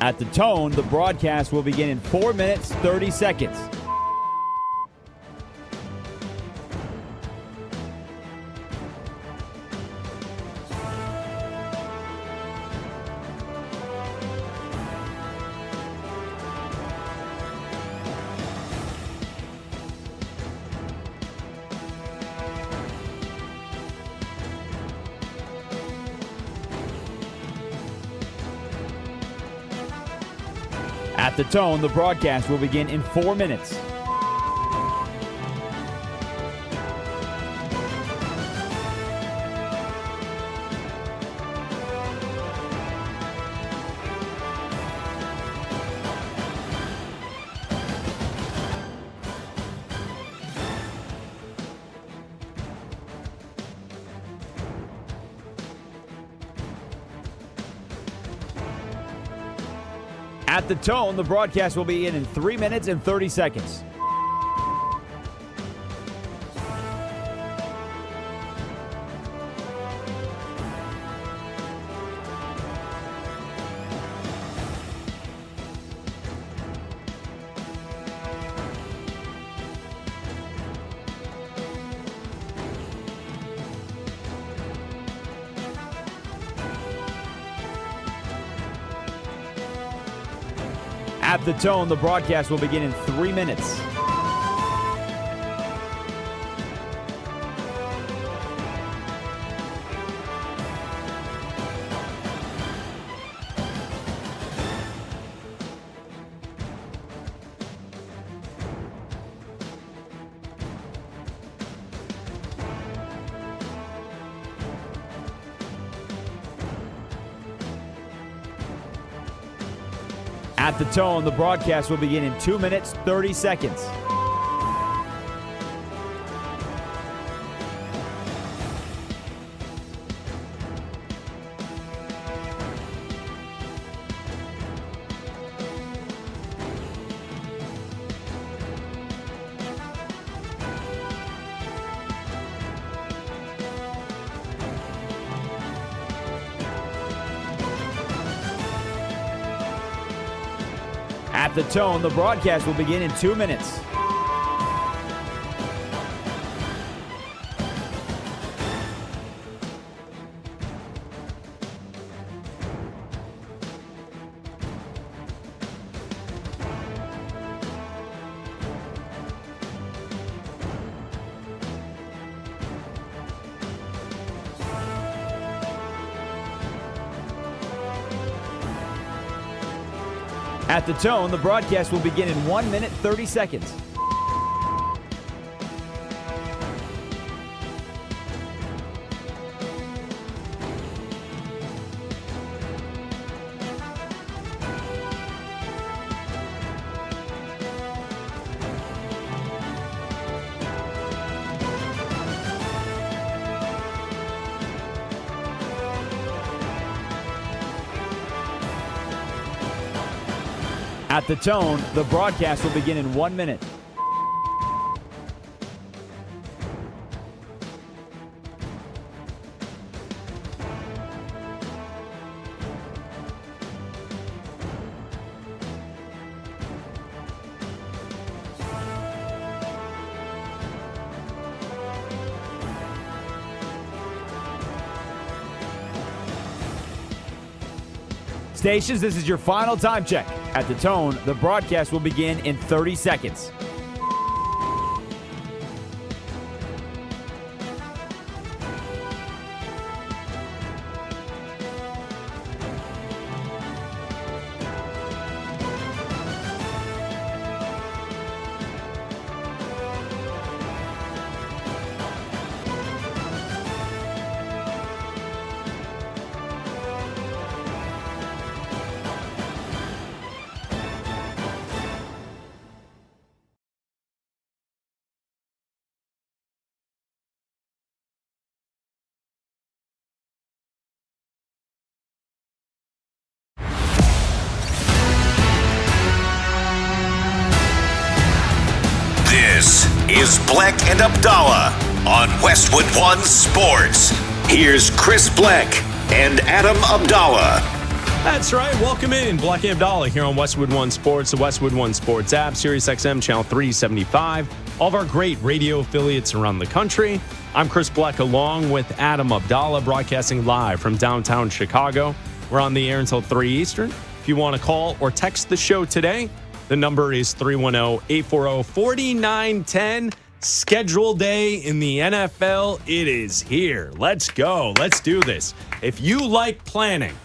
At the tone, the broadcast will begin in 4 minutes, 30 seconds. At the tone, the broadcast will begin in 4 minutes. At the tone, the broadcast will begin in 3 minutes and 30 seconds. At the tone, the broadcast will begin in 3 minutes. At the tone, the broadcast will begin in 2 minutes, 30 seconds. At the tone, the broadcast will begin in 2 minutes. At the tone, the broadcast will begin in 1 minute, 30 seconds. At the tone, the broadcast will begin in 1 minute. Stations, this is your final time check. At the tone, the broadcast will begin in 30 seconds. This is Bleck and Abdalla on Westwood One Sports. Here's Chris Bleck and Adam Abdalla. That's right. Welcome in. Bleck Abdalla here on Westwood One Sports, the Westwood One Sports app, SiriusXM Channel 375, all of our great radio affiliates around the country. I'm Chris Bleck along with Adam Abdalla, broadcasting live from downtown Chicago. We're on the air until 3 Eastern. If you want to call or text the show today, the number is 310-840-4910. Schedule day in the NFL. It is here. Let's go. Let's do this. If you like planning,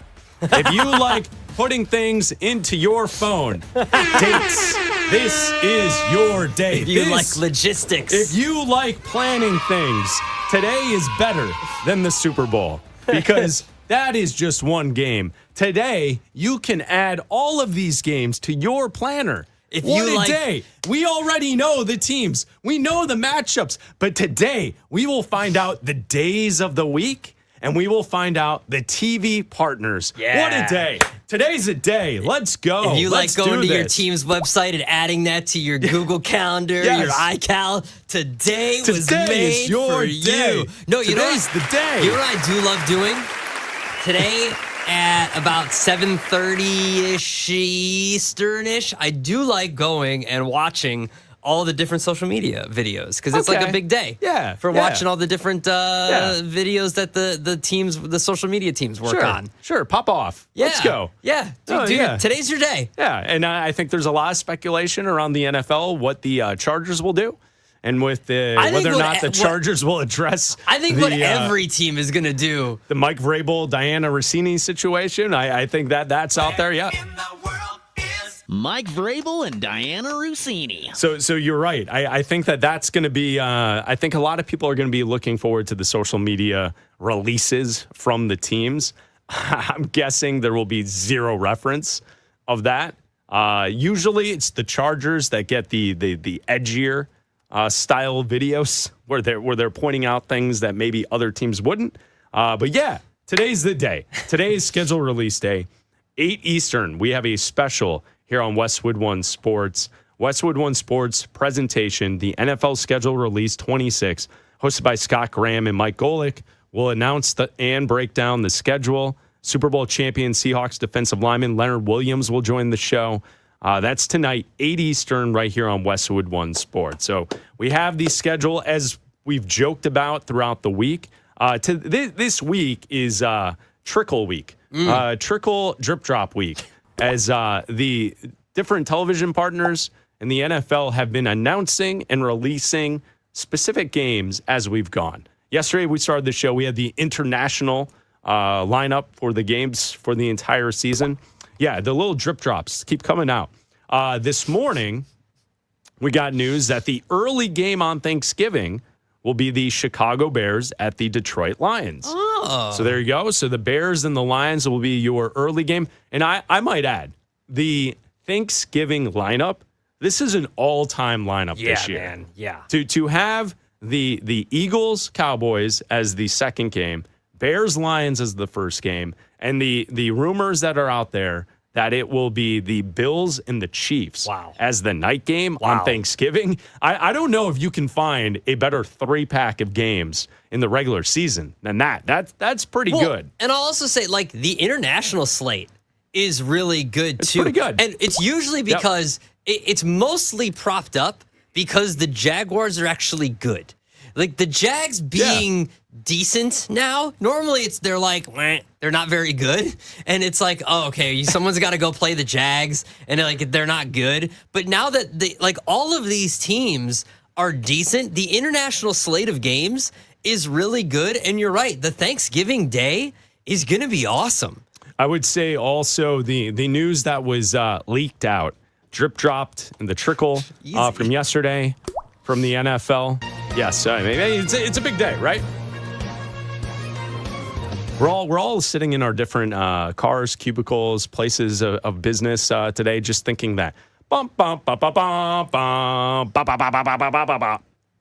if you like putting things into your phone, dates, this is your day. If you like logistics. If you like planning things, today is better than the Super Bowl because that is just one game. Today, you can add all of these games to your planner. What a day. We already know the teams. We know the matchups. But today, we will find out the days of the week, and we will find out the TV partners. Yeah. What a day. Today's a day. Let's go. If you Let's like going to your this. team's website and adding that to your Google Calendar, Yes. your iCal, today was Today is made your for day. you. No, Today's the day. You know what I do love doing? Today at about 7:30-ish Eastern-ish, I do like going and watching all the different social media videos because it's like a big day. Yeah. For watching all the different videos that the teams, the social media teams work on. Sure, pop off. Yeah. Let's go. Yeah. Dude, yeah. Today's your day. Yeah, and I think there's a lot of speculation around the NFL, what the Chargers will do, and with whether or not the Chargers will address I think what every team is going to do. the Mike Vrabel, Diana Rossini situation. I think that's out there, yeah. Mike Vrabel and Diana Rossini. So you're right. I think that's going to be, I think a lot of people are going to be looking forward to the social media releases from the teams. I'm guessing there will be zero reference of that. Usually it's the Chargers that get the edgier style videos where they're pointing out things that maybe other teams wouldn't. But yeah, today's the day. Today's schedule release day, 8 Eastern. We have a special here on Westwood One Sports. Westwood One Sports presentation, the NFL schedule release 26, hosted by Scott Graham and Mike Golick, will announce and break down the schedule. Super Bowl champion Seahawks defensive lineman Leonard Williams will join the show. That's tonight, 8 Eastern, right here on Westwood One Sports. So we have the schedule as we've joked about throughout the week. This week is Trickle Week, Trickle Drip Drop Week, as the different television partners in the NFL have been announcing and releasing specific games as we've gone. Yesterday, we started the show. We had the international lineup for the games for the entire season. Yeah, the little drip drops keep coming out. This morning, we got news that the early game on Thanksgiving will be the Chicago Bears at the Detroit Lions. Oh. So there you go. So the Bears and the Lions will be your early game. And I might add, the Thanksgiving lineup, this is an all-time lineup this year. Man. Yeah. To have the Eagles, Cowboys as the second game, Bears, Lions as the first game, and the rumors that are out there that it will be the Bills and the Chiefs as the night game on Thanksgiving. I don't know if you can find a better 3-pack of games in the regular season than that. That's pretty good. And I'll also say, like, the international slate is really good, It's too. pretty good. And it's usually because it's mostly propped up because the Jaguars are actually good. Like, the Jags being decent now, normally they're like, they're not very good. And it's like, oh, okay, someone's got to go play the Jags, and they're not good. But now that all of these teams are decent, the international slate of games is really good. And you're right, the Thanksgiving Day is going to be awesome. I would say also the news that was leaked out, dropped in the trickle from yesterday from the NFL. Yes, I mean, it's a big day, right? We're all sitting in our different cars, cubicles, places of business today, just thinking that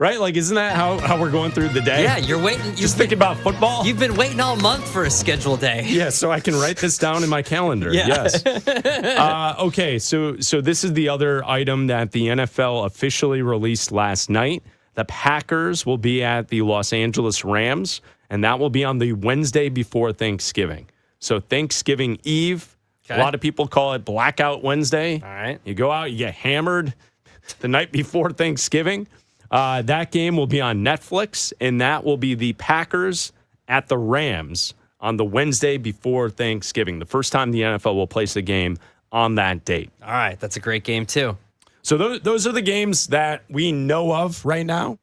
right? Like, isn't that how we're going through the day? Yeah, you're waiting. Just thinking about football. You've been waiting all month for a scheduled day. Yeah, so I can write this down in my calendar. Yeah. Yes. Okay, so this is the other item that the NFL officially released last night. The Packers will be at the Los Angeles Rams, and that will be on the Wednesday before Thanksgiving. So Thanksgiving Eve, A lot of people call it Blackout Wednesday. All right. You go out, you get hammered the night before Thanksgiving. That game will be on Netflix, and that will be the Packers at the Rams on the Wednesday before Thanksgiving. The first time the NFL will place a game on that date. All right. That's a great game, too. So those are the games that we know of right now.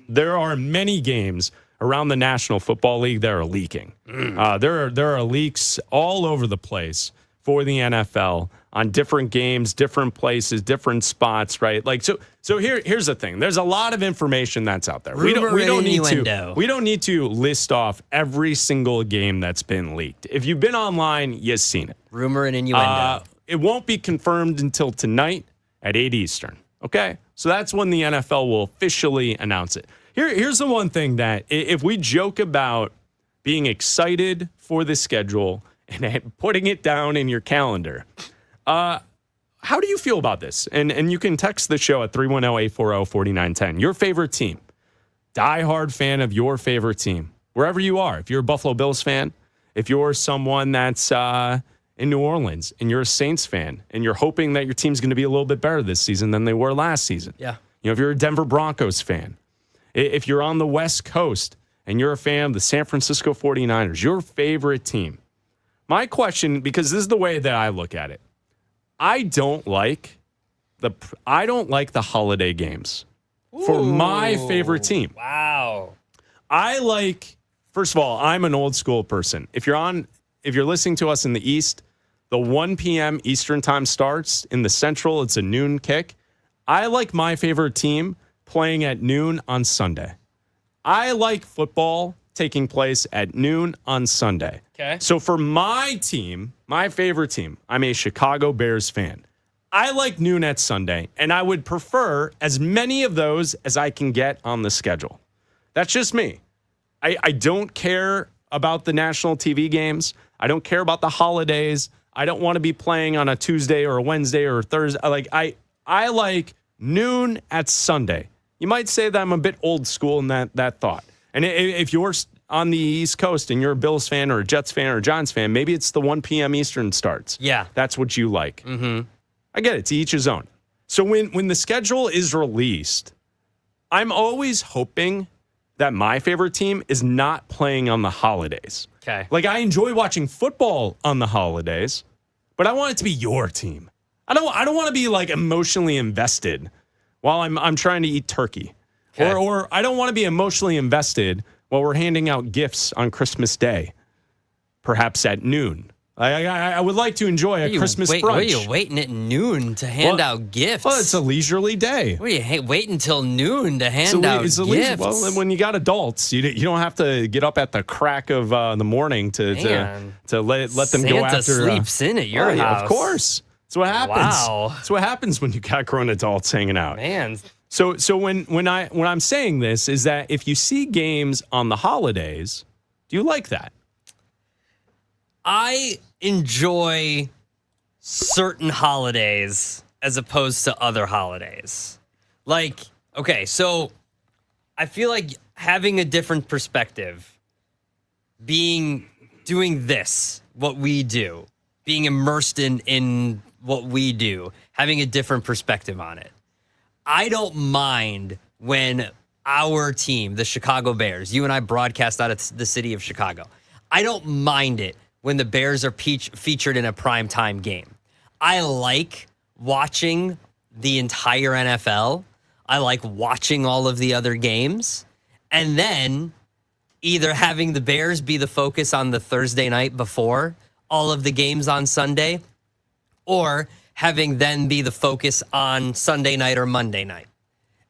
There are many games around the National Football League that are leaking. There are leaks all over the place for the NFL on different games, different places, different spots, right? Like so here's the thing. There's a lot of information that's out there. We don't need to list off every single game that's been leaked. If you've been online, you've seen it. Rumor and innuendo. It won't be confirmed until tonight at 8 Eastern. Okay? So that's when the NFL will officially announce it. Here's the one thing that if we joke about being excited for the schedule and putting it down in your calendar, how do you feel about this? And you can text the show at 310-840-4910. Your favorite team. Diehard fan of your favorite team. Wherever you are. If you're a Buffalo Bills fan, if you're someone that's in New Orleans and you're a Saints fan and you're hoping that your team's going to be a little bit better this season than they were last season. Yeah. You know, if you're a Denver Broncos fan, if you're on the West Coast and you're a fan of the San Francisco 49ers, your favorite team. My question, because this is the way that I look at it, I don't like the holiday games for my favorite team. Wow. First of all, I'm an old school person. If you're listening to us in the East, the 1 p.m. Eastern time starts. In the Central, it's a noon kick. I like my favorite team playing at noon on Sunday. I like football taking place at noon on Sunday. Okay. So for my team, my favorite team, I'm a Chicago Bears fan. I like noon at Sunday, and I would prefer as many of those as I can get on the schedule. That's just me. I don't care about the national TV games. I don't care about the holidays. I don't want to be playing on a Tuesday or a Wednesday or a Thursday. I like noon at Sunday. You might say that I'm a bit old school in that thought. And if you're on the East Coast and you're a Bills fan or a Jets fan or a Giants fan, maybe it's the 1 p.m. Eastern starts. Yeah. That's what you like. Mm-hmm. I get it. To each his own. So when the schedule is released, I'm always hoping that my favorite team is not playing on the holidays. Okay. Like, I enjoy watching football on the holidays, but I want it to be your team. I don't want to be like emotionally invested while I'm trying to eat turkey. Okay. Or I don't want to be emotionally invested while we're handing out gifts on Christmas Day, perhaps at noon. I would like to enjoy a Christmas brunch. What are you waiting at noon to hand out gifts? Well, it's a leisurely day. What are you wait until noon to hand out gifts? Well, when you got adults, you don't have to get up at the crack of the morning to let them Santa go after. Santa sleeps in at your house. Yeah, of course. That's what happens. Wow. That's what happens when you got grown adults hanging out. Man. So when I'm saying this is that if you see games on the holidays, do you like that? I enjoy certain holidays as opposed to other holidays. Like, okay, so I feel like having a different perspective, doing this, what we do, being immersed in what we do, having a different perspective on it. I don't mind when our team, the Chicago Bears, you and I broadcast out of the city of Chicago. I don't mind it when the Bears are featured in a primetime game. I like watching the entire NFL. I like watching all of the other games. And then either having the Bears be the focus on the Thursday night before all of the games on Sunday, or having them be the focus on Sunday night or Monday night.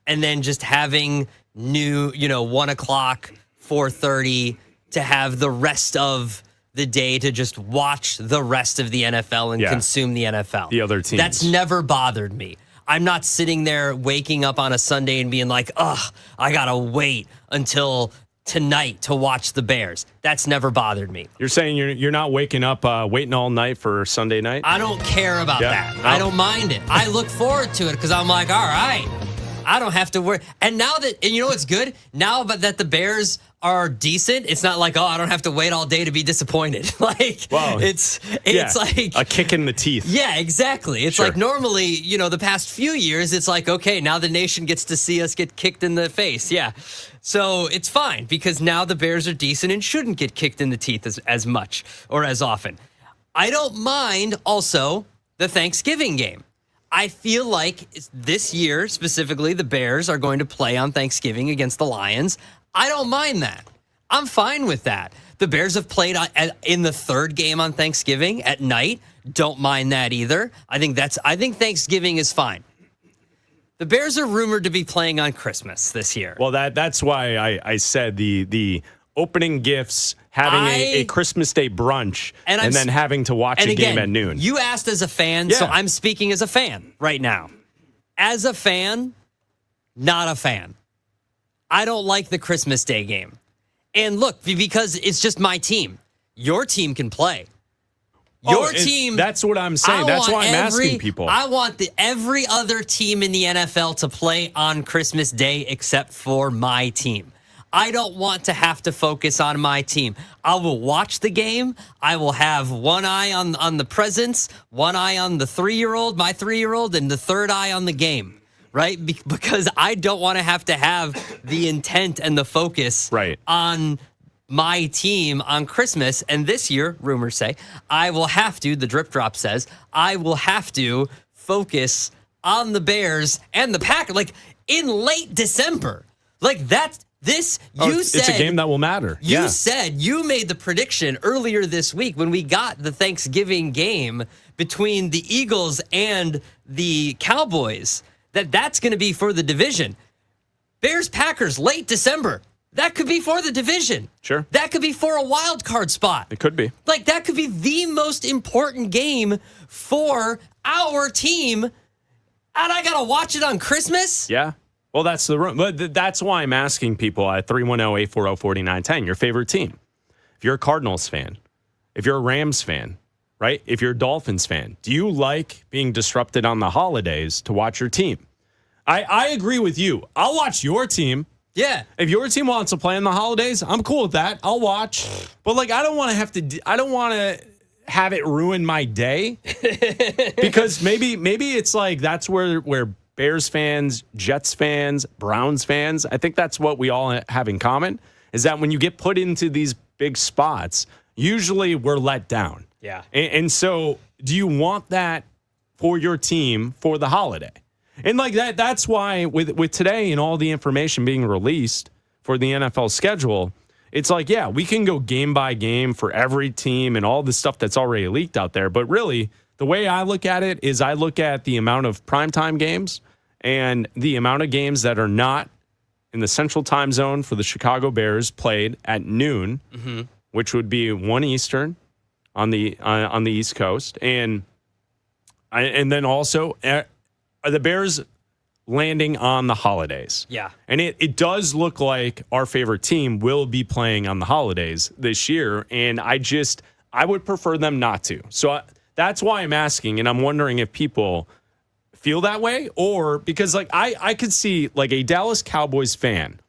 And then just having 1 o'clock, 4:30 to have the rest of the day to just watch the rest of the NFL and consume the NFL. The other teams. That's never bothered me. I'm not sitting there waking up on a Sunday and being like, I got to wait until tonight to watch the Bears. That's never bothered me. You're saying you're not waking up waiting all night for Sunday night? I don't care about that. No. I don't mind it. I look forward to it because I'm like, all right, I don't have to worry. And now that, and you know what's good? Now that the Bears are decent, it's not like, oh, I don't have to wait all day to be disappointed. Like, it's like a kick in the teeth. Yeah, exactly. It's like normally, the past few years, it's like, okay, now the nation gets to see us get kicked in the face. Yeah. So it's fine because now the Bears are decent and shouldn't get kicked in the teeth as much or as often. I don't mind also the Thanksgiving game. I feel like this year, specifically, the Bears are going to play on Thanksgiving against the Lions. I don't mind that. I'm fine with that. The Bears have played in the third game on Thanksgiving at night. Don't mind that either. I think Thanksgiving is fine. The Bears are rumored to be playing on Christmas this year. Well, that's why I said the opening gifts, having a Christmas Day brunch, and then having to watch a game at noon. You asked as a fan, so I'm speaking as a fan right now. As a fan, not a fan. I don't like the Christmas Day game. And look, because it's just my team. Your team can play. Your team. That's what I'm saying. That's why I'm asking people. I want every other team in the NFL to play on Christmas Day except for my team. I don't want to have to focus on my team. I will watch the game. I will have one eye on the presents, one eye on the 3-year-old, my 3-year-old, and the third eye on the game. Right? Because I don't want to have the intent and the focus on my team on Christmas. And this year, rumors say, I will have to, the drip drop says, I will have to focus on the Bears and the Packers. Like, in late December. Like, that's this, you said. It's a game that will matter. You said, you made the prediction earlier this week when we got the Thanksgiving game between the Eagles and the Cowboys. That's going to be for the division. Bears-Packers, late December. That could be for the division. Sure. That could be for a wild card spot. It could be. Like, that could be the most important game for our team. And I got to watch it on Christmas? Yeah. Well, that's the room. But that's why I'm asking people at 310-840-4910, your favorite team. If you're a Cardinals fan, if you're a Rams fan, right? If you're a Dolphins fan, do you like being disrupted on the holidays to watch your team? I agree with you. I'll watch your team. Yeah. If your team wants to play on the holidays, I'm cool with that. I'll watch. But like, I don't want to have it ruin my day because maybe it's like that's where Bears fans, Jets fans, Browns fans, I think that's what we all have in common is that when you get put into these big spots, usually we're let down. Yeah. And so do you want that for your team for the holiday? And like that's why with today and all the information being released for the NFL schedule, it's like, yeah, we can go game by game for every team and all the stuff that's already leaked out there. But really, the way I look at it is I look at the amount of primetime games and the amount of games that are not in the central time zone for the Chicago Bears played at noon, which would be 1 Eastern on the East Coast. And then also, are the Bears landing on the holidays? Yeah. And it does look like our favorite team will be playing on the holidays this year. And I would prefer them not to. So that's why I'm asking. And I'm wondering if people feel that way or because like I could see like a Dallas Cowboys fan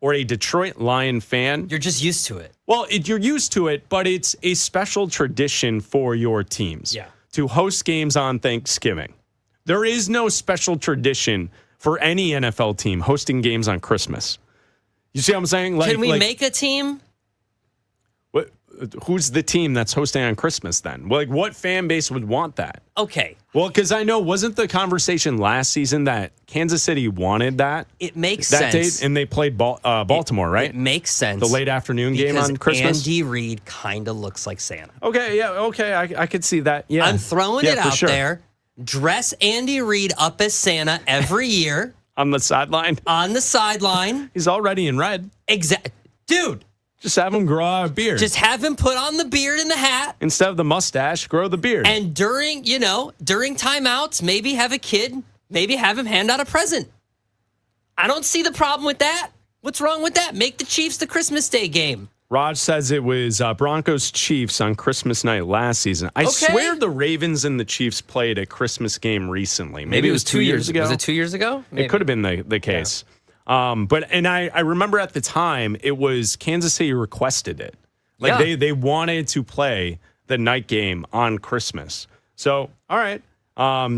or a Detroit Lion fan. You're just used to it. Well, you're used to it, but it's a special tradition for your teams to host games on Thanksgiving. There is no special tradition for any NFL team hosting games on Christmas. You see what I'm saying? Like, can we make a team? Who's the team that's hosting on Christmas then? Like, what fan base would want that? Okay. Well, because I know, wasn't the conversation last season that Kansas City wanted that? It makes that sense. Date, and they played Baltimore, right? It makes sense. The late afternoon game on Christmas? Andy Reid kind of looks like Santa. Okay, yeah, okay. I could see that. Yeah. I'm throwing it out there. Dress Andy Reid up as Santa every year. On the sideline? On the sideline. He's already in red. Exactly. Dude. Just have him grow out a beard. Just have him put on the beard and the hat. Instead of the mustache, grow the beard. And during timeouts, maybe have a kid, maybe have him hand out a present. I don't see the problem with that. What's wrong with that? Make the Chiefs the Christmas Day game. Raj says it was Broncos Chiefs on Christmas night last season. I swear the Ravens and the Chiefs played a Christmas game recently. Maybe it was 2 years ago. Was it 2 years ago? Maybe. It could have been the case. Yeah. But I remember at the time it was Kansas City requested it. Like they wanted to play the night game on Christmas. So all right.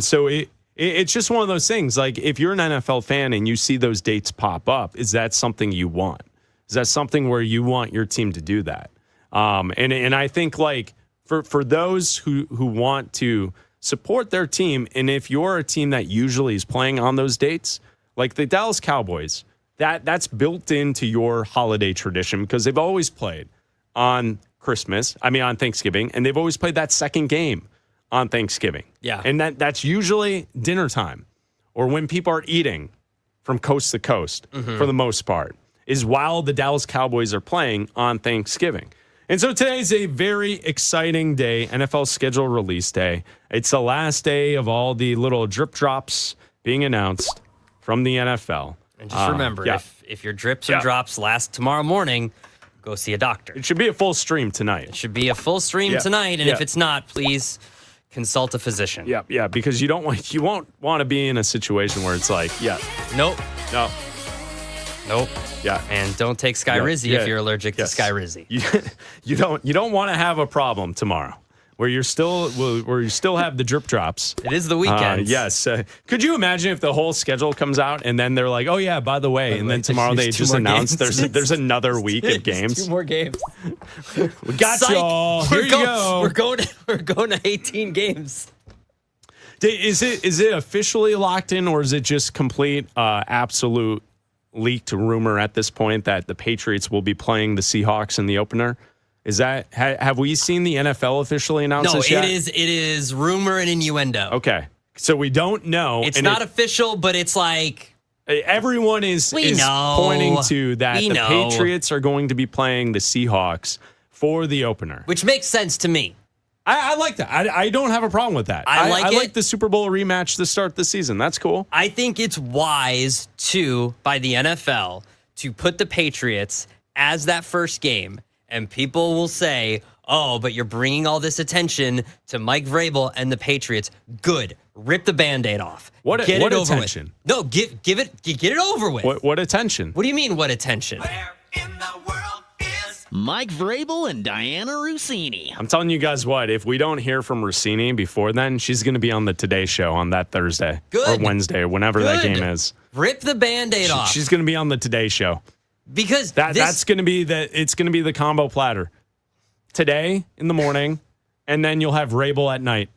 So it's just one of those things. Like if you're an NFL fan and you see those dates pop up, is that something you want? Is that something where you want your team to do that? And I think like for those who want to support their team, and if you're a team that usually is playing on those dates, like the Dallas Cowboys, that's built into your holiday tradition because they've always played on on Thanksgiving, and they've always played that second game on Thanksgiving. Yeah. And that's usually dinner time or when people are eating from coast to coast for the most part. Is while the Dallas Cowboys are playing on Thanksgiving. And so today is a very exciting day, NFL schedule release day. It's the last day of all the little drip drops being announced from the NFL. And just remember, if your drips or drops last tomorrow morning, go see a doctor. It should be a full stream tonight. It should be a full stream tonight, and if it's not, please consult a physician. Yeah, because you won't want to be in a situation where it's like, Nope. Yeah. And don't take Skyrizi if you're allergic to Skyrizi. You don't want to have a problem tomorrow where you still have the drip drops. It is the weekend. Yes. Could you imagine if the whole schedule comes out and then they're like, oh yeah, by the way, and then tomorrow they just announce there's another week of games. 2 more games. We got y'all. Here you go. We're going to 18 games. Is it officially locked in, or is it just complete absolute leaked rumor at this point that the Patriots will be playing the Seahawks in the opener? Is that have we seen the NFL officially announce this yet? No, it is rumor and innuendo. Okay, so we don't know. It's not official, but it's like everyone is pointing to that the Patriots are going to be playing the Seahawks for the opener, which makes sense to me. I like that. I don't have a problem with that. I like the Super Bowl rematch to start the season. That's cool. I think it's wise by the NFL to put the Patriots as that first game, and people will say, "Oh, but you're bringing all this attention to Mike Vrabel and the Patriots." Good, rip the Band-Aid off. What attention? With. No, get it over with. What attention? What do you mean? What attention? Where in the world is Mike Vrabel and Diana Rossini. I'm telling you guys what, if we don't hear from Rossini before then, she's going to be on the Today Show on that Thursday or Wednesday or whenever that game is. Rip the Band-Aid off. She's going to be on the Today Show. Because it's going to be the combo platter. Today in the morning, and then you'll have Vrabel at night.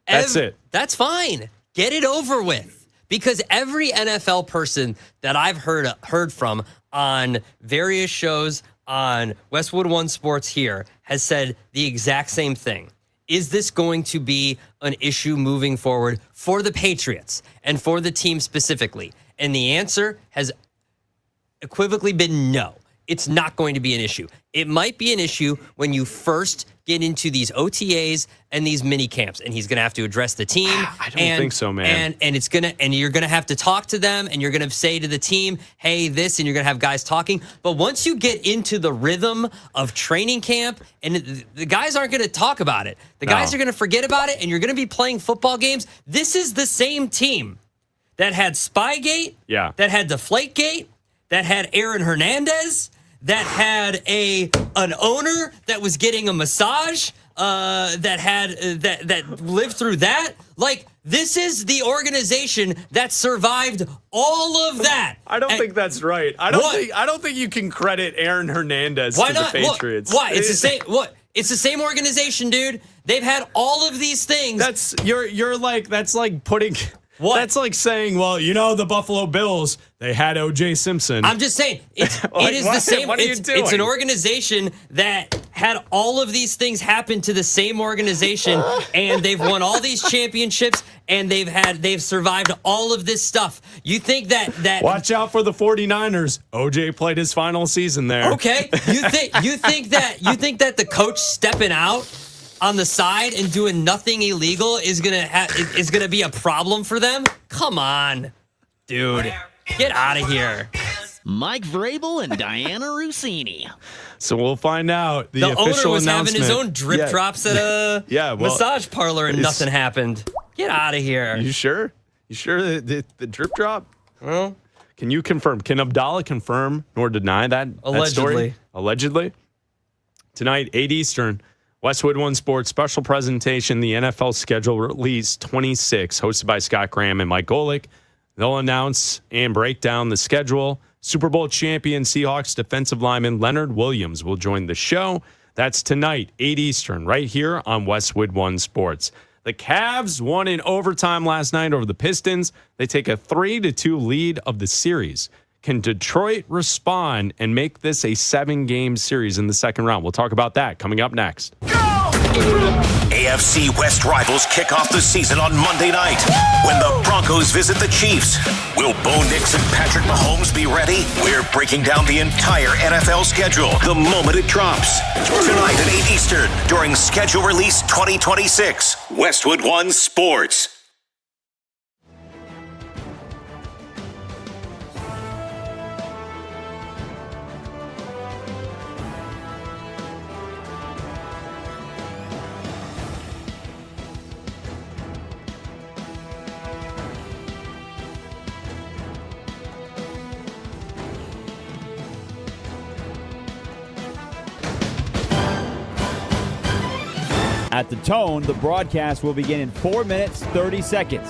That's it. That's fine. Get it over with. Because every NFL person that I've heard from on various shows on Westwood One Sports here has said the exact same thing. Is this going to be an issue moving forward for the Patriots and for the team specifically? And the answer has equivocally been no. It's not going to be an issue. It might be an issue when you first get into these OTAs and these mini camps, and he's going to have to address the team. I don't think so, man. And you're going to have to talk to them, and you're going to say to the team, "Hey, this," and you're going to have guys talking. But once you get into the rhythm of training camp, and the guys aren't going to talk about it, the guys are going to forget about it, and you're going to be playing football games. This is the same team that had Spygate, that had Deflategate, that had Aaron Hernandez, that had an owner that was getting a massage, that lived through that. Like, this is the organization that survived all of that. I don't think that's right. I don't think you can credit Aaron Hernandez to the Patriots. Why? It's the same. What? It's the same organization, dude. They've had all of these things. That's like putting. What? That's like saying, well, the Buffalo Bills, they had O.J. Simpson. I'm just saying, it is the same. What are you doing? It's an organization that had all of these things happen to the same organization, and they've won all these championships, and they've survived all of this stuff. You think that watch out for the 49ers. O.J. played his final season there. Okay, you think that the coach stepping out on the side and doing nothing illegal is gonna be a problem for them? Come on, dude, get out of here. Mike Vrabel and Diana Rossini. So we'll find out. The owner official was having his announcement. own drip drops at a massage parlor and nothing happened. Get out of here. You sure? You sure the drip drop? Well, can you confirm? Can Abdalla confirm nor deny that allegedly? That story? Allegedly. Tonight, 8 Eastern, Westwood One Sports special presentation, the NFL schedule release 26, hosted by Scott Graham and Mike Golick. They'll announce and break down the schedule. Super Bowl champion Seahawks defensive lineman Leonard Williams will join the show. That's tonight, 8 Eastern, right here on Westwood One Sports. The Cavs won in overtime last night over the Pistons. They take a 3-2 lead of the series. Can Detroit respond and make this a 7-game series in the second round? We'll talk about that coming up next. AFC West rivals kick off the season on Monday night when the Broncos visit the Chiefs. Will Bo Nix and Patrick Mahomes be ready? We're breaking down the entire NFL schedule the moment it drops. Tonight at 8 Eastern during Schedule Release 2026. Westwood One Sports. At the tone, the broadcast will begin in 4 minutes, 30 seconds.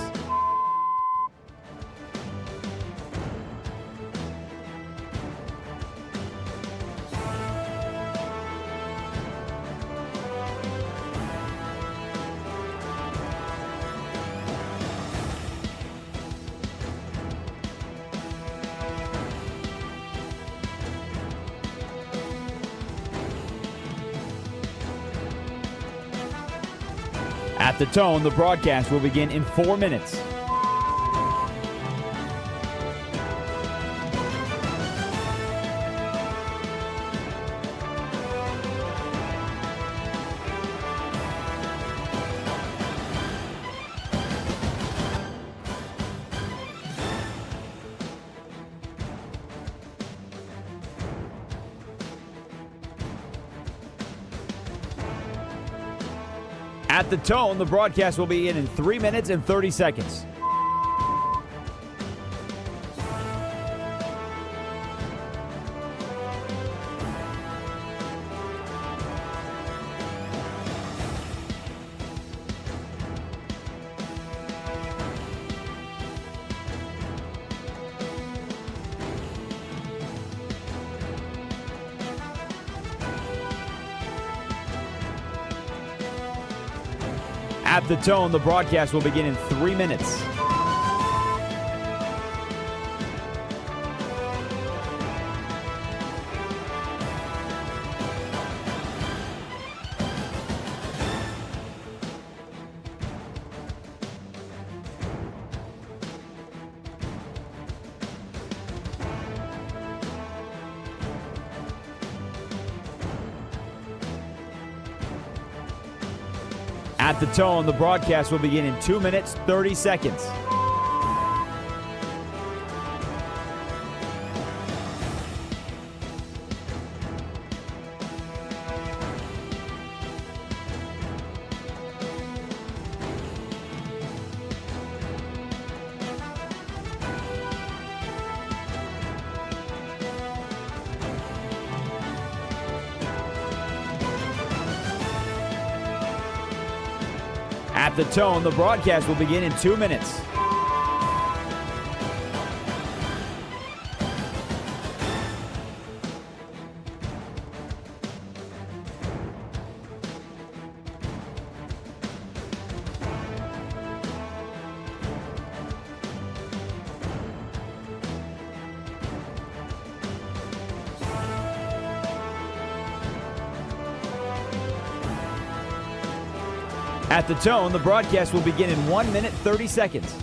At the tone, the broadcast will begin in 4 minutes. At the tone, the broadcast will begin in 3 minutes and 30 seconds. At the tone, the broadcast will begin in 3 minutes. At the tone, the broadcast will begin in 2 minutes, 30 seconds. At the tone, the broadcast will begin in 2 minutes. At the tone, the broadcast will begin in 1 minute, 30 seconds.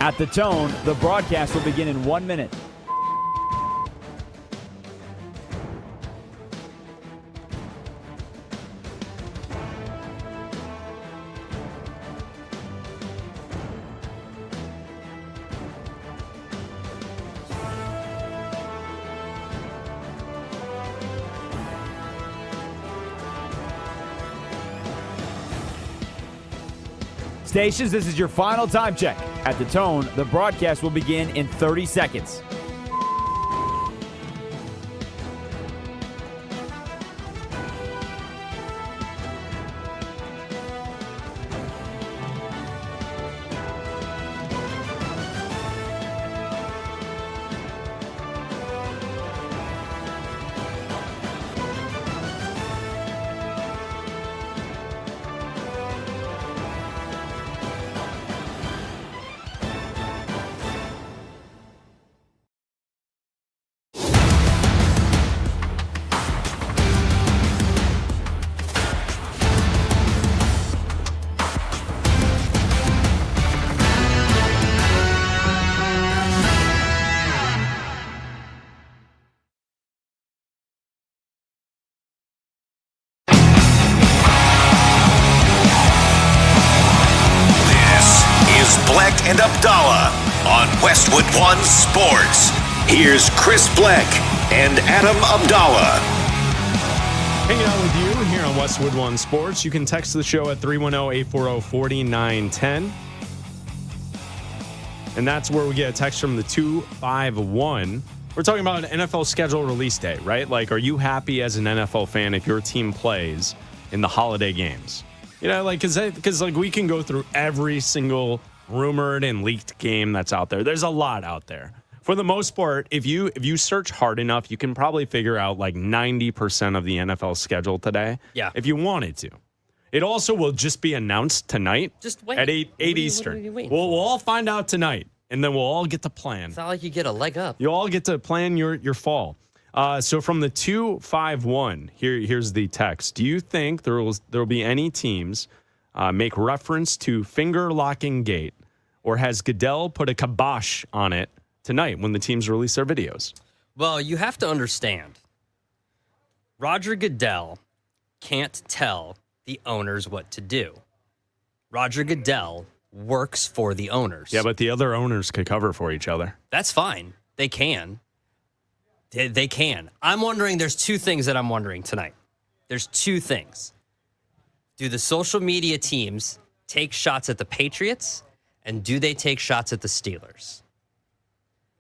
At the tone, the broadcast will begin in 1 minute. Stations, this is your final time check. At the tone, the broadcast will begin in 30 seconds. Bleck and Abdalla on Westwood One Sports. Here's Chris Bleck and Adam Abdalla. Hanging out with you here on Westwood One Sports. You can text the show at 310-840-4910. And that's where we get a text from the 251. We're talking about an NFL schedule release day, right? Like, are you happy as an NFL fan if your team plays in the holiday games? You know, like, because we can go through every single rumored and leaked game that's out there. There's a lot out there. For the most part, if you search hard enough, you can probably figure out like 90% of the NFL schedule today. Yeah. If you wanted to. It also will just be announced tonight. Just wait. At 8 What are Eastern. you waiting We'll all find out tonight, and then we'll all get to plan. It's not like you get a leg up. You all get to plan your fall. So from the 251, here's the text. Do you think there will be any teams make reference to finger locking gate, or has Goodell put a kibosh on it tonight when the teams release their videos? Well, you have to understand, Roger Goodell can't tell the owners what to do. Roger Goodell works for the owners. Yeah, but the other owners could cover for each other. That's fine. They can. They can. I'm wondering, there's two things that I'm wondering tonight. There's two things. Do the social media teams take shots at the Patriots, and do they take shots at the Steelers?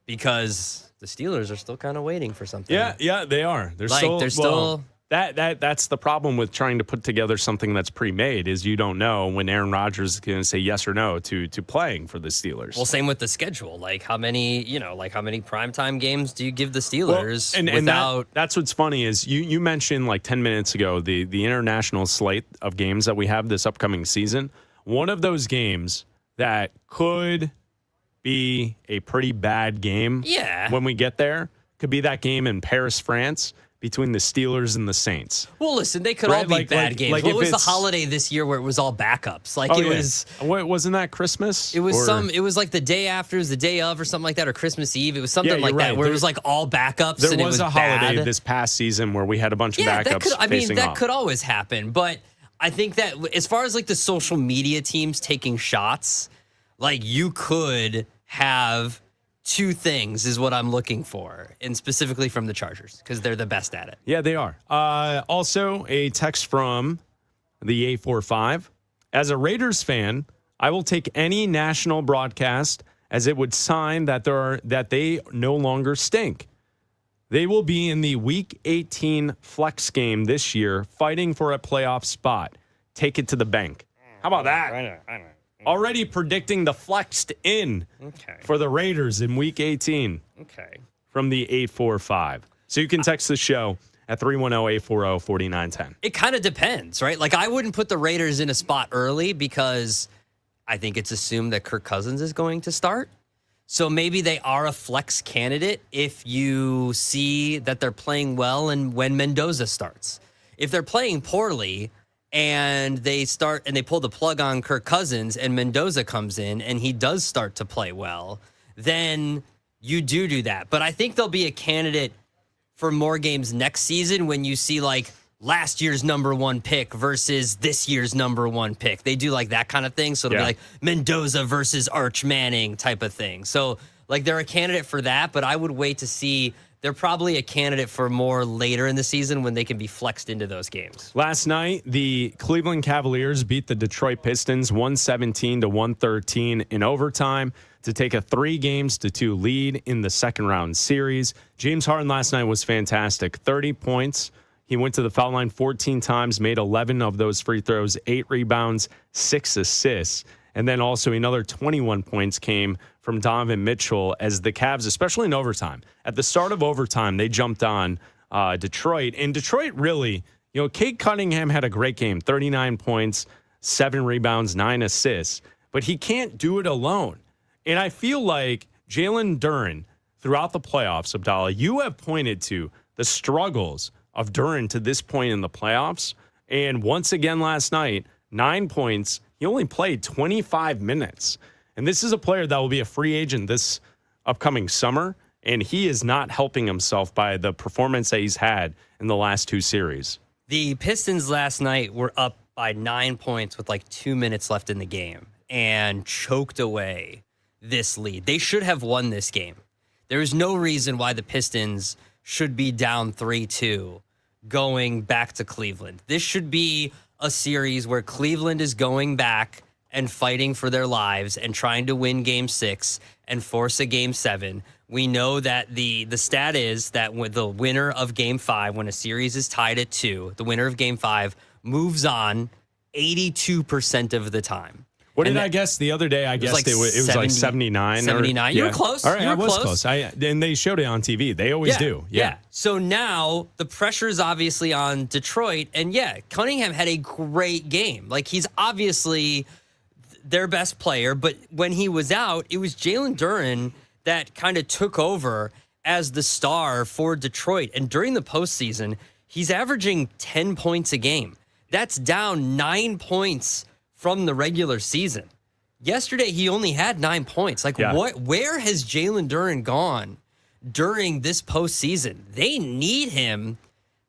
Because the Steelers are still kind of waiting for something. Yeah, they are. They're still. That's the problem with trying to put together something that's pre-made is you don't know when Aaron Rodgers is going to say yes or no to playing for the Steelers. Well, same with the schedule. Like how many primetime games do you give the Steelers that's what's funny is you mentioned like 10 minutes ago the international slate of games that we have this upcoming season. One of those games that could be a pretty bad game when we get there could be that game in Paris, France, between the Steelers and the Saints. Well, listen, they could all be bad games. What was the holiday this year where it was all backups? Like wasn't that Christmas? It was it was like the day after, it was the day of or something like that, or Christmas Eve. It was something like that where it was like all backups. There and was it a holiday bad. this past season where we had a bunch of backups that could always happen. But I think that as far as like the social media teams taking shots, like you could have two things is what I'm looking for, and specifically from the Chargers, because they're the best at it. Yeah, they are. Also, a text from the 845. As a Raiders fan, I will take any national broadcast as it would sign that they no longer stink. They will be in the Week 18 flex game this year, fighting for a playoff spot. Take it to the bank. How about that? I know. Already predicting the flexed in for the Raiders in Week 18. Okay. From the 845. So you can text the show at 310-840-4910. It kind of depends, right? Like, I wouldn't put the Raiders in a spot early because I think it's assumed that Kirk Cousins is going to start. So maybe they are a flex candidate if you see that they're playing well and when Mendoza starts. If they're playing poorly and they pull the plug on Kirk Cousins and Mendoza comes in and he does start to play well, then you do that. But I think there'll be a candidate for more games next season when you see like last year's number one pick versus this year's number one pick. They do like that kind of thing. So it'll be like Mendoza versus Arch Manning type of thing. So like they're a candidate for that, but I would wait to see. They're probably a candidate for more later in the season when they can be flexed into those games. Last night, the Cleveland Cavaliers beat the Detroit Pistons 117-113 in overtime to take a 3-2 lead in the second round series. James Harden last night was fantastic. 30 points. He went to the foul line 14 times, made 11 of those free throws, 8 rebounds, 6 assists. And then also another 21 points came from Donovan Mitchell as the Cavs, especially in overtime. At the start of overtime, they jumped on Detroit. And Detroit really, Cade Cunningham had a great game, 39 points, 7 rebounds, 9 assists. But he can't do it alone. And I feel like Jalen Duren, throughout the playoffs, Abdalla, you have pointed to the struggles of Duren to this point in the playoffs. And once again last night, 9 points. He only played 25 minutes. And this is a player that will be a free agent this upcoming summer. And he is not helping himself by the performance that he's had in the last 2 series. The Pistons last night were up by 9 points with like 2 minutes left in the game and choked away this lead. They should have won this game. There is no reason why the Pistons should be down 3-2 going back to Cleveland. This should be a series where Cleveland is going back and fighting for their lives and trying to win Game 6 and force a Game 7. We know that the stat is that with the winner of Game 5, when a series is tied at 2, the winner of Game 5 moves on 82% of the time. What did I guess the other day? I guessed it was like 79. 79. You were close. All right, I was close. And they showed it on TV. They always do. Yeah. So now the pressure is obviously on Detroit. And Cunningham had a great game. Like, he's obviously their best player. But when he was out, it was Jalen Duren that kind of took over as the star for Detroit. And during the postseason, he's averaging 10 points a game. That's down 9 points from the regular season. Yesterday, he only had 9 points. Where has Jalen Duren gone during this postseason? They need him.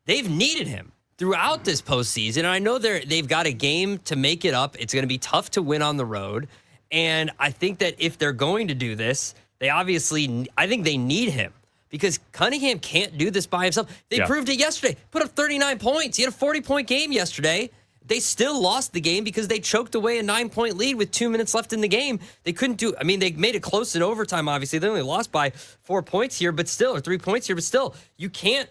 They've needed him throughout this postseason. And I know they've got a game to make it up. It's going to be tough to win on the road. And I think that if they're going to do this, I think they need him because Cunningham can't do this by himself. They proved it yesterday. Put up 39 points. He had a 40-point game yesterday. They still lost the game because they choked away a 9-point lead with 2 minutes left in the game. They couldn't they made it close in overtime, obviously. They only lost by 4 points here, but still, or 3 points here, but still, you can't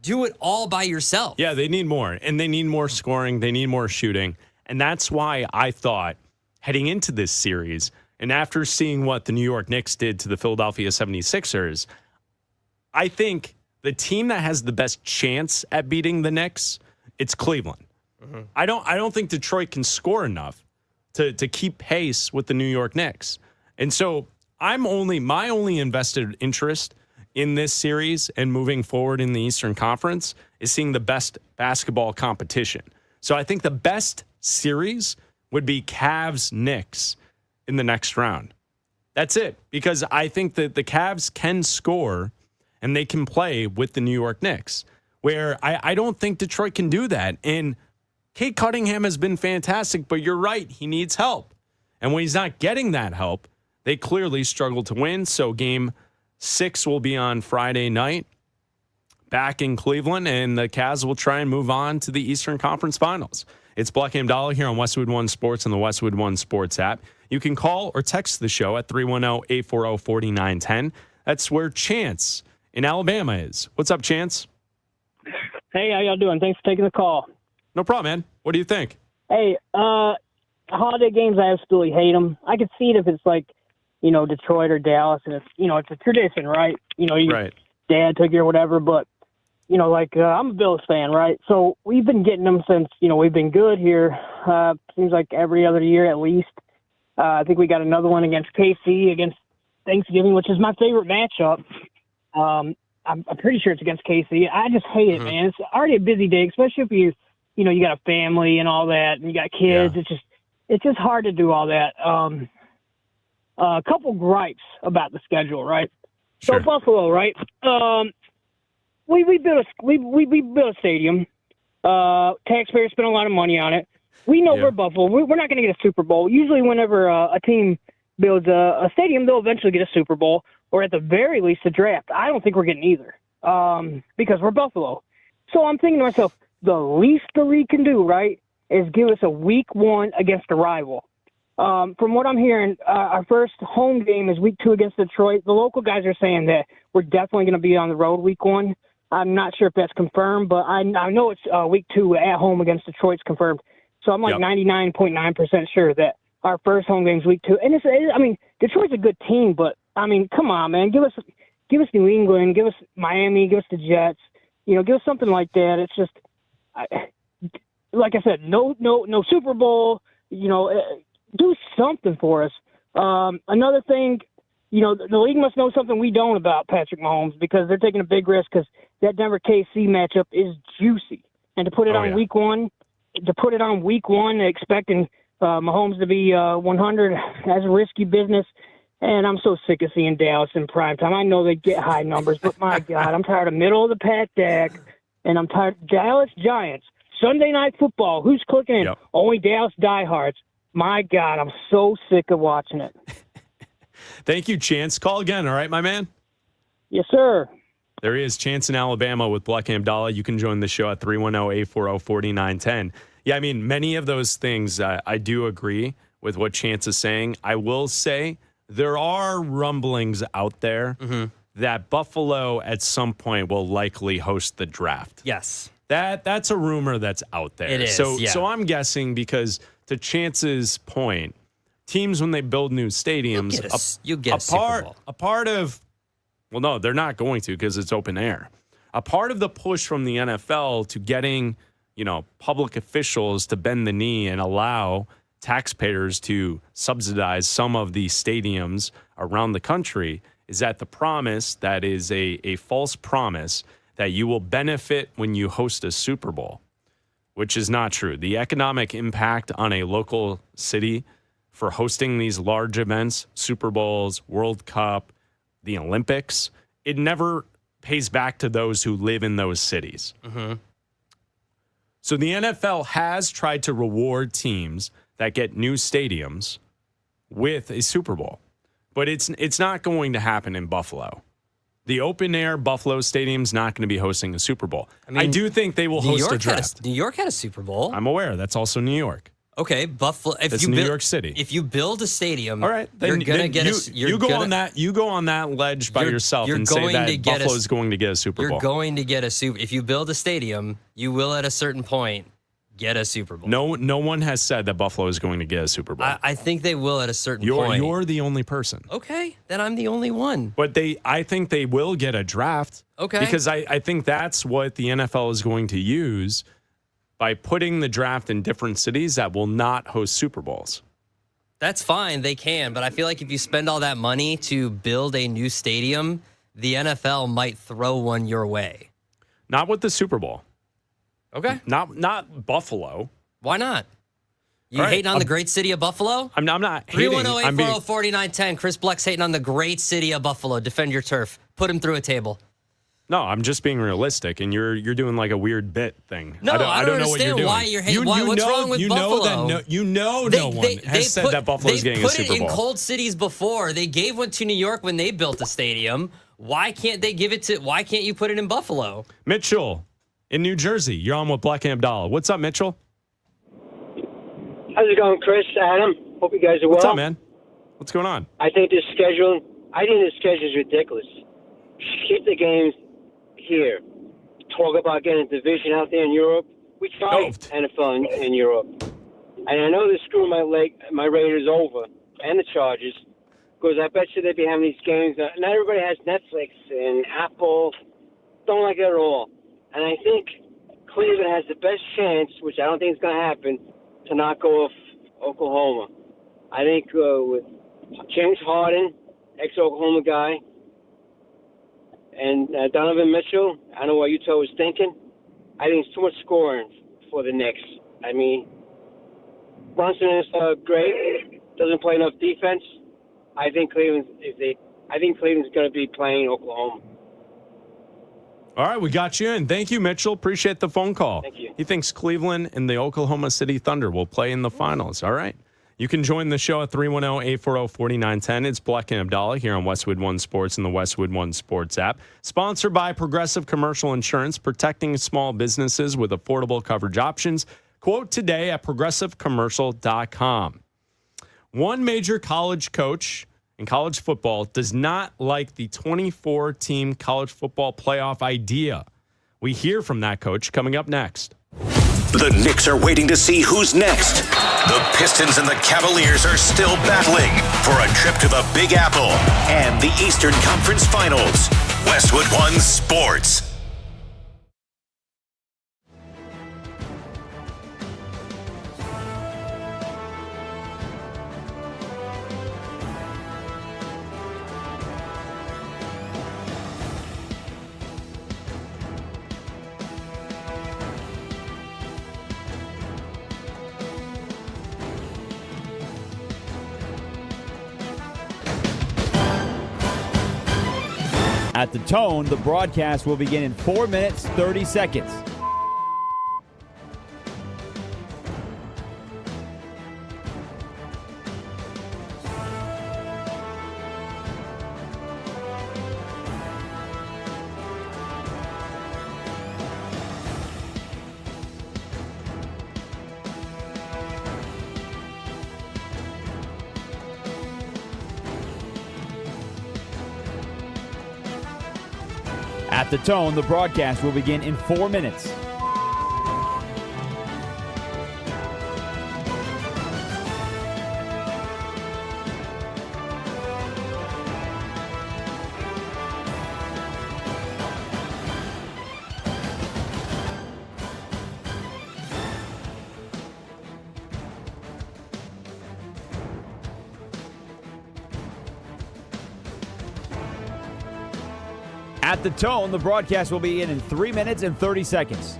do it all by yourself. Yeah, they need more, and they need more scoring. They need more shooting. And that's why I thought heading into this series, and after seeing what the New York Knicks did to the Philadelphia 76ers, I think the team that has the best chance at beating the Knicks, it's Cleveland. Mm-hmm. I don't think Detroit can score enough to keep pace with the New York Knicks. And so my only invested interest in this series and moving forward in the Eastern Conference is seeing the best basketball competition. So I think the best series would be Cavs-Knicks in the next round. That's it. Because I think that the Cavs can score and they can play with the New York Knicks, where I don't think Detroit can do that. And Cade Cunningham has been fantastic, but you're right. He needs help. And when he's not getting that help, they clearly struggle to win. So Game 6 will be on Friday night back in Cleveland, and the Cavs will try and move on to the Eastern Conference Finals. It's Bleck Abdalla here on Westwood One Sports and the Westwood One Sports app. You can call or text the show at 310-840-4910. That's where Chance in Alabama is. What's up, Chance? Hey, how y'all doing? Thanks for taking the call. No problem, man. What do you think? Hey, holiday games, I absolutely hate them. I could see it if it's like, Detroit or Dallas, and it's a tradition, right? Right. Dad took you or whatever, but, I'm a Bills fan, right? So we've been getting them since, we've been good here. Seems like every other year at least. I think we got another one against KC against Thanksgiving, which is my favorite matchup. I'm pretty sure it's against KC. I just hate it, man. It's already a busy day, especially if you you got a family and all that, and you got kids. Yeah. It's just hard to do all that. A couple gripes about the schedule, right? Sure. So Buffalo, right? We built a stadium. Taxpayers spent a lot of money on it. We know we're Buffalo. We're not going to get a Super Bowl. Usually, whenever a team builds a stadium, they'll eventually get a Super Bowl, or at the very least, a draft. I don't think we're getting either because we're Buffalo. So I'm thinking to myself, the least the league can do, right, is give us a week 1 against a rival. From what I'm hearing, our first home game is week 2 against Detroit. The local guys are saying that we're definitely going to be on the road week 1. I'm not sure if that's confirmed, but I know it's week 2 at home against Detroit's confirmed. So I'm like 99.9% sure that our first home game is week 2. And Detroit's a good team, but come on, man, give us New England, give us Miami, give us the Jets, give us something like that. It's just, like I said, no Super Bowl, do something for us. Another thing, the league must know something we don't about Patrick Mahomes because they're taking a big risk because that Denver KC matchup is juicy. And to put it on week 1, expecting Mahomes to be 100 as a risky business. And I'm so sick of seeing Dallas in primetime. I know they get high numbers, but my God, I'm tired of middle of the pack Dak, and I'm tired of Dallas Giants. Sunday Night Football. Who's clicking in? Only Dallas diehards. My God, I'm so sick of watching it. Thank you, Chance. Call again, all right, my man? Yes, sir. There he is, Chance in Alabama with Bleck Abdalla. You can join the show at 310-840-4910. Yeah, many of those things, I do agree with what Chance is saying. I will say there are rumblings out there that Buffalo at some point will likely host the draft. Yes. That's a rumor that's out there. It is, So I'm guessing because to Chance's point, teams when they build new stadiums, you get a Super Bowl. A part of, well, no, they're not going to because it's open air. A part of the push from the NFL to getting, public officials to bend the knee and allow taxpayers to subsidize some of the stadiums around the country is that the promise that is a false promise that you will benefit when you host a Super Bowl, which is not true. The economic impact on a local city for hosting these large events, Super Bowls, World Cup, the Olympics, it never pays back to those who live in those cities. So the NFL has tried to reward teams that get new stadiums with a Super Bowl, but it's not going to happen in Buffalo. The open-air Buffalo Stadium's not going to be hosting a Super Bowl. I do think they will host a draft. New York had a Super Bowl. I'm aware. That's also New York. Okay, Buffalo. That's New York City. If you build a stadium, all right, you're gonna get you go on that ledge by yourself and say that Buffalo is going to get a Super Bowl. You're going to get a Super. If you build a stadium, you will at a certain point get a Super Bowl. No one has said that Buffalo is going to get a Super Bowl. I think they will at a certain point. You're the only person. Okay, then I'm the only one. But I think they will get a draft. Okay. Because I think that's what the NFL is going to use by putting the draft in different cities that will not host Super Bowls. That's fine, they can, but I feel like if you spend all that money to build a new stadium, the NFL might throw one your way. Not with the Super Bowl. Okay. Not Buffalo. Why not? You hating on the great city of Buffalo? I'm not hating. 310-840-4910. Chris Bleck's hating on the great city of Buffalo. Defend your turf. Put him through a table. No, I'm just being realistic, and you're doing like a weird bit thing. No, I don't know what you're understand doing. why you're hating. What's wrong with Buffalo? No one has said that Buffalo's getting a Super Bowl. They put it in cold cities before. They gave one to New York when they built a stadium. Why can't you put it in Buffalo? Mitchell, in New Jersey, you're on with Bleck Abdalla. What's up, Mitchell? How's it going, Chris, Adam? Hope you guys are well. What's up, man? What's going on? I think this schedule is ridiculous. Keep the games here. Talk about getting a division out there in Europe. We tried NFL in Europe. And I know they screw my Raiders over and the Chargers because I bet you they'd be having these games. Not everybody has Netflix and Apple. Don't like it at all. And I think Cleveland has the best chance, which I don't think is going to happen, to knock off Oklahoma. I think with James Harden, ex-Oklahoma guy, and Donovan Mitchell, I don't know what Utah was thinking. I think it's too much scoring for the Knicks. I mean, Brunson is great. Doesn't play enough defense. I think Cleveland's going to be playing Oklahoma. All right, we got you in. Thank you, Mitchell. Appreciate the phone call. Thank you. He thinks Cleveland and the Oklahoma City Thunder will play in the finals. All right. You can join the show at 310-840-4910. It's Bleck and Abdalla here on Westwood One Sports and the Westwood One Sports app. Sponsored by Progressive Commercial Insurance, protecting small businesses with affordable coverage options. Quote today at progressivecommercial.com. One major college coach in college football does not like the 24-team college football playoff idea. We hear from that coach coming up next. The Knicks are waiting to see who's next. The Pistons and the Cavaliers are still battling for a trip to the Big Apple and the Eastern Conference Finals. Westwood One Sports. At the tone, the broadcast will begin in 4 minutes, 30 seconds. At the tone, the broadcast will begin in 4 minutes. At the tone, the broadcast will begin in 3 minutes and 30 seconds.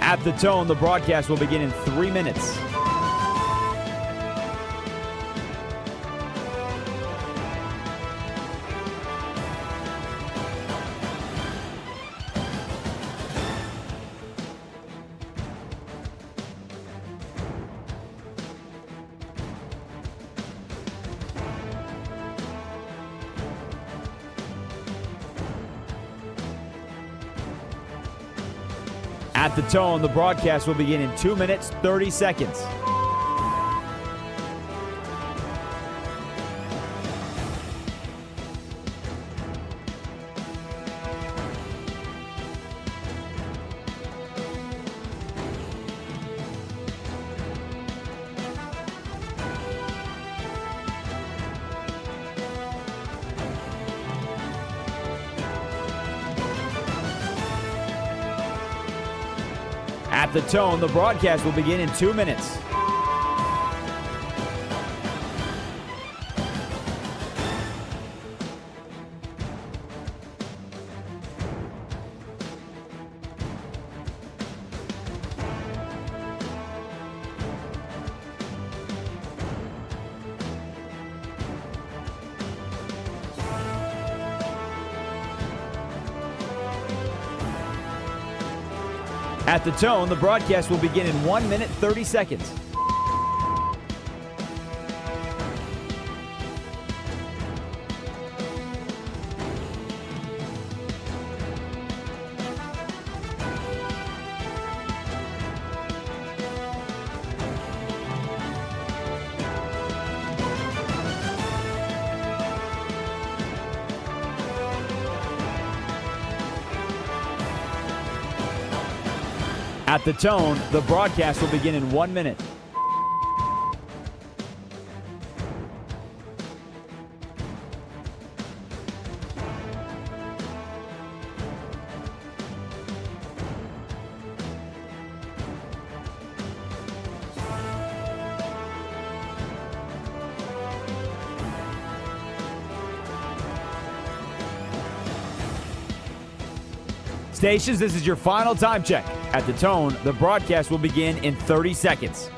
At the tone, the broadcast will begin in 3 minutes. At the tone, the broadcast will begin in 2 minutes, 30 seconds. At the tone, the broadcast will begin in 2 minutes. At the tone, the broadcast will begin in 1 minute, 30 seconds. At the tone, the broadcast will begin in 1 minute. Stations, this is your final time check. At the tone, the broadcast will begin in 30 seconds.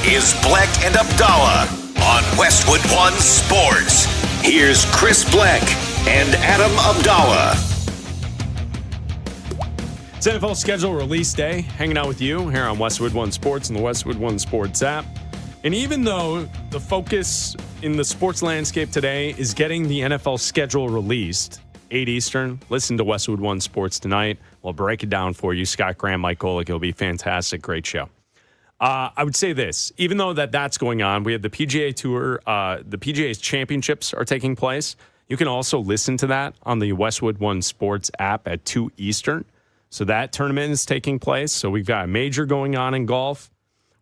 Is Bleck and Abdalla on Westwood One Sports. Here's Chris Bleck and Adam Abdalla. It's NFL schedule release day. Hanging out with you here on Westwood One Sports and the Westwood One Sports app. And even though the focus in the sports landscape today is getting the NFL schedule released, 8 Eastern, listen to Westwood One Sports tonight. We'll break it down for you. Scott Graham, Mike Golick. It'll be fantastic. Great show. I would say this, even though that's going on, we have the PGA Tour, the PGA's championships are taking place. You can also listen to that on the Westwood One Sports app at 2 Eastern. So that tournament is taking place. So we've got a major going on in golf.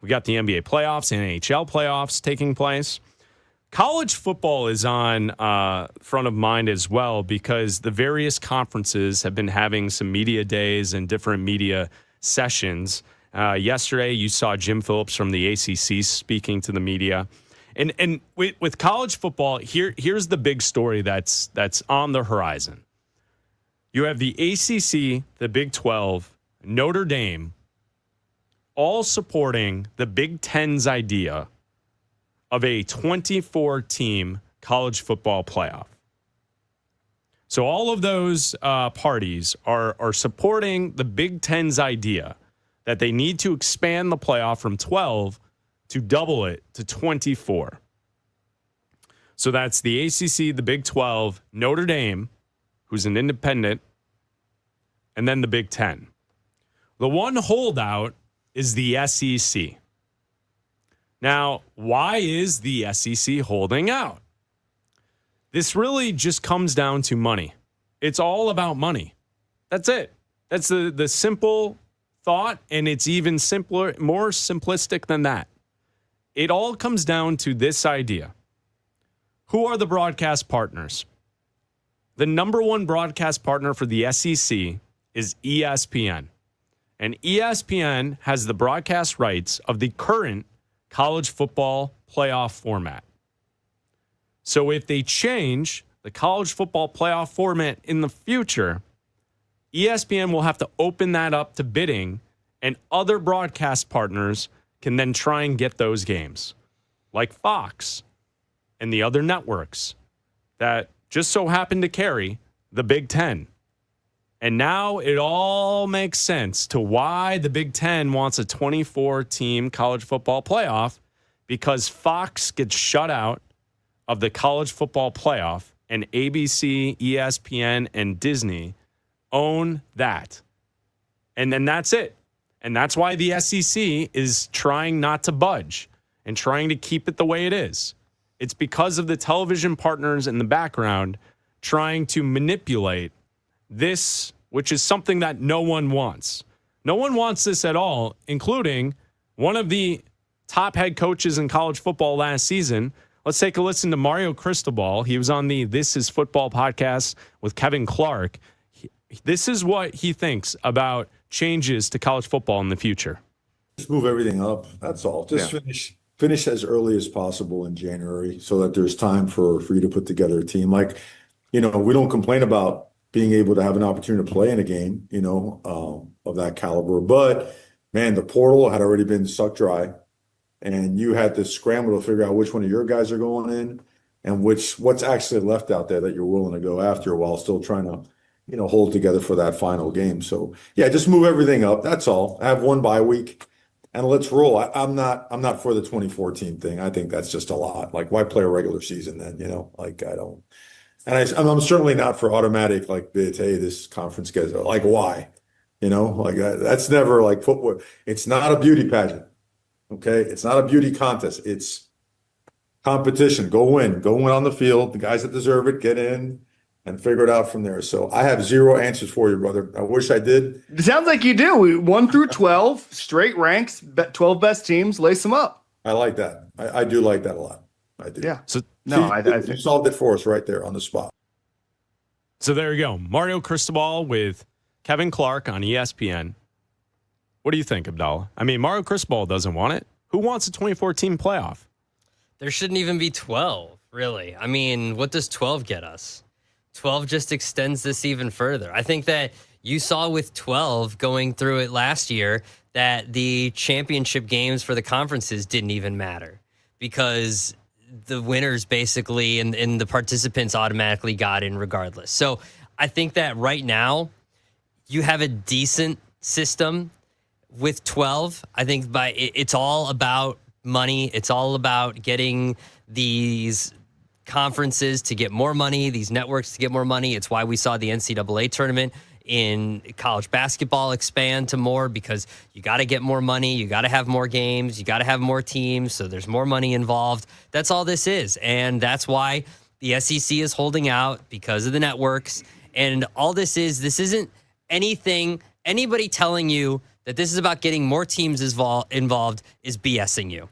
We got the NBA playoffs, NHL playoffs taking place. College football is on front of mind as well because the various conferences have been having some media days and different media sessions. Yesterday, you saw Jim Phillips from the ACC speaking to the media. And with college football, here's the big story that's on the horizon. You have the ACC, the Big 12, Notre Dame, all supporting the Big Ten's idea of a 24-team college football playoff. So all of those parties are supporting the Big Ten's idea that they need to expand the playoff from 12 to double it to 24. So that's the ACC, the Big 12, Notre Dame, who's an independent, and then the Big 10. The one holdout is the SEC. Now, why is the SEC holding out? This really just comes down to money. It's all about money. That's it. That's the simple thought, and it's even simpler, more simplistic than that. It all comes down to this idea. Who are the broadcast partners? The number one broadcast partner for the SEC is ESPN. And ESPN has the broadcast rights of the current college football playoff format. So if they change the college football playoff format in the future, ESPN will have to open that up to bidding, and other broadcast partners can then try and get those games, like Fox and the other networks that just so happen to carry the Big Ten. And now it all makes sense to why the Big Ten wants a 24-team college football playoff, because Fox gets shut out of the college football playoff, and ABC, ESPN, and Disney own that. And then that's it. And that's why the SEC is trying not to budge and trying to keep it the way it is. It's because of the television partners in the background trying to manipulate this, which is something that no one wants. No one wants this at all, including one of the top head coaches in college football last season. Let's take a listen to Mario Cristobal. He was on the This Is Football podcast with Kevin Clark. This is what he thinks about changes to college football in the future. Just move everything up. That's all. Just finish as early as possible in January so that there's time for you to put together a team. Like, we don't complain about being able to have an opportunity to play in a game, of that caliber. But, man, the portal had already been sucked dry, and you had to scramble to figure out which one of your guys are going in and what's actually left out there that you're willing to go after while still trying to hold together for that final game. So yeah, just move everything up. That's all. I have one bye week and let's roll. I'm not for the 2014 thing. I think that's just a lot. Like, why play a regular season then? And I'm certainly not for automatic like bids. Hey, this conference gets like why, like that's never like football. It's not a beauty pageant. Okay, it's not a beauty contest. It's competition. Go win on the field. The guys that deserve it get in and figure it out from there. So I have zero answers for you, brother. I wish I did. It sounds like you do. 1 through 12, straight ranks, 12 best teams, lace them up. I like that. I do like that a lot. I do. Yeah. So I you think solved it for us right there on the spot. So there you go. Mario Cristobal with Kevin Clark on ESPN. What do you think, Abdalla? I mean, Mario Cristobal doesn't want it. Who wants a 2014 playoff? There shouldn't even be 12, really. I mean, what does 12 get us? 12 just extends this even further. I think that you saw with 12 going through it last year that the championship games for the conferences didn't even matter because the winners basically and the participants automatically got in regardless. So I think that right now you have a decent system with 12. I think it's all about money. It's all about getting these conferences to get more money, these networks to get more money. It's why we saw the NCAA tournament in college basketball expand to more because you got to get more money. You got to have more games. You got to have more teams. So there's more money involved. That's all this is. And that's why the SEC is holding out because of the networks. And all this isn't anybody telling you that this is about getting more teams involved is BSing you.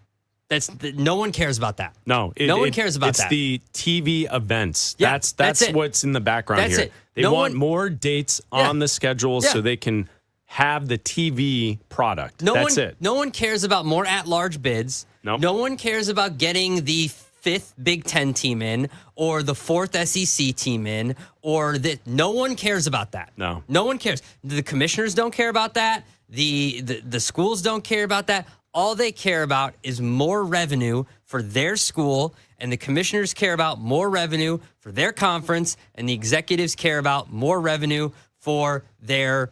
No one cares about that. No, no one cares about that. It's the TV events. Yeah, that's what's in the background that's here. it. They want more dates on the schedule so they can have the TV product. That's it. No one cares about more at-large bids. Nope. No one cares about getting the 5th Big Ten team in or the 4th SEC team in or that. No one cares about that. No one cares. The commissioners don't care about that. The schools don't care about that. All they care about is more revenue for their school, and the commissioners care about more revenue for their conference, and the executives care about more revenue for their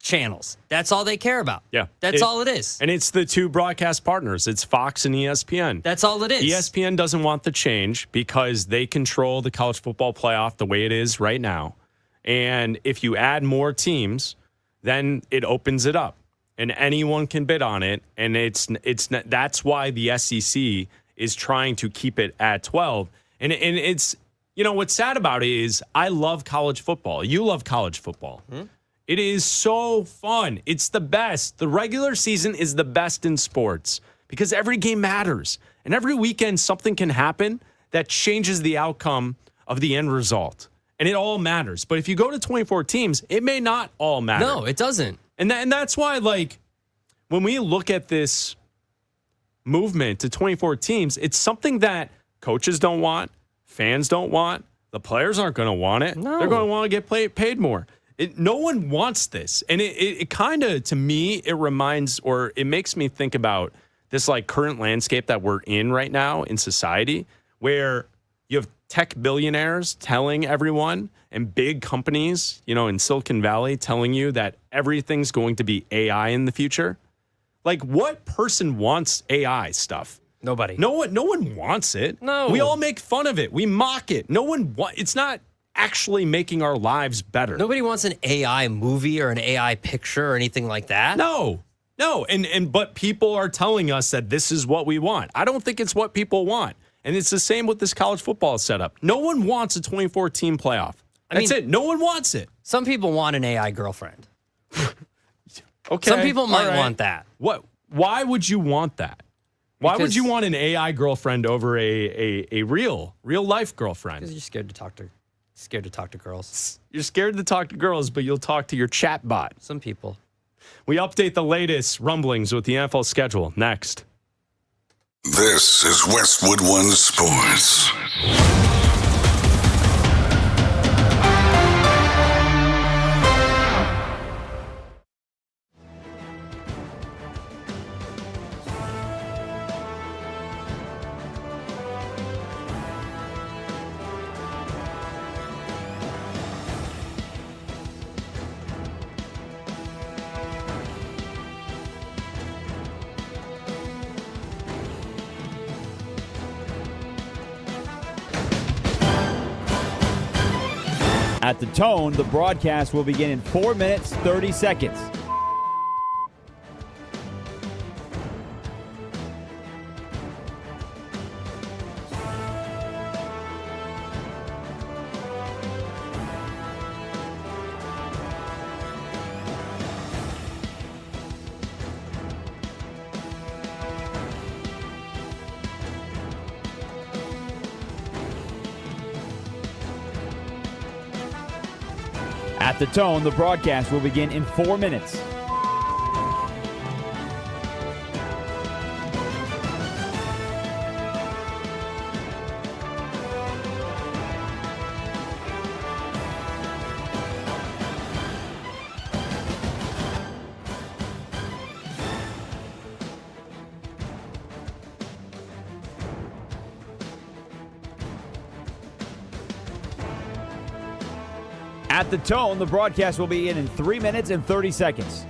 channels. That's all they care about. Yeah. That's all it is. And it's the two broadcast partners. It's Fox and ESPN. That's all it is. ESPN doesn't want the change because they control the college football playoff the way it is right now. And if you add more teams, then it opens it up. And anyone can bid on it, and it's not, that's why the SEC is trying to keep it at 12. And it's what's sad about it is I love college football. You love college football. It is so fun. It's the best. The regular season is the best in sports because every game matters, and every weekend something can happen that changes the outcome of the end result, and it all matters. But if you go to 24 teams, it may not all matter. No, it doesn't. And that's why, when we look at this movement to 24 teams, it's something that coaches don't want, fans don't want, the players aren't going to want it. No. They're going to want to get paid more. No one wants this. And it kind of, to me, it reminds or it makes me think about this current landscape that we're in right now in society where you have tech billionaires telling everyone and big companies, in Silicon Valley telling you that everything's going to be AI in the future. What person wants AI stuff? Nobody. No one wants it. No. We all make fun of it. We mock it. It's not actually making our lives better. Nobody wants an AI movie or an AI picture or anything like that. No. But people are telling us that this is what we want. I don't think it's what people want. And it's the same with this college football setup. No one wants a 24-team playoff. That's it. No one wants it. Some people want an AI girlfriend. Okay. Some people might want that. What? Why would you want that? Why would you want an AI girlfriend over a real life girlfriend? Because you're scared to talk to girls. You're scared to talk to girls, but you'll talk to your chat bot. Some people. We update the latest rumblings with the NFL schedule next. This is Westwood One Sports. At the tone, the broadcast will begin in 4 minutes, 30 seconds. At the tone, the broadcast will begin in 4 minutes. At the tone, the broadcast will be in 3 minutes and 30 seconds.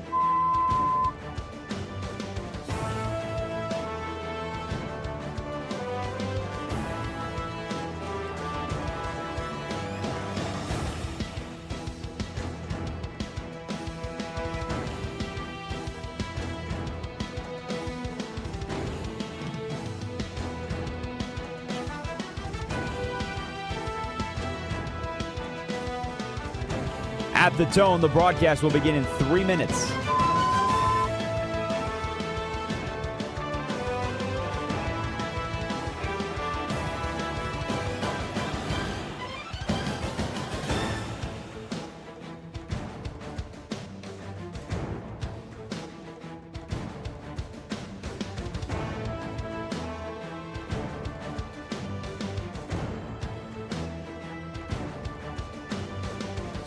At the tone, the broadcast will begin in 3 minutes.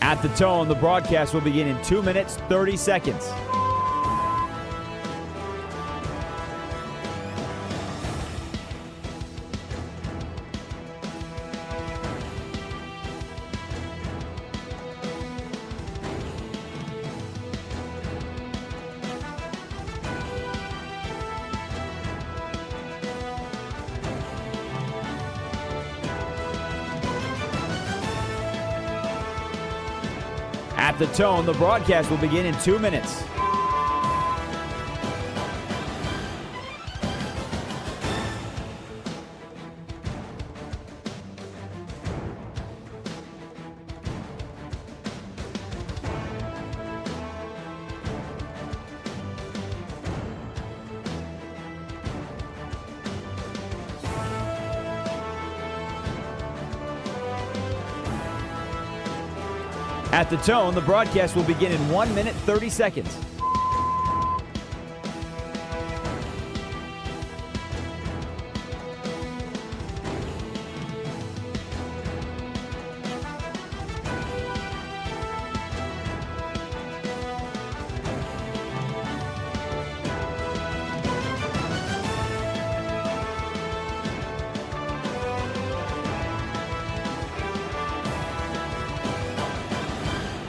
At the tone, the broadcast will begin in 2 minutes, 30 seconds. At the tone, the broadcast will begin in 2 minutes. At the tone, the broadcast will begin in 1 minute, 30 seconds.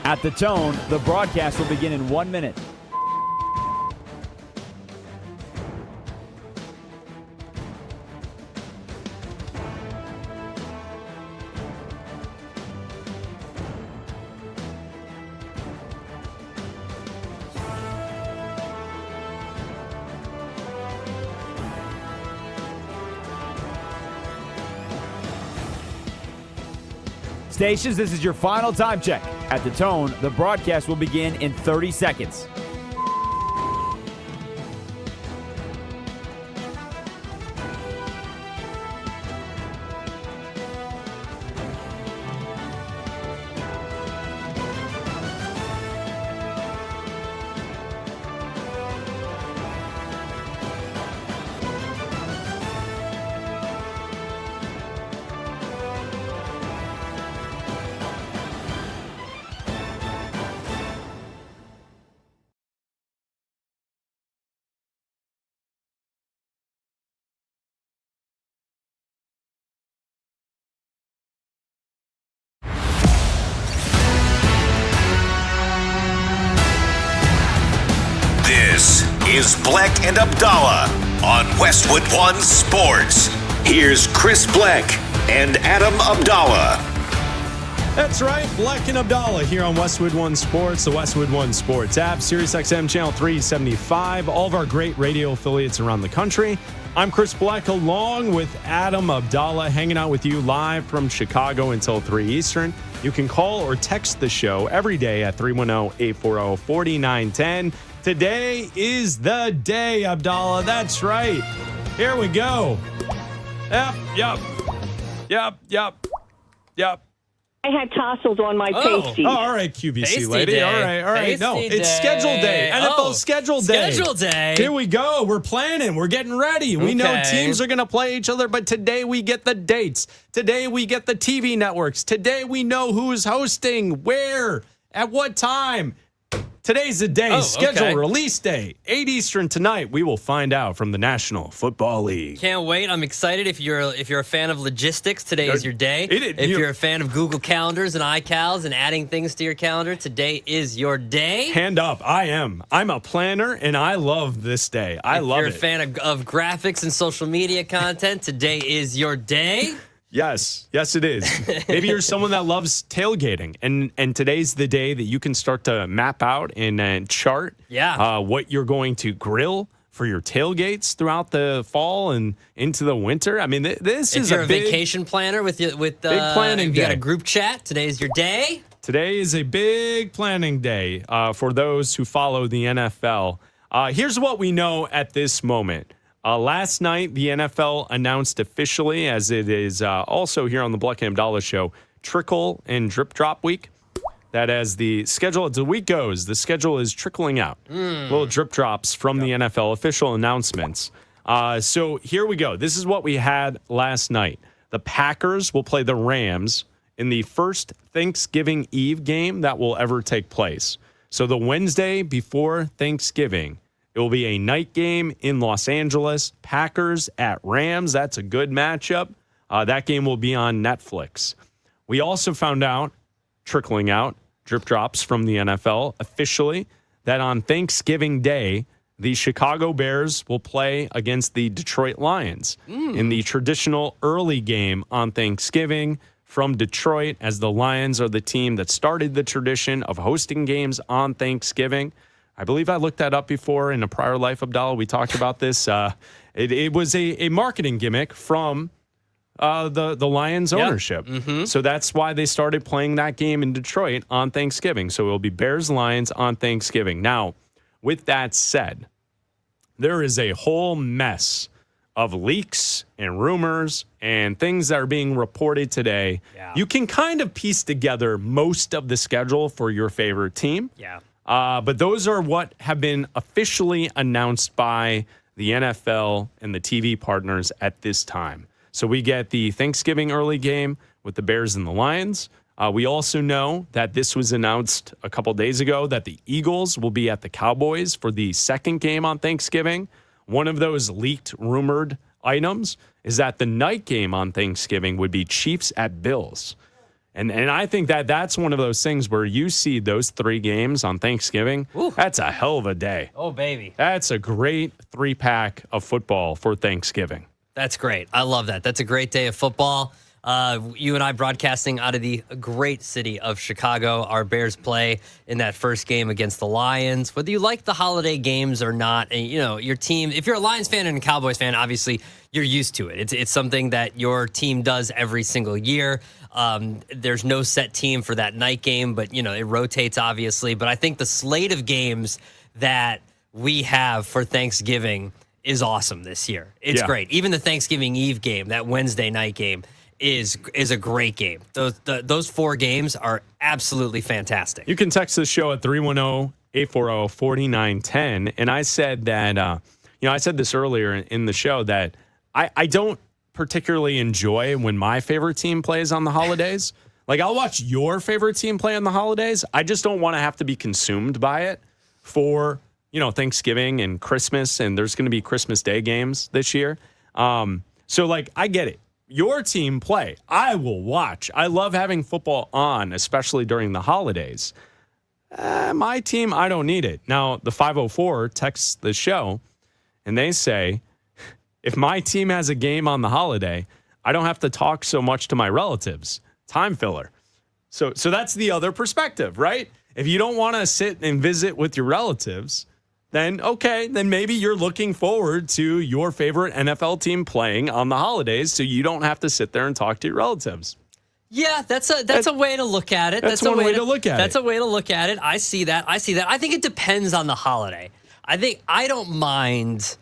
At the tone, the broadcast will begin in 1 minute. Stations, this is your final time check. At the tone, the broadcast will begin in 30 seconds. This is Bleck and Abdalla on Westwood One Sports. Here's Chris Bleck and Adam Abdalla. That's right. Bleck and Abdalla here on Westwood One Sports, the Westwood One Sports app, SiriusXM Channel 375, all of our great radio affiliates around the country. I'm Chris Bleck along with Adam Abdalla, hanging out with you live from Chicago until 3 Eastern. You can call or text the show every day at 310-840-4910. Today is the day, Abdalla. That's right. Here we go. Yep. I had tassels on my pasties. Oh, all right, QVC Tasty lady. day. All right. Tasty No, it's schedule day. NFL schedule day. Schedule day. Here we go. We're planning. We're getting ready. We know teams are going to play each other, but today we get the dates. Today we get the TV networks. Today we know who's hosting, where, at what time. Today's the day. Schedule release day. 8 Eastern tonight. We will find out from the National Football League. Can't wait. I'm excited. If you're a fan of logistics, today is your day. If you're a fan of Google Calendars and iCals and adding things to your calendar, today is your day. Hand up. I am. I'm a planner, and I love this day. I love it. If you're a fan of graphics and social media content, today is your day. Yes, it is. Maybe you're someone that loves tailgating, and today's the day that you can start to map out and chart what you're going to grill for your tailgates throughout the fall and into the winter. I mean, this is a big vacation planner with big planning if you day. got a group chat, today's your day. Today is a big planning day for those who follow the NFL. Here's what we know at this moment. Last night, the NFL announced officially, as it is also here on the Bleck and Abdalla show, trickle and drip drop week. That as the week goes, the schedule is trickling out. Little drip drops from the NFL official announcements. So here we go. This is what we had last night. The Packers will play the Rams in the first Thanksgiving Eve game that will ever take place. So the Wednesday before Thanksgiving, it will be a night game in Los Angeles. Packers at Rams. That's a good matchup. That game will be on Netflix. We also found out, trickling out, drip drops from the NFL officially, that on Thanksgiving Day, the Chicago Bears will play against the Detroit Lions in the traditional early game on Thanksgiving from Detroit, as the Lions are the team that started the tradition of hosting games on Thanksgiving. I believe I looked that up before in a prior life, Abdalla. We talked about this. It was a marketing gimmick from the Lions ownership. So that's why they started playing that game in Detroit on Thanksgiving. So it'll be Bears-Lions on Thanksgiving. Now, with that said, there is a whole mess of leaks and rumors and things that are being reported today. You can kind of piece together most of the schedule for your favorite team. But those are what have been officially announced by the NFL and the TV partners at this time. So we get the Thanksgiving early game with the Bears and the Lions. We also know that this was announced a couple days ago that the Eagles will be at the Cowboys for the second game on Thanksgiving. One of those leaked, rumored items is that the night game on Thanksgiving would be Chiefs at Bills. And I think that's one of those things where you see those three games on Thanksgiving. Ooh. That's a hell of a day. Oh, baby. That's a great 3-pack of football for Thanksgiving. That's great. I love that. That's a great day of football. You and I broadcasting out of the great city of Chicago. Our Bears play in that first game against the Lions. Whether you like the holiday games or not, and, your team, if you're a Lions fan and a Cowboys fan, obviously you're used to it. It's something that your team does every single year. There's no set team for that night game, but, it rotates, obviously. But I think the slate of games that we have for Thanksgiving is awesome this year. It's great. Even the Thanksgiving Eve game, that Wednesday night game, is a great game. Those 4 games are absolutely fantastic. You can text the show at 310-840-4910. And I said that, I said this earlier in the show that I don't particularly enjoy when my favorite team plays on the holidays. Like, I'll watch your favorite team play on the holidays. I just don't want to have to be consumed by it for, Thanksgiving and Christmas. And there's going to be Christmas Day games this year. So, I get it. Your team play, I will watch. I love having football on, especially during the holidays. My team, I don't need it. Now, the 504 texts the show, and they say, if my team has a game on the holiday, I don't have to talk so much to my relatives. Time filler. So that's the other perspective, right? If you don't want to sit and visit with your relatives, then okay, then maybe you're looking forward to your favorite NFL team playing on the holidays so you don't have to sit there and talk to your relatives. Yeah, that's a way to look at it. That's one way to look at it. That's a way to look at it. I see that. I think it depends on the holiday. I don't mind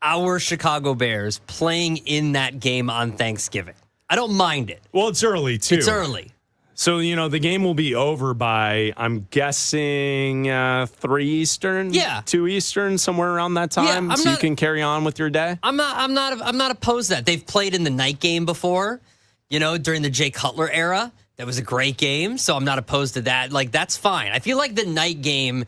our Chicago Bears playing in that game on Thanksgiving. I don't mind it. Well, it's early, too. It's early. So, the game will be over by, I'm guessing, 3 Eastern? Yeah. 2 Eastern, somewhere around that time, you can carry on with your day? I'm not opposed to that. They've played in the night game before, during the Jay Cutler era. That was a great game, so I'm not opposed to that. Like, that's fine. I feel like the night game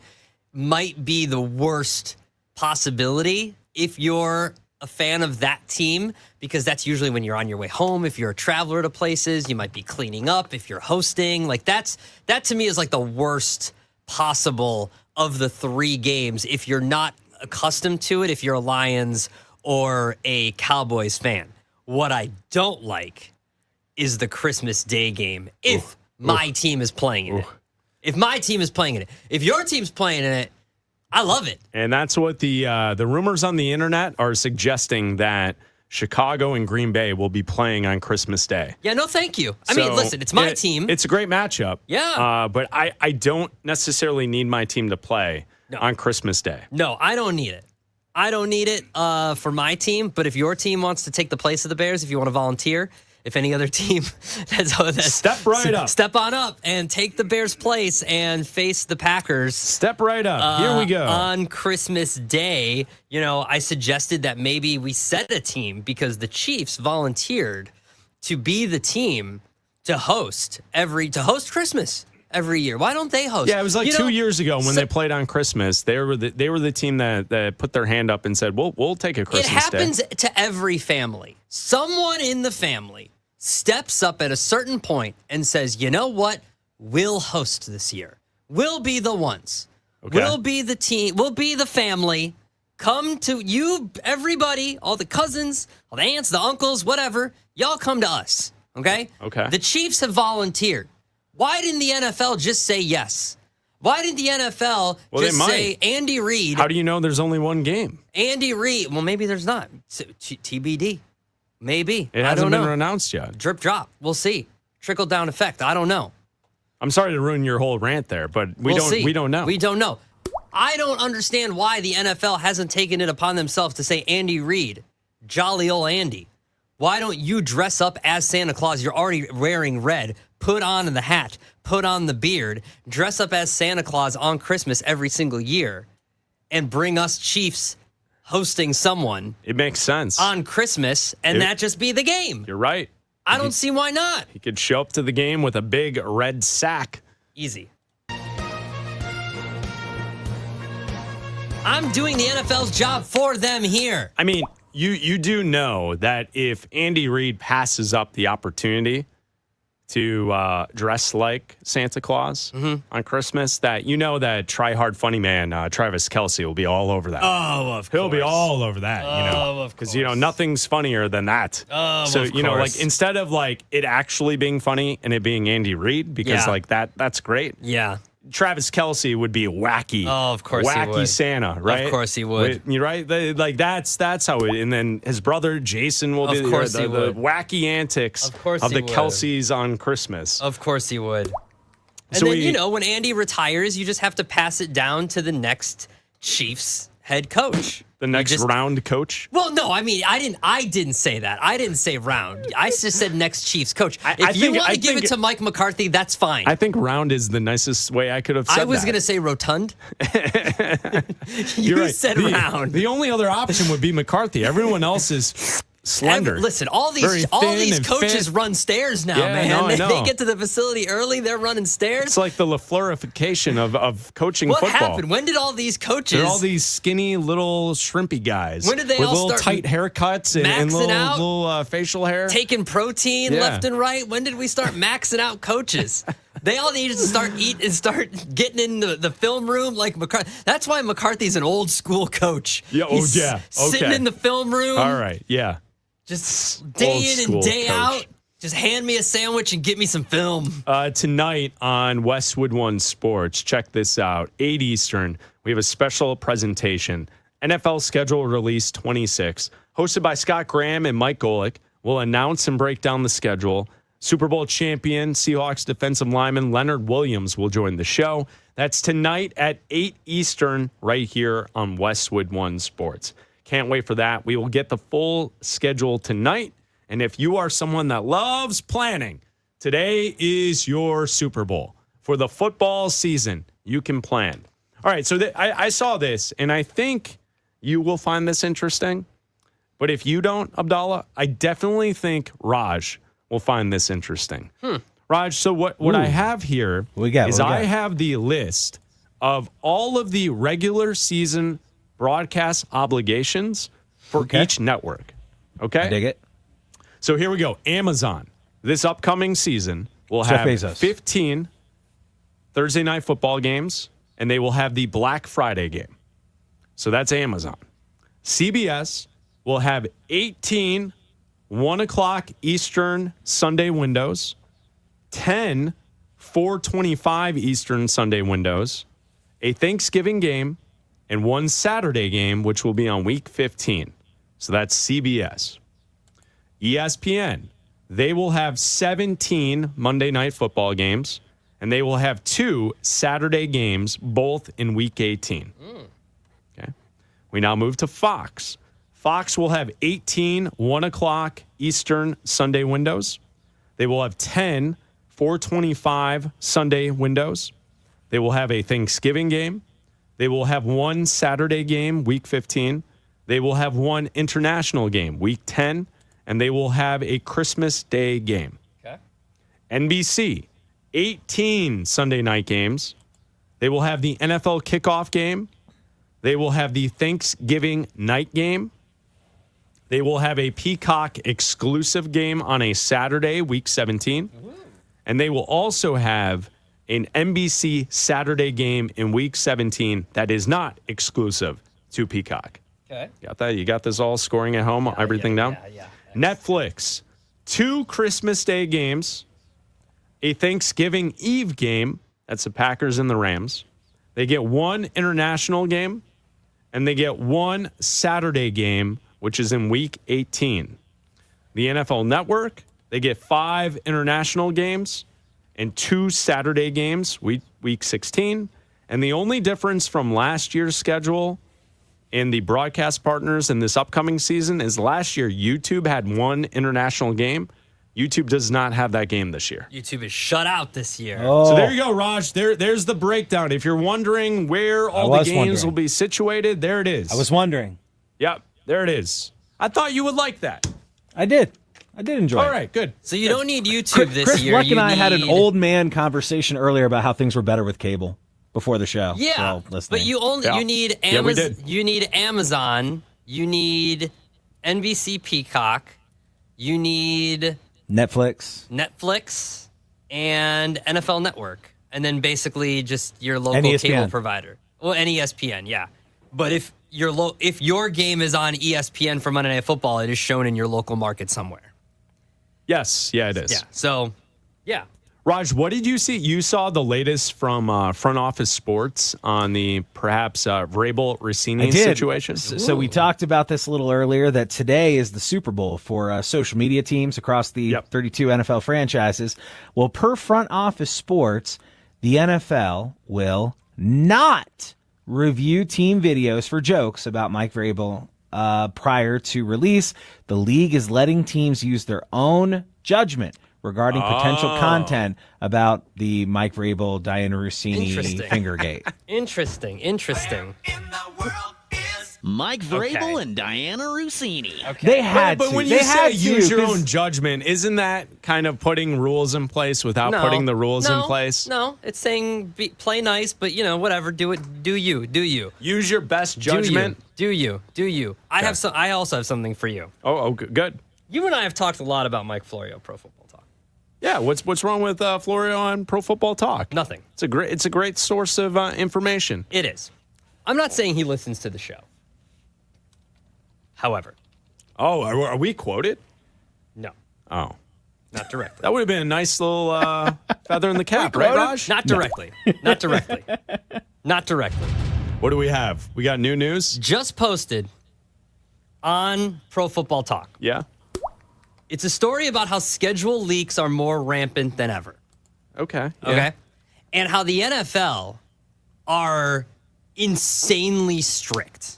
might be the worst possibility if you're a fan of that team, because that's usually when you're on your way home. If you're a traveler to places, you might be cleaning up. If you're hosting, like that to me is like the worst possible of the 3 games if you're not accustomed to it, if you're a Lions or a Cowboys fan. What I don't like is the Christmas Day game if my team is playing in it. If my team is playing in it. If your team's playing in it, I love it. And that's what the rumors on the internet are suggesting, that Chicago and Green Bay will be playing on Christmas Day. Yeah, no, thank you. I mean, listen, it's my team. It's a great matchup. Yeah. But I don't necessarily need my team to play on Christmas Day. No, I don't need it. I don't need it for my team. But if your team wants to take the place of the Bears, if you want to volunteer, if any other team step right up. Step on up and take the Bears' place and face the Packers. Step right up. Here we go. On Christmas Day, I suggested that maybe we set a team because the Chiefs volunteered to be the team to host Christmas every year. Why don't they host? Yeah, it was like 2 years ago when they played on Christmas. They were the team that put their hand up and said, "We'll take a Christmas Day." It happens to every family. Someone in the family steps up at a certain point and says, "You know what? We'll host this year. We'll be the ones. Okay. We'll be the team. We'll be the family. Come to you, everybody, all the cousins, all the aunts, the uncles, whatever. Y'all come to us." Okay? Okay. The Chiefs have volunteered. Why didn't the NFL just say yes? Why didn't the NFL just say Andy Reid? How do you know there's only one game? Andy Reid. Well, maybe there's not. TBD. Maybe. It hasn't been announced yet. Drip drop. We'll see. Trickle down effect. I don't know. I'm sorry to ruin your whole rant there, but we don't know. We don't know. I don't understand why the NFL hasn't taken it upon themselves to say Andy Reid, jolly old Andy. Why don't you dress up as Santa Claus? You're already wearing red. Put on the hat. Put on the beard. Dress up as Santa Claus on Christmas every single year and bring us Chiefs hosting someone. It makes sense. On Christmas, and that just be the game. You're right. I don't see why not. He could show up to the game with a big red sack. Easy. I'm doing the NFL's job for them here. I mean, you do know that if Andy Reid passes up the opportunity to dress like Santa Claus on Christmas, that that Try Hard Funny Man, Travis Kelce, will be all over that. Oh, of course. He'll be all over that, of course. Because, nothing's funnier than that. Oh, so, of course. instead of it actually being funny and it being Andy Reid, because that's great. Yeah. Travis Kelce would be wacky. Oh, of course he wacky would. Santa, right? Of course he would. You're right. That's how it. And then his brother Jason will be of course the wacky antics of the Kelces on Christmas. Of course he would. And so then when Andy retires, you just have to pass it down to the next Chiefs head coach. The next round coach? Well, no, I mean, I didn't say that. I didn't say round. I just said next Chiefs coach. If you want to give it to Mike McCarthy, that's fine. I think round is the nicest way I could have said that. I was going to say rotund. You're right. Said round. The only other option would be McCarthy. Everyone else is slender. Listen, all these coaches run stairs now, man. I know. They get to the facility early. They're running stairs. It's like the LaFleurification of coaching football. What happened? When did all these coaches? They're all these skinny little shrimpy guys. When did they with all little start tight haircuts and little facial hair? Taking protein left and right. When did we start maxing out coaches? They all needed to start getting in the film room like McCarthy. That's why McCarthy's an old school coach. Yeah. He's Okay. sitting in the film room. All right. Yeah. Just day in and day out. Just hand me a sandwich and get me some film. Tonight on Westwood One Sports, check this out. 8 Eastern, we have a special presentation. NFL Schedule Release 26, hosted by Scott Graham and Mike Golick. We'll announce and break down the schedule. Super Bowl champion, Seahawks defensive lineman Leonard Williams will join the show. That's tonight at 8 Eastern right here on Westwood One Sports. Can't wait for that. We will get the full schedule tonight. And if you are someone that loves planning, today is your Super Bowl. For the football season, you can plan. All right, so I saw this, and I think you will find this interesting. But if you don't, Abdalla, I definitely think Raj will find this interesting. Raj, so what I have here is I have the list of all of the regular season broadcast obligations for each network. Okay? I dig it. So here we go. Amazon, this upcoming season, will have 15 Thursday night football games, and they will have the Black Friday game. So that's Amazon. CBS will have 18 1 o'clock Eastern Sunday windows, 10 4:25 Eastern Sunday windows, a Thanksgiving game, and one Saturday game, which will be on week 15. So that's CBS. ESPN, they will have 17 Monday night football games, and they will have 2 Saturday games, both in week 18. Okay. We now move to Fox. Fox will have 18 1 o'clock Eastern Sunday windows. They will have 10 4:25 Sunday windows. They will have a Thanksgiving game. They will have one Saturday game, week 15. They will have one international game, week 10. And they will have a Christmas Day game. Okay. NBC, 18 Sunday night games. They will have the NFL kickoff game. They will have the Thanksgiving night game. They will have a Peacock exclusive game on a Saturday, week 17. Ooh. And they will also have an NBC Saturday game in week 17 that is not exclusive to Peacock. Okay. Got that? You got this all scoring at home, everything down? Yeah. Netflix, 2 Christmas Day games, a Thanksgiving Eve game. That's the Packers and the Rams. They get 1 international game, and they get 1 Saturday game, which is in week 18. The NFL Network, they get 5 international games and 2 Saturday games, week 16. And the only difference from last year's schedule and the broadcast partners in this upcoming season is last year YouTube had 1 international game. YouTube does not have that game this year. YouTube is shut out this year. Oh. So there you go, Raj. There's the breakdown. If you're wondering where all the games will be situated, there it is. I was wondering. Yep, there it is. I thought you would like that. I did enjoy it. All right, good. So you don't need YouTube this Chris year. Bleck and I had an old man conversation earlier about how things were better with cable before the show. Yeah, but you need Amazon. You need Amazon. You need NBC Peacock. You need Netflix, and NFL Network, and then basically just your local cable provider. Well, and ESPN, yeah. But if your game is on ESPN for Monday Night Football, it is shown in your local market somewhere. Yes, yeah, it is. Yeah. So, yeah. Raj, what did you see? You saw the latest from Front Office Sports on the perhaps Vrabel Rossini situation? So we talked about this a little earlier, that today is the Super Bowl for social media teams across the 32 NFL franchises. Well, per Front Office Sports, the NFL will not review team videos for jokes about Mike Vrabel prior to release. The league is letting teams use their own judgment regarding potential content about the Mike Vrabel, Diana Rossini Fingergate. Interesting. Mike Vrabel and Diana Rossini. Okay. They had but to. when you say use your own judgment, isn't that kind of putting rules in place without putting the rules in place? No, it's saying play nice, but whatever. Do it. Do you? Use your best judgment. Do you? Okay. I also have something for you. Oh, good. You and I have talked a lot about Mike Florio, Pro Football Talk. Yeah, what's wrong with Florio on Pro Football Talk? Nothing. It's a great source of information. It is. I'm not saying he listens to the show. However. Oh, are we quoted? No. Oh. Not directly. That would have been a nice little feather in the cap, right, Raj? Not directly. No. Not directly. Not directly. What do we have? We got new news? Just posted on Pro Football Talk. Yeah. It's a story about how schedule leaks are more rampant than ever. Okay. Okay. And how the NFL are insanely strict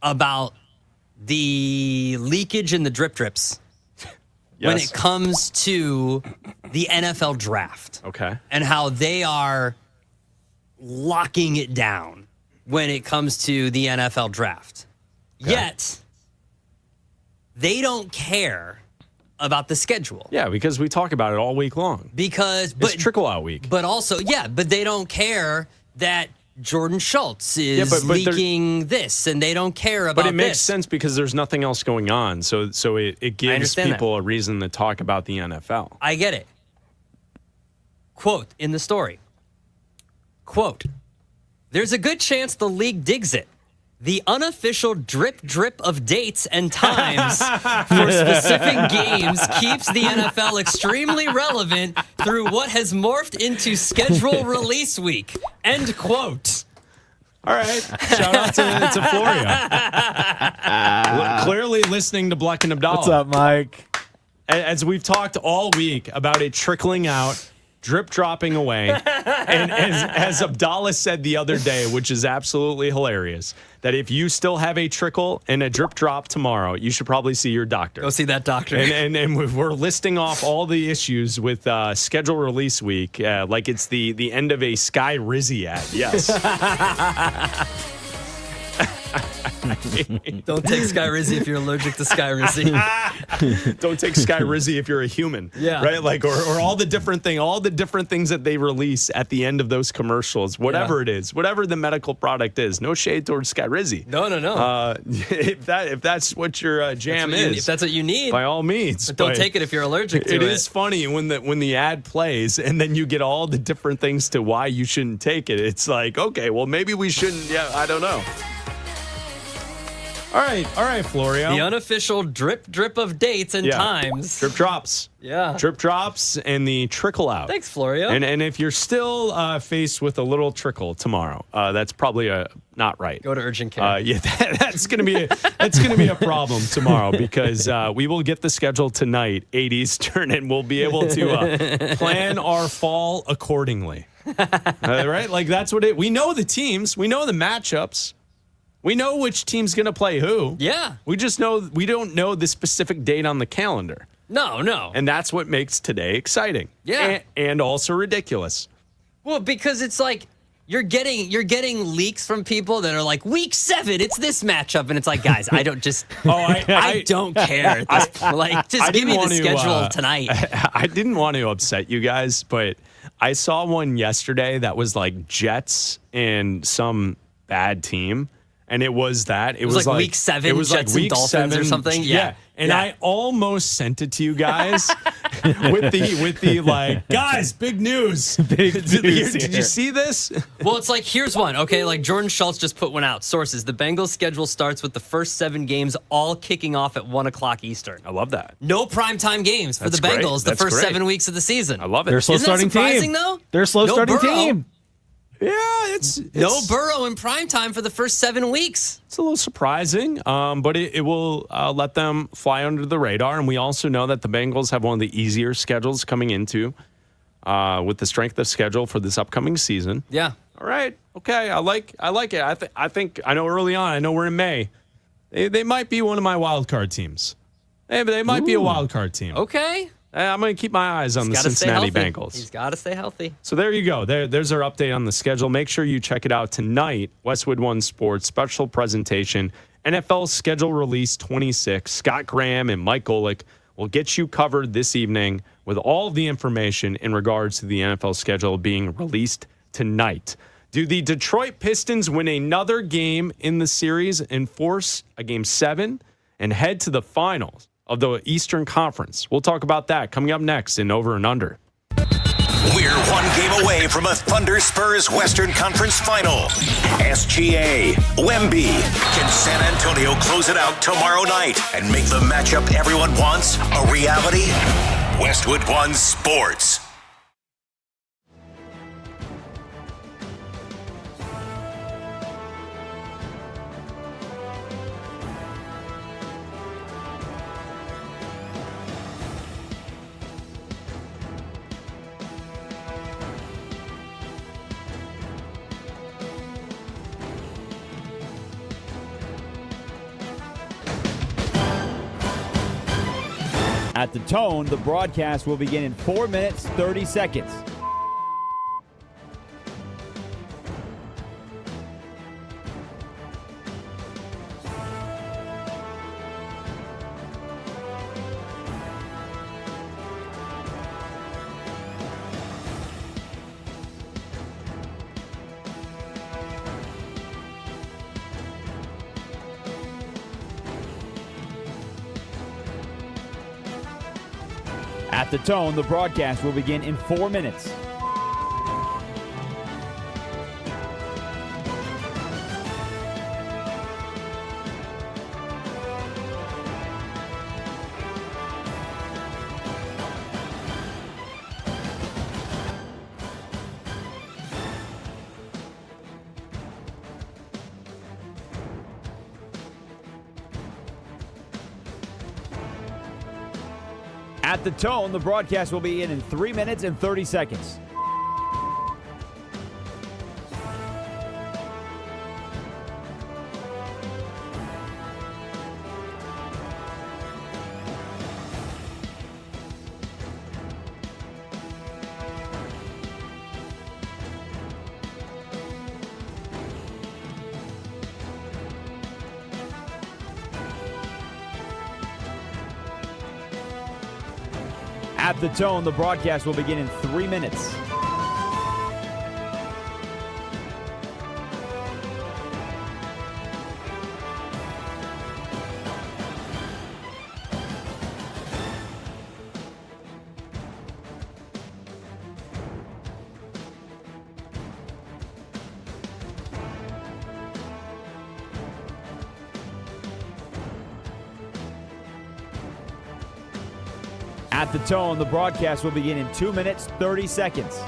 about the leakage and the drips when it comes to the NFL draft. Okay. And how they are locking it down when it comes to the NFL draft. Okay. Yet, they don't care about the schedule. Yeah, because we talk about it all week long. It's trickle-out week. But also, but they don't care that Jordan Schultz is leaking this, and they don't care about this. But it makes sense because there's nothing else going on, so it gives people a reason to talk about the NFL. I get it. Quote in the story. Quote, there's a good chance the league digs it. The unofficial drip of dates and times for specific games keeps the NFL extremely relevant through what has morphed into schedule release week. End quote. All right. Shout out to Floria. Clearly listening to Bleck and Abdalla. What's up, Mike? As we've talked all week about it trickling out, dropping away. And as Abdalla said the other day, which is absolutely hilarious, that if you still have a trickle and a drop tomorrow, you should probably see your doctor. Go see that doctor. And we're listing off all the issues with schedule release week, like it's the end of a Sky Rizzy ad. Yes. Don't take Sky Rizzy if you're allergic to Sky Rizzy. Don't take Sky Rizzy if you're a human. Yeah. Right? Like, or all the different things that they release at the end of those commercials, whatever it is, whatever the medical product is. No shade towards Sky Rizzy. No. If that's what your jam is. If that's what you need. By all means. But don't take it if you're allergic to it. It is funny when the ad plays and then you get all the different things to why you shouldn't take it. It's like, okay, well, maybe we shouldn't. Yeah, I don't know. All right, Florio. The unofficial drip of dates and times. Drip drops. Yeah. Drip drops and the trickle out. Thanks, Florio. And if you're still faced with a little trickle tomorrow, that's probably not right. Go to urgent care. That's gonna be a problem tomorrow because we will get the schedule tonight, 8 Eastern, and we'll be able to plan our fall accordingly. Right? Like that's what we know the teams, we know the matchups. We know which team's going to play who. Yeah. We just know we don't know the specific date on the calendar. No. And that's what makes today exciting. Yeah. And also ridiculous. Well, because it's like you're getting leaks from people that are like, week 7, it's this matchup. And it's like, guys, I don't just I don't care. Just give me the schedule tonight. I didn't want to upset you guys, but I saw one yesterday that was like Jets and some bad team. And it was that. It was like week 7, it was Jets like week and Dolphins 7, or something. Yeah. And I almost sent it to you guys with the like, guys, big news. Did you see this? Well, it's like, here's one. Okay, like Jordan Schultz just put one out. Sources, the Bengals schedule starts with the first 7 games all kicking off at 1 o'clock Eastern. I love that. No primetime games for the Bengals the first 7 weeks of the season. I love it. They're a slow starting surprising, team. though? They're a slow starting team. Yeah, it's no Burrow in primetime for the first 7 weeks. It's a little surprising, but it will let them fly under the radar. And we also know that the Bengals have one of the easier schedules coming into with the strength of schedule for this upcoming season. Yeah. All right. Okay. I like it. I think I know early on. I know we're in May. They might be one of my wild card teams. They might be a wild card team. Okay. I'm going to keep my eyes on the Cincinnati Bengals. He's got to stay healthy. So there you go. There's our update on the schedule. Make sure you check it out tonight. Westwood One Sports special presentation. NFL schedule release 26. Scott Graham and Mike Golick will get you covered this evening with all the information in regards to the NFL schedule being released tonight. Do the Detroit Pistons win another game in the series and force a Game 7 and head to the finals of the Eastern Conference? We'll talk about that coming up next in Over and Under. We're one game away from a Thunder Spurs Western Conference final. SGA, Wemby. Can San Antonio close it out tomorrow night and make the matchup everyone wants a reality? Westwood One Sports. At the tone, the broadcast will begin in 4 minutes, 30 seconds. At the tone, the broadcast will begin in 4 minutes. At the tone, the broadcast will be in 3 minutes and 30 seconds. At the tone, the broadcast will begin in 3 minutes. At the tone, the broadcast will begin in 2 minutes, 30 seconds.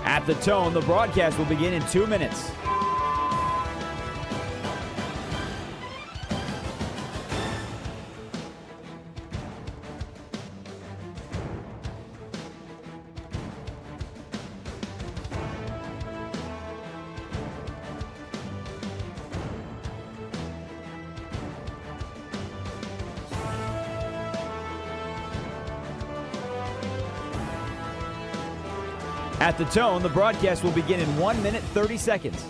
At the tone, the broadcast will begin in 2 minutes. At the tone, the broadcast will begin in 1 minute, 30 seconds.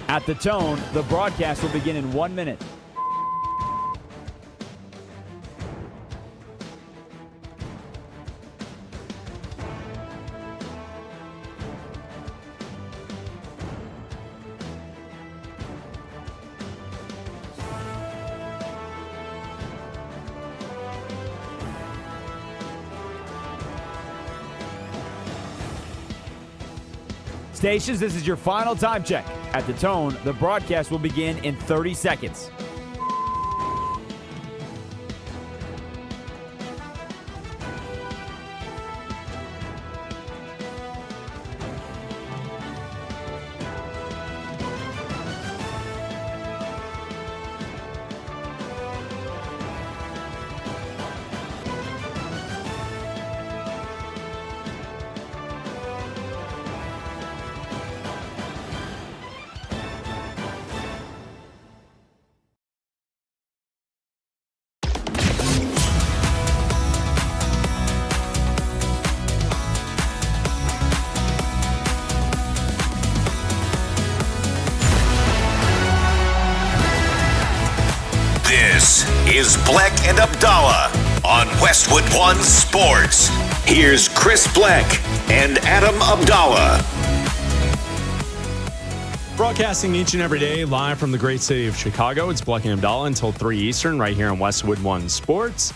At the tone, the broadcast will begin in 1 minute. Stations, this is your final time check. At the tone, the broadcast will begin in 30 seconds. is Bleck and Abdalla on Westwood One Sports. Here's Chris Bleck and Adam Abdalla. Broadcasting each and every day live from the great city of Chicago. It's Bleck and Abdalla until 3 Eastern right here on Westwood One Sports.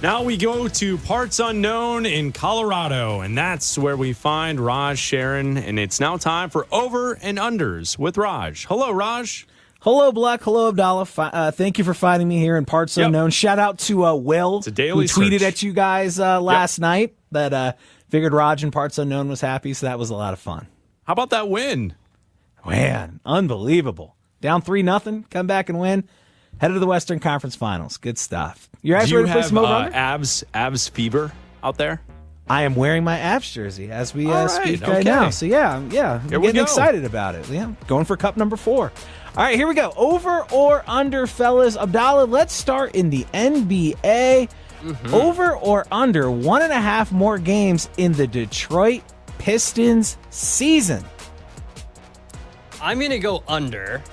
Now we go to parts unknown in Colorado, and that's where we find Raj Sharon, and it's now time for Over and Unders with Raj. Hello, Raj. Hello, Bleck. Hello, Abdalla. Thank you for finding me here in Parts Unknown. Shout out to Will, it's a daily who tweeted search. at you guys last night that figured Raj in Parts Unknown was happy, so that was a lot of fun. How about that win? Man, unbelievable. Down 3-0, come back and win. Headed to the Western Conference Finals. Good stuff. You guys ready to play some over? abs fever out there? I am wearing my Avs jersey as we speak okay. right now. So, I'm getting excited about it. Yeah, going for cup number 4. All right, here we go. Over or under, fellas. Abdalla, let's start in the NBA. Over or under 1.5 more games in the Detroit Pistons season? I'm going to go under.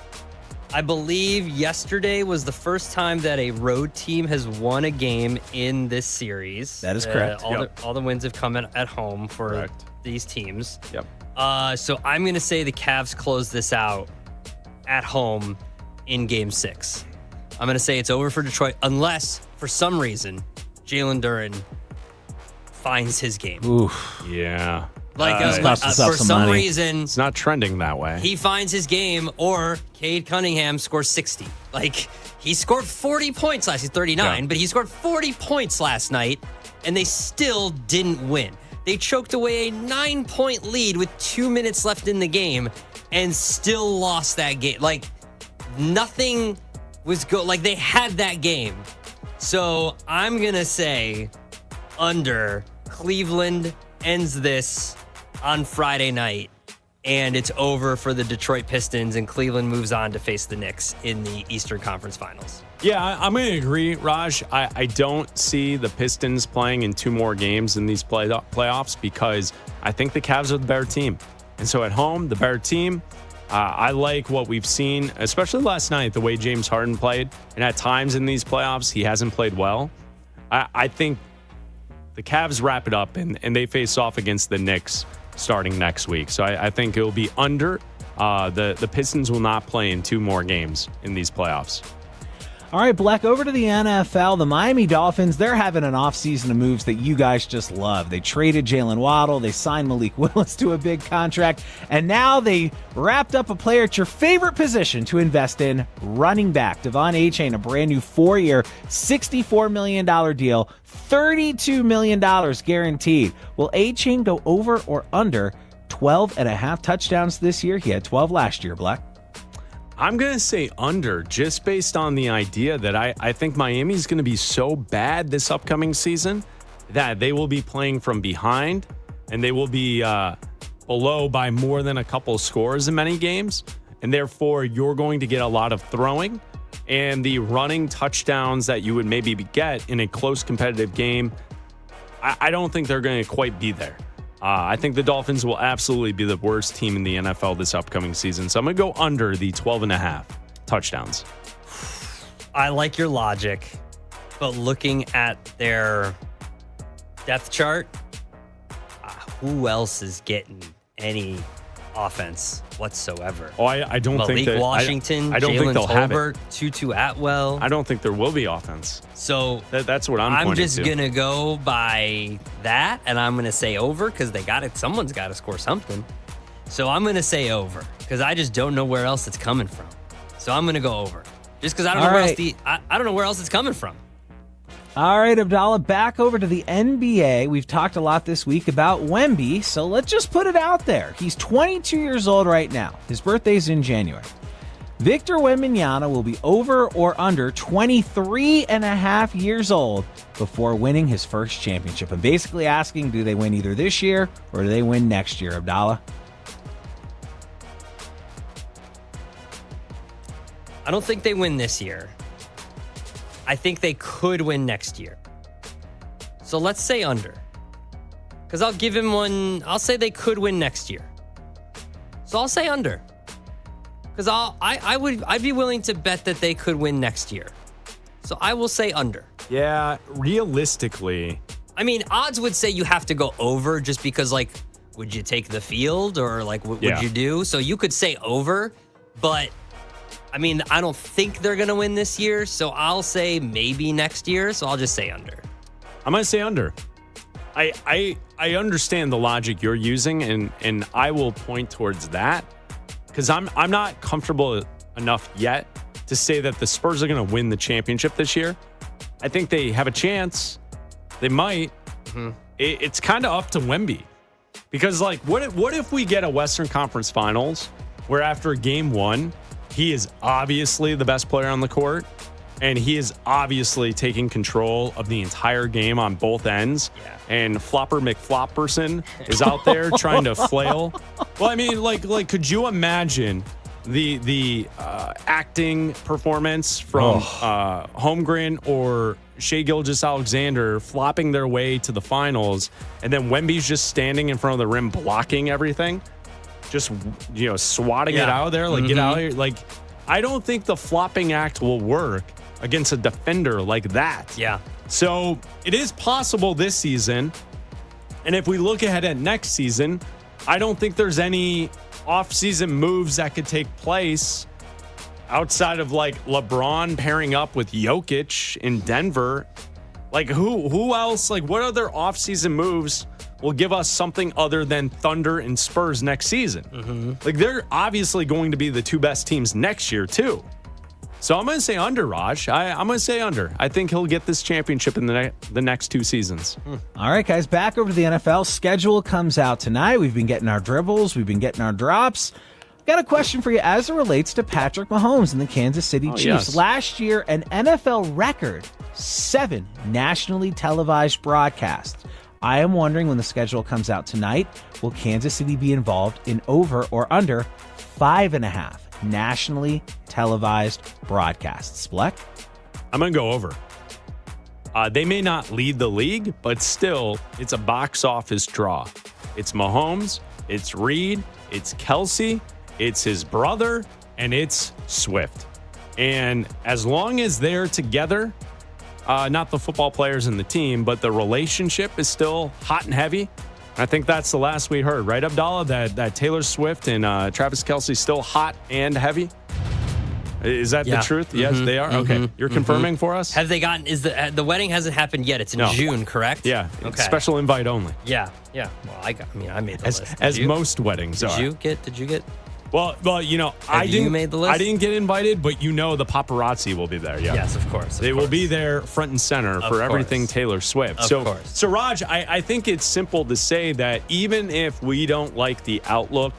I believe yesterday was the first time that a road team has won a game in this series. That is correct. All the wins have come at home for these teams. Yep. So I'm going to say the Cavs close this out at home in Game 6. I'm going to say it's over for Detroit unless, for some reason, Jalen Duren finds his game. Oof. Yeah. For some reason, it's not trending that way. He finds his game, or Cade Cunningham scores 60. He scored 40 points last. He's 39, but he scored 40 points last night, and they still didn't win. They choked away a 9-point lead with 2 minutes left in the game, and still lost that game. Nothing was good. They had that game. So I'm gonna say under. Cleveland ends this on Friday night, and it's over for the Detroit Pistons, and Cleveland moves on to face the Knicks in the Eastern Conference Finals. Yeah, I'm going to agree, Raj. I don't see the Pistons playing in 2 more games in these playoffs because I think the Cavs are the better team. And so at home, the better team, I like what we've seen, especially last night, the way James Harden played. And at times in these playoffs, he hasn't played well. I think the Cavs wrap it up, and they face off against the Knicks starting next week. So I think it will be under. The Pistons will not play in 2 more games in these playoffs. All right, Bleck, over to the NFL. The Miami Dolphins, they're having an offseason of moves that you guys just love. They traded Jalen Waddle. They signed Malik Willis to a big contract. And now they wrapped up a player at your favorite position to invest in, running back. Devon Achane, a brand new 4-year, $64 million deal, $32 million guaranteed. Will Achane go over or under 12.5 touchdowns this year? He had 12 last year, Bleck. I'm going to say under, just based on the idea that I think Miami's going to be so bad this upcoming season that they will be playing from behind and they will be below by more than a couple scores in many games. And therefore, you're going to get a lot of throwing, and the running touchdowns that you would maybe get in a close competitive game, I don't think they're going to quite be there. I think the Dolphins will absolutely be the worst team in the NFL this upcoming season. So I'm going to go under the 12.5 touchdowns. I like your logic, but looking at their depth chart, who else is getting any offense whatsoever? Oh, I don't Malik think that Washington, I don't think they'll have it. Tutu Atwell. I don't think there will be offense. So that's what I'm pointing just to. gonna go by that, and I'm gonna say over because they got it. Someone's got to score something. So I'm gonna say over because I just don't know where else it's coming from. So I'm gonna go over just because I don't know where else I don't know where else it's coming from. All right, Abdalla, back over to the NBA. We've talked a lot this week about Wemby, so let's just put it out there. He's 22 years old right now. His birthday's in January. Victor Wembanyama will be over or under 23 and a half years old before winning his first championship. I'm basically asking, do they win either this year or do they win next year, Abdalla? I don't think they win this year. I think they could win next year. So let's say under. Because I'll give him one. I'll say they could win next year. So I'll say under. Because I'd be willing to bet that they could win next year. So I will say under. Yeah, realistically. I mean, odds would say you have to go over just because, like, would you take the field or, like, what would you do? So you could say over, but, I mean, I don't think they're going to win this year. So I'll say maybe next year. So I'll just say under. I'm going to say under. I understand the logic you're using, and I will point towards that because I'm not comfortable enough yet to say that the Spurs are going to win the championship this year. I think they have a chance. They might. Mm-hmm. It's kind of up to Wemby because, like, what if we get a Western Conference Finals where after game one, he is obviously the best player on the court, and he is obviously taking control of the entire game on both ends. Yeah. And Flopper McFlopperson is out there trying to flail. Well, I mean, like, could you imagine the acting performance from Holmgren or Shai Gilgeous-Alexander flopping their way to the finals, and then Wemby's just standing in front of the rim blocking everything, just swatting it out of there, like get out of here. Like, I don't think the flopping act will work against a defender like that. Yeah. So it is possible this season. And if we look ahead at next season, I don't think there's any off-season moves that could take place outside of like LeBron pairing up with Jokic in Denver. Like who else? Like what other off-season moves will give us something other than Thunder and Spurs next season? Mm-hmm. Like they're obviously going to be the two best teams next year too. So I'm going to say under, Raj. I'm going to say under. I think he'll get this championship in the next 2 seasons. All right, guys, back over to the NFL. Schedule comes out tonight. We've been getting our dribbles. We've been getting our drops. Got a question for you as it relates to Patrick Mahomes and the Kansas City Chiefs. Yes. Last year, an NFL record, 7 nationally televised broadcasts. I am wondering when the schedule comes out tonight, will Kansas City be involved in over or under 5.5 nationally televised broadcasts? Bleck? I'm going to go over. They may not lead the league, but still, it's a box office draw. It's Mahomes, it's Reed, it's Kelsey, it's his brother, and it's Swift. And as long as they're together, not the football players in the team, but the relationship is still hot and heavy. I think that's the last we heard, right, Abdalla? That Taylor Swift and Travis Kelce still hot and heavy? Is that the truth? Mm-hmm. Yes, they are? Mm-hmm. Okay. You're confirming for us? Have they gotten, the wedding hasn't happened yet. It's in June, correct? Yeah. Okay. Special invite only. Yeah. Well, I made the list. As most weddings are. Did you get? Well, I made the list? I didn't get invited, but the paparazzi will be there. Yeah. Yes, of course. They will be there front and center for everything Taylor Swift. Of course. So Raj, I think it's simple to say that even if we don't like the outlook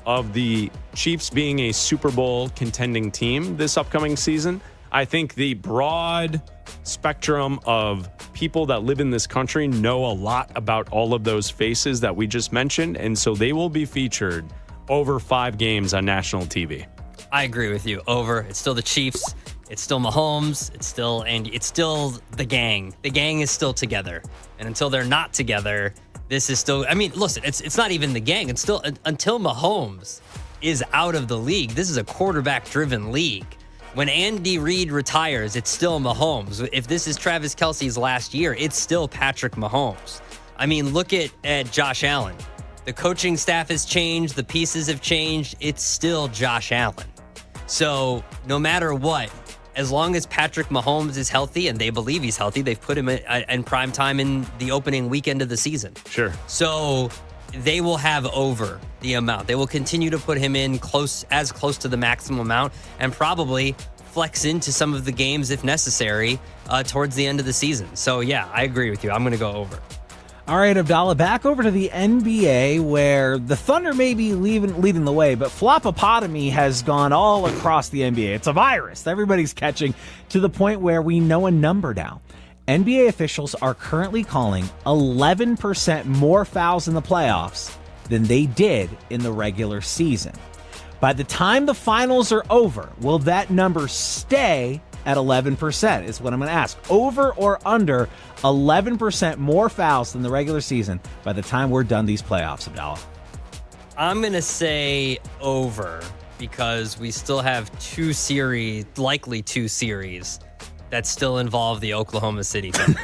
of the Chiefs being a Super Bowl contending team this upcoming season, I think the broad spectrum of people that live in this country know a lot about all of those faces that we just mentioned, and so they will be featured over 5 games on national TV. I agree with you. Over. It's still the Chiefs. It's still Mahomes. It's still Andy. It's still the gang. The gang is still together. And until they're not together, this is still. I mean, listen. It's not even the gang. It's still until Mahomes is out of the league. This is a quarterback-driven league. When Andy Reid retires, it's still Mahomes. If this is Travis Kelce's last year, it's still Patrick Mahomes. I mean, look at Josh Allen. The coaching staff has changed. The pieces have changed. It's still Josh Allen. So no matter what, as long as Patrick Mahomes is healthy, and they believe he's healthy, they've put him in prime time in the opening weekend of the season. Sure. So they will have over the amount. They will continue to put him in close to the maximum amount and probably flex into some of the games if necessary towards the end of the season. So yeah, I agree with you. I'm going to go over. All right, Abdalla, back over to the NBA where the Thunder may be leading the way, but flopopotomy has gone all across the NBA. It's a virus everybody's catching to the point where we know a number now. NBA officials are currently calling 11% more fouls in the playoffs than they did in the regular season. By the time the finals are over, will that number stay at 11% is what I'm going to ask. Over or under 11% more fouls than the regular season by the time we're done these playoffs, Abdalla? I'm going to say over because we still have 2 series that still involve the Oklahoma City Thunder.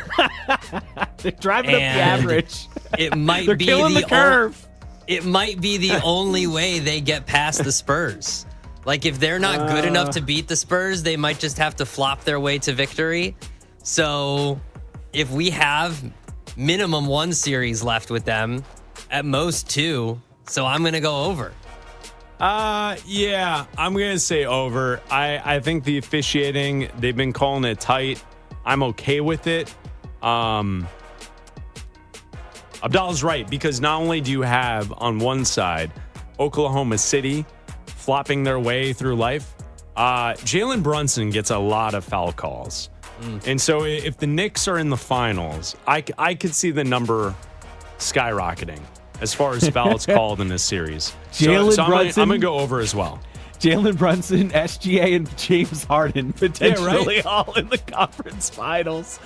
They're driving up the average. It might They're be killing the curve. It might be the only way they get past the Spurs. Like, if they're not good enough to beat the Spurs, they might just have to flop their way to victory. So if we have minimum 1 series left with them, at most 2, so I'm going to go over. Yeah, I'm going to say over. I think the officiating, they've been calling it tight. I'm okay with it. Abdalla's right, because not only do you have on one side Oklahoma City flopping their way through life, Jalen Brunson gets a lot of foul calls. And so if the Knicks are in the finals, I could see the number skyrocketing as far as fouls called in this series. So I'm going to go over as well. Jalen Brunson, SGA, and James Harden potentially all in the conference finals.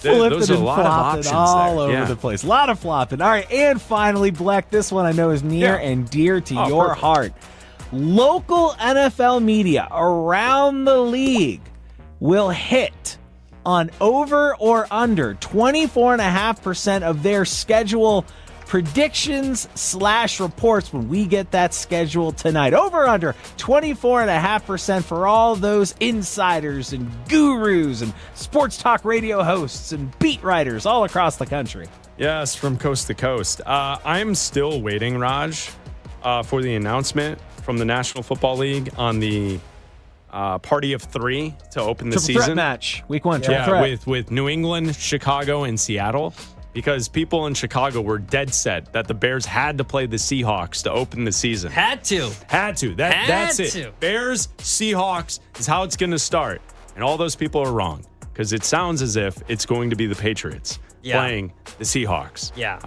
Those are a lot of options all there. over the place. A lot of flopping. All right, and finally, Bleck, this one I know is near and dear to your heart. Local NFL media around the league will hit on over or under 24.5% of their schedule predictions / reports when we get that schedule tonight. Over or under 24.5% for all those insiders and gurus and sports talk radio hosts and beat writers all across the country. Yes, from coast to coast. I'm still waiting, Raj, for the announcement from the National Football League on the party of 3 to open the Triple season. threat match, week 1. Triple threat. with New England, Chicago, and Seattle. Because people in Chicago were dead set that the Bears had to play the Seahawks to open the season. Had to. That's it. Bears, Seahawks is how it's going to start. And all those people are wrong because it sounds as if it's going to be the Patriots playing the Seahawks. Yeah.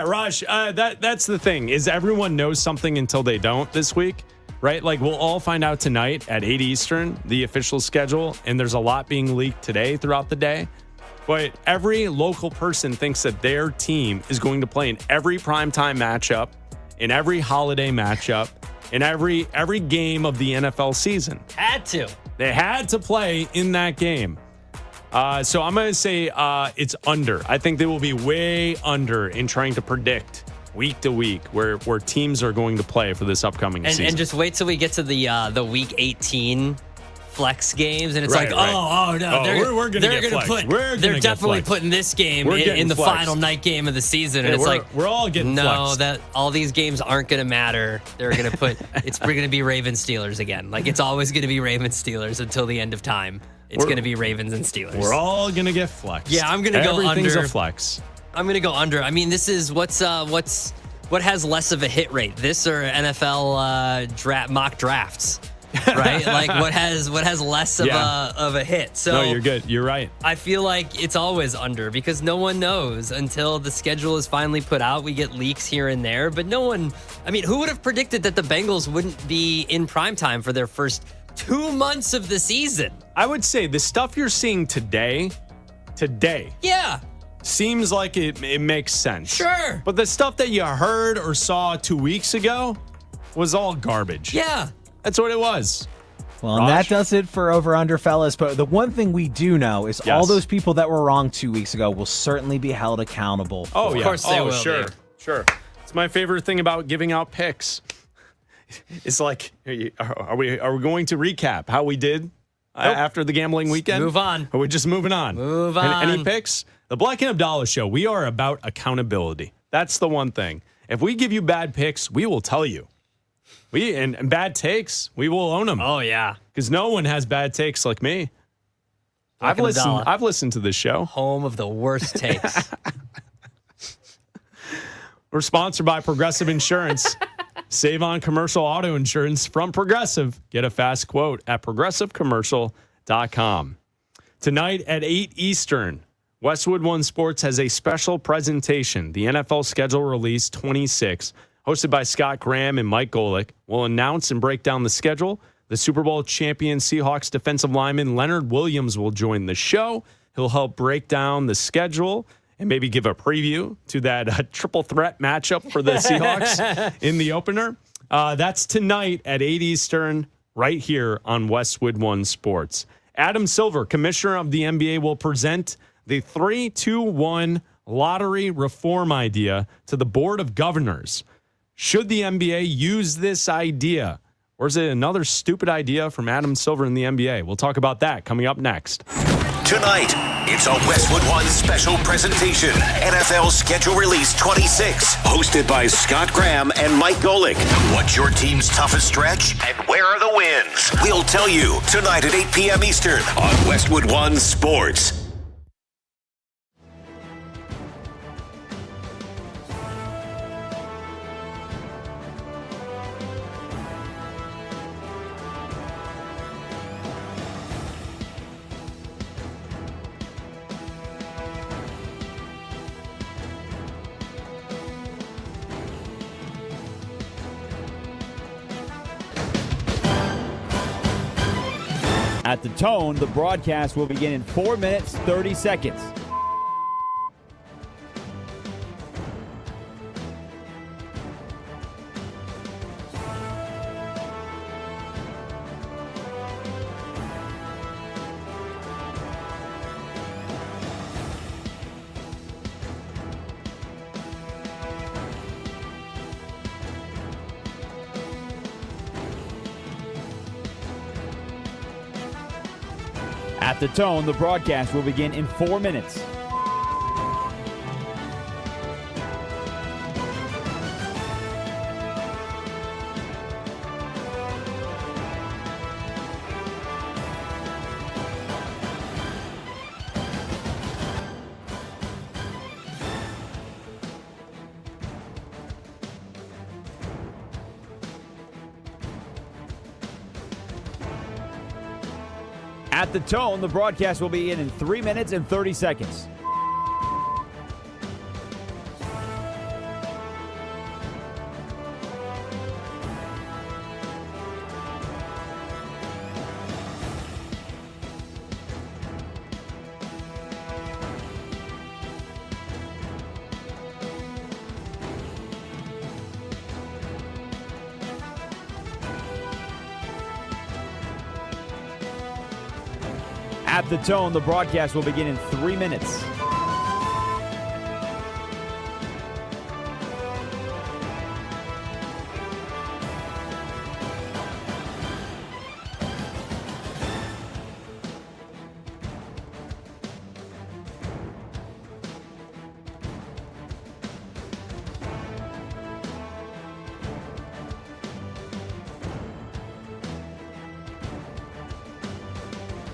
Raj, that's the thing is everyone knows something until they don't this week, right? Like we'll all find out tonight at 8 Eastern, the official schedule, and there's a lot being leaked today throughout the day. But every local person thinks that their team is going to play in every primetime matchup, in every holiday matchup, in every game of the NFL season. Had to. They had to play in that game. So I'm going to say it's under. I think they will be way under in trying to predict week to week where teams are going to play for this upcoming season. And just wait till we get to the week 18 flex games, and it's no, we're they're definitely putting this game in the final night game of the season, and we're all getting flexed. that all these games aren't going to matter. They're going to put we're going to be Ravens Steelers again. Like it's always going to be Ravens Steelers until the end of time. It's going to be Ravens and Steelers. We're all going to get flexed. Yeah, I'm going to go under. Everything's a flex. I'm going to go under. I mean, this is what has less of a hit rate, this or NFL mock drafts. Right? Like what has less of a hit. So no, you're good. You're right. I feel like it's always under because no one knows until the schedule is finally put out. We get leaks here and there, but no one, I mean, who would have predicted that the Bengals wouldn't be in primetime for their first 2 months of the season? I would say the stuff you're seeing today, yeah, seems like it makes sense. Sure. But the stuff that you heard or saw 2 weeks ago was all garbage. Yeah. That's what it was. Well, and that does it for Over Under, fellas. But the one thing we do know is all those people that were wrong 2 weeks ago will certainly be held accountable. Oh, of course they will. Sure. Be. Sure. It's my favorite thing about giving out picks. It's like, are we going to recap how we did after the gambling weekend? Move on. Or are we just moving on? Move on. Any picks? The Bleck Abdalla Show, we are about accountability. That's the one thing. If we give you bad picks, we will tell you. And bad takes, we will own them. Oh, yeah. Because no one has bad takes like me. I've listened to this show. Home of the worst takes. We're sponsored by Progressive Insurance. Save on commercial auto insurance from Progressive. Get a fast quote at progressivecommercial.com. Tonight at 8 Eastern, Westwood One Sports has a special presentation, the NFL Schedule Release 26, hosted by Scott Graham and Mike Golick. We'll announce and break down the schedule. The Super Bowl champion Seahawks defensive lineman Leonard Williams will join the show. He'll help break down the schedule and maybe give a preview to that triple threat matchup for the Seahawks in the opener. That's tonight at 8 Eastern right here on Westwood One Sports. Adam Silver, commissioner of the NBA, will present the 3-2-1 lottery reform idea to the Board of Governors. Should the NBA use this idea? Or is it another stupid idea from Adam Silver in the NBA? We'll talk about that coming up next. Tonight, it's a Westwood One special presentation. NFL Schedule Release 26. Hosted by Scott Graham and Mike Golick. What's your team's toughest stretch? And where are the wins? We'll tell you tonight at 8 p.m. Eastern on Westwood One Sports. At the tone, the broadcast will begin in 4 minutes, 30 seconds. At the tone, the broadcast will begin in 4 minutes. At the tone, the broadcast will begin in 3 minutes and 30 seconds. At the tone, the broadcast will begin in 3 minutes.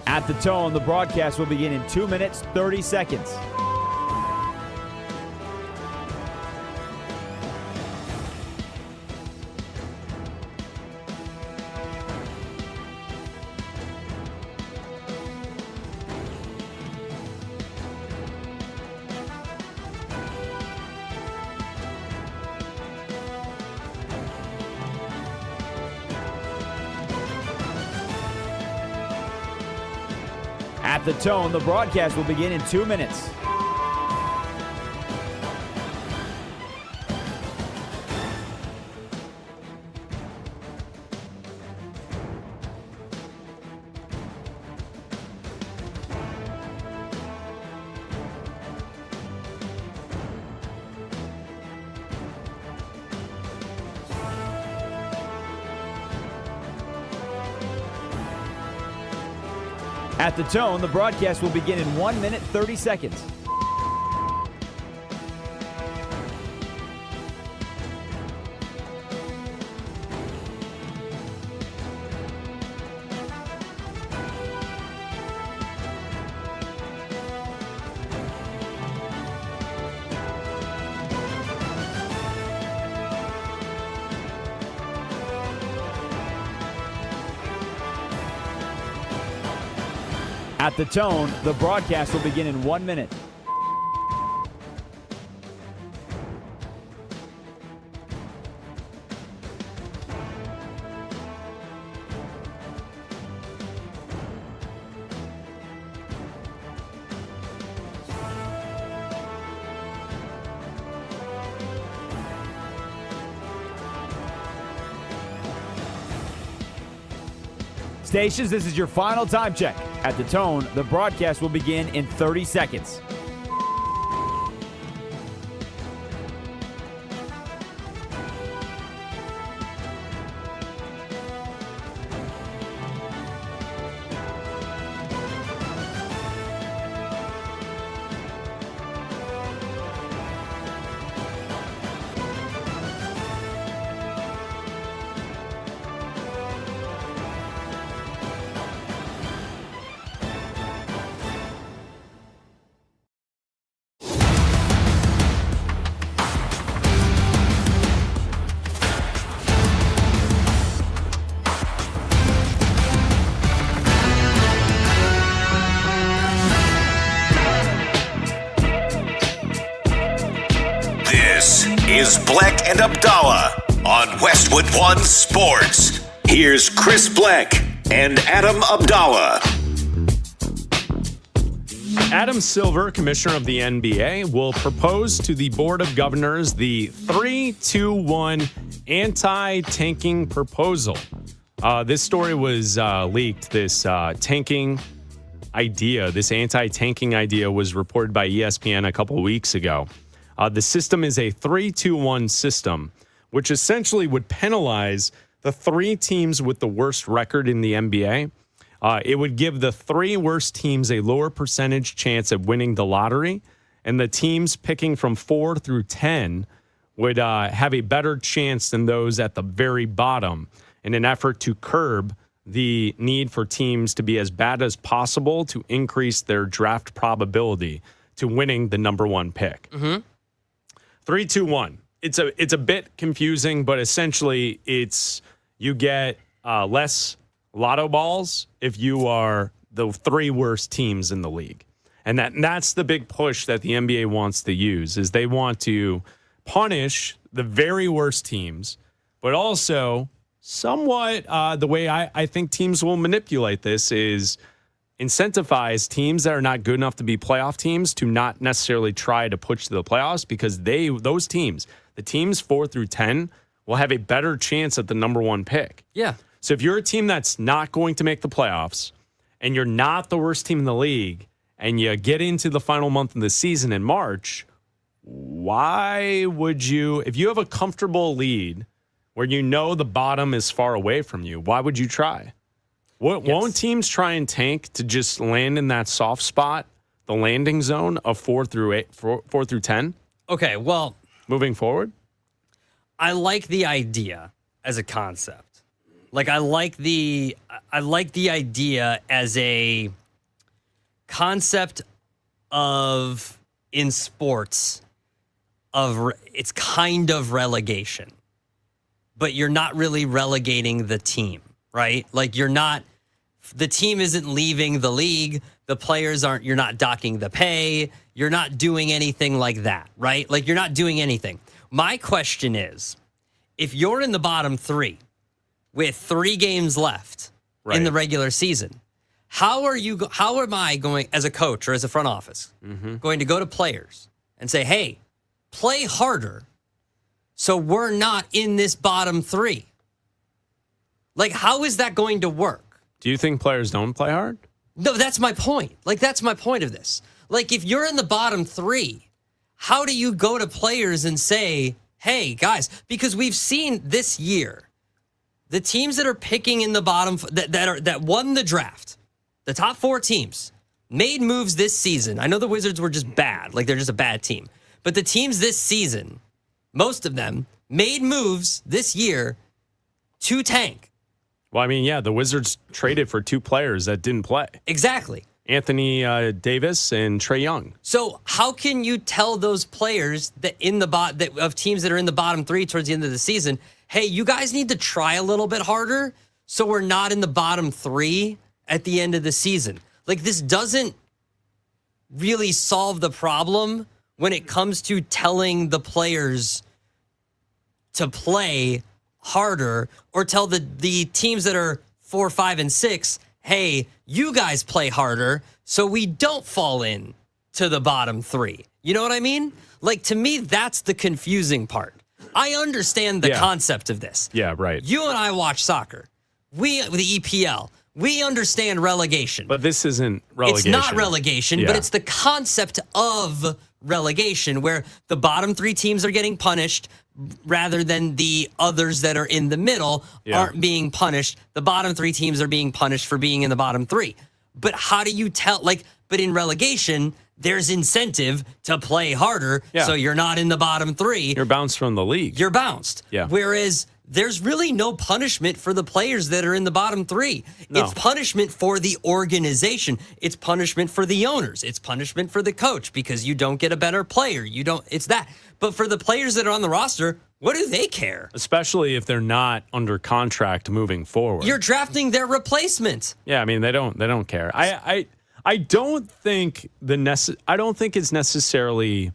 At the tone, the broadcast will begin in 2 minutes, 30 seconds. At the tone, the broadcast will begin in 2 minutes. At the tone, the broadcast will begin in 1 minute, 30 seconds. At the tone, the broadcast will begin in 1 minute. Stations, this is your final time check. At the tone, the broadcast will begin in 30 seconds. This is Bleck and Abdalla on Westwood One Sports. Here's Chris Bleck and Adam Abdalla. Adam Silver, commissioner of the NBA, will propose to the Board of Governors the 3-2-1 anti-tanking proposal. This story was leaked. This tanking idea, this anti-tanking idea was reported by ESPN a couple weeks ago. The system is a 3-2-1 system, which essentially would penalize the three teams with the worst record in the NBA. It would give the three worst teams a lower percentage chance at winning the lottery, and the teams picking from 4 through 10 would have a better chance than those at the very bottom in an effort to curb the need for teams to be as bad as possible to increase their draft probability to winning the number one pick. 3-2-1. It's a bit confusing, but essentially it's you get less lotto balls if you are the three worst teams in the league. And that's the big push that the NBA wants to use, is they want to punish the very worst teams, but also somewhat the way I think teams will manipulate this is incentivize teams that are not good enough to be playoff teams to not necessarily try to push to the playoffs, because those teams, the teams 4 through 10, will have a better chance at the number one pick. Yeah. So if you're a team that's not going to make the playoffs and you're not the worst team in the league and you get into the final month of the season in March, why would you, if you have a comfortable lead where you know the bottom is far away from you, why would you try? Won't teams try and tank to just land in that soft spot, the landing zone of 4 through 10? Okay, well, moving forward, I like the idea as a concept. Like I like the idea as a concept of in sports of it's kind of relegation, but you're not really relegating the team. Right? Like the team isn't leaving the league. The players you're not docking the pay. You're not doing anything like that, right? Like you're not doing anything. My question is, if you're in the bottom 3 with 3 games left in the regular season, how am I going as a coach or as a front office going to go to players and say, hey, play harder so we're not in this bottom 3? Like, how is that going to work? Do you think players don't play hard? No, that's my point. Like, that's my point of this. Like, if you're in the bottom 3, how do you go to players and say, hey, guys, because we've seen this year, the teams that are picking in the bottom, that won the draft, the top 4 teams, made moves this season. I know the Wizards were just bad. Like, they're just a bad team. But the teams this season, most of them, made moves this year to tank. Well, I mean, yeah, the Wizards traded for 2 players that didn't play. Exactly. Anthony Davis and Trae Young. So how can you tell those players that of teams that are in the bottom 3 towards the end of the season, hey, you guys need to try a little bit harder so we're not in the bottom 3 at the end of the season? Like, this doesn't really solve the problem when it comes to telling the players to play harder, or tell the teams that are 4, 5, and 6, hey, you guys play harder so we don't fall in to the bottom 3. You know what I mean? Like, to me, that's the confusing part. I understand the concept of this. Yeah, right. You and I watch soccer. The EPL. We understand relegation. But this isn't relegation. It's not relegation, but it's the concept of relegation where the bottom 3 teams are getting punished rather than the others that are in the middle aren't being punished. The bottom 3 teams are being punished for being in the bottom 3. But how do you tell, but in relegation, there's incentive to play harder, so you're not in the bottom 3. You're bounced from the league. You're bounced. Yeah. Whereas there's really no punishment for the players that are in the bottom 3. No. It's punishment for the organization. It's punishment for the owners. It's punishment for the coach because you don't get a better player. It's that. But for the players that are on the roster, what do they care? Especially if they're not under contract moving forward. You're drafting their replacement. Yeah, I mean they don't care. I don't think it's necessarily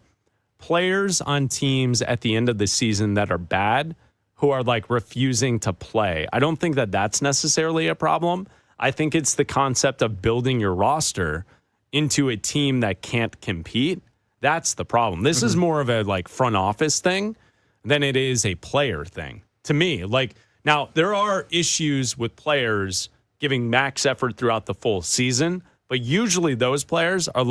players on teams at the end of the season that are bad who are refusing to play. I don't think that that's necessarily a problem. I think it's the concept of building your roster into a team that can't compete. That's the problem. This is more of a front office thing than it is a player thing to me. Now there are issues with players giving max effort throughout the full season, but usually those players are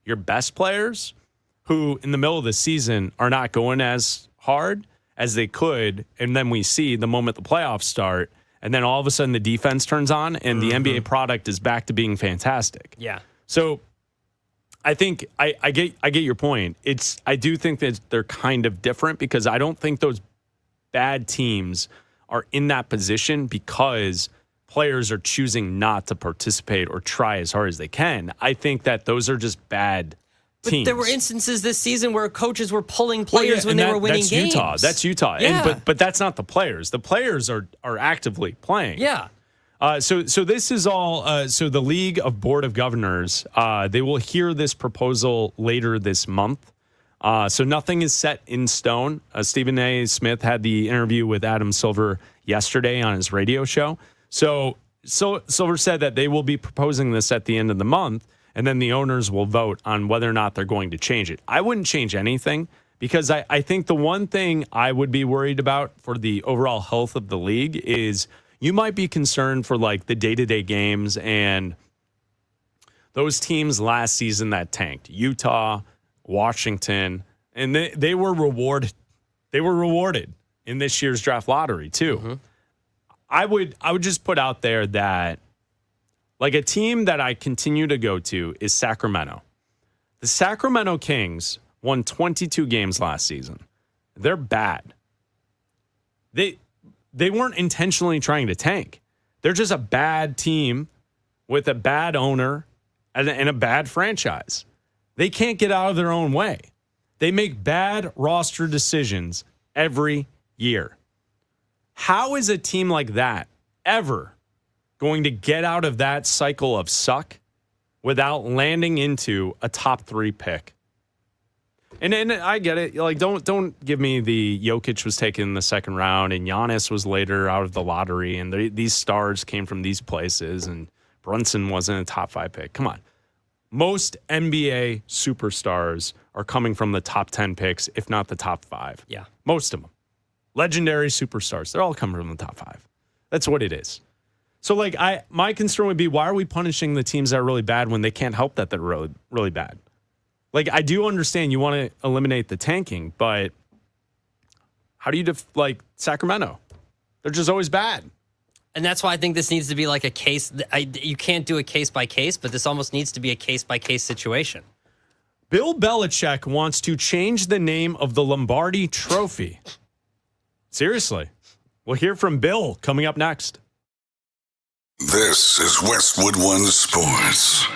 your best players who in the middle of the season are not going as hard as they could. And then we see the moment the playoffs start, and then all of a sudden the defense turns on and the NBA product is back to being fantastic. Yeah. So I think I get your point. I do think that they're kind of different because I don't think those bad teams are in that position because players are choosing not to participate or try as hard as they can. I think that those are just bad teams. But there were instances this season where coaches were pulling players when they were winning games. That's Utah. Yeah. But that's not the players. The players are actively playing. Yeah. So this is all. So the League of Board of Governors, they will hear this proposal later this month. So nothing is set in stone. Stephen A. Smith had the interview with Adam Silver yesterday on his radio show. So Silver said that they will be proposing this at the end of the month, and then the owners will vote on whether or not they're going to change it. I wouldn't change anything because I think the one thing I would be worried about for the overall health of the league is you might be concerned for the day-to-day games and those teams last season that tanked, Utah, Washington, and they were rewarded. They were rewarded in this year's draft lottery too. Mm-hmm. I would just put out there that a team that I continue to go to is Sacramento. The Sacramento Kings won 22 games last season. They're bad. They weren't intentionally trying to tank. They're just a bad team with a bad owner and a bad franchise. They can't get out of their own way. They make bad roster decisions every year. How is a team like that ever going to get out of that cycle of suck without landing into a top 3 pick? And I get it. Don't give me the Jokic was taken in the second round and Giannis was later out of the lottery and these stars came from these places and Brunson wasn't a top 5 pick. Come on. Most NBA superstars are coming from the top 10 picks, if not the top 5. Yeah. Most of them. Legendary superstars. They're all coming from the top 5. That's what it is. So my concern would be, why are we punishing the teams that are really bad when they can't help that they're really, really bad? I do understand you want to eliminate the tanking, but how do you Sacramento? They're just always bad. And that's why I think this needs to be a case. You can't do a case by case, but this almost needs to be a case by case situation. Bill Belichick wants to change the name of the Lombardi Trophy. Seriously. We'll hear from Bill coming up next. This is Westwood One Sports.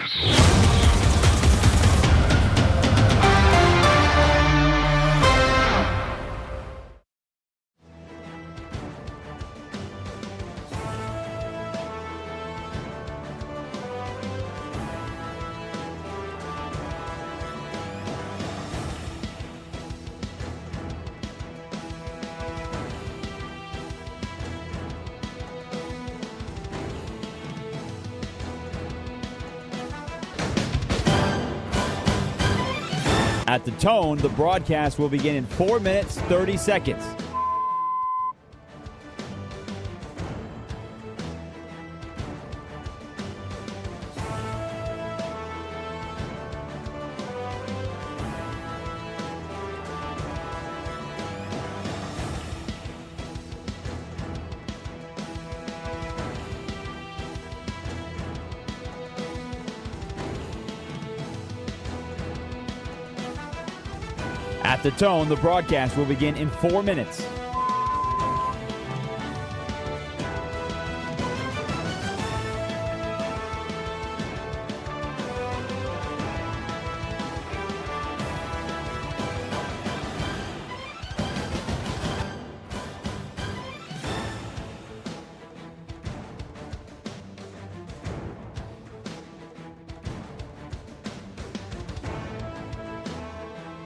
At the tone, the broadcast will begin in 4 minutes, 30 seconds. At the tone, the broadcast will begin in 4 minutes.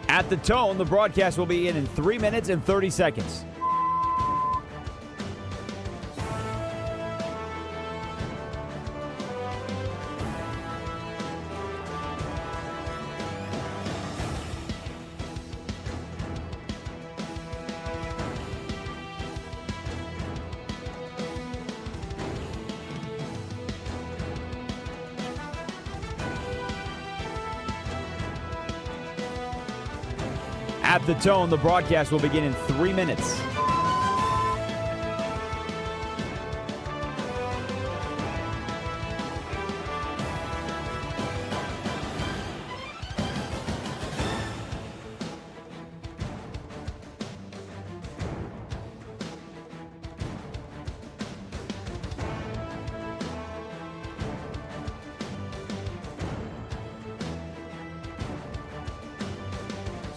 At the tone, the broadcast will begin in 3 minutes and 30 seconds. At the tone, the broadcast will begin in 3 minutes.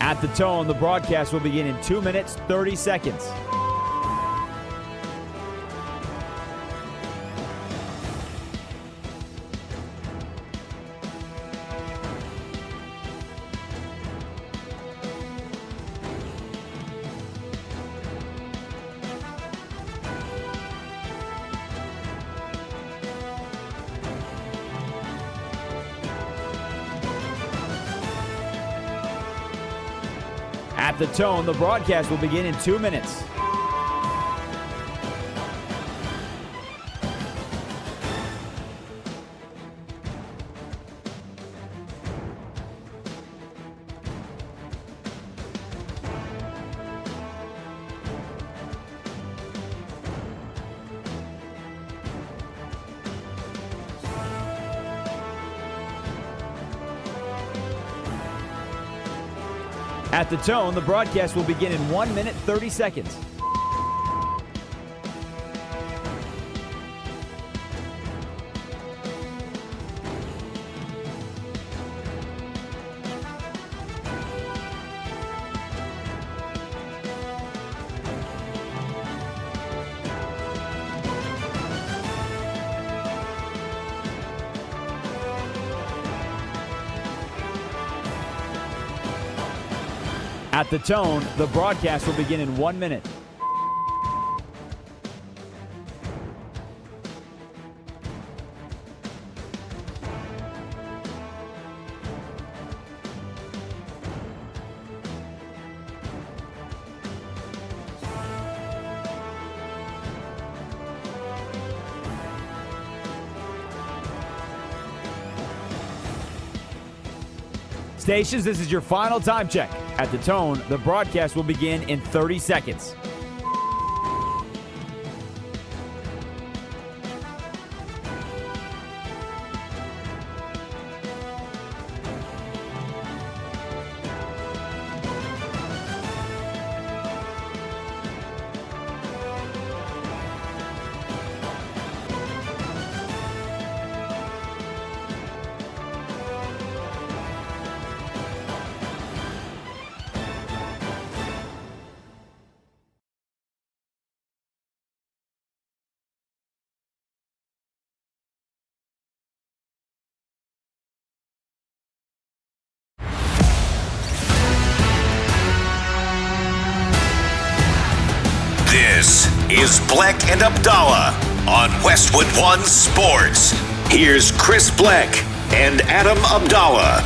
At the tone, the broadcast will begin in 2 minutes, 30 seconds. At the tone, the broadcast will begin in 2 minutes. At the tone, the broadcast will begin in 1 minute, 30 seconds. At the tone, the broadcast will begin in 1 minute. Stations, this is your final time check. At the tone, the broadcast will begin in 30 seconds. This is Bleck and Abdalla on Westwood One Sports. Here's Chris Bleck and Adam Abdalla.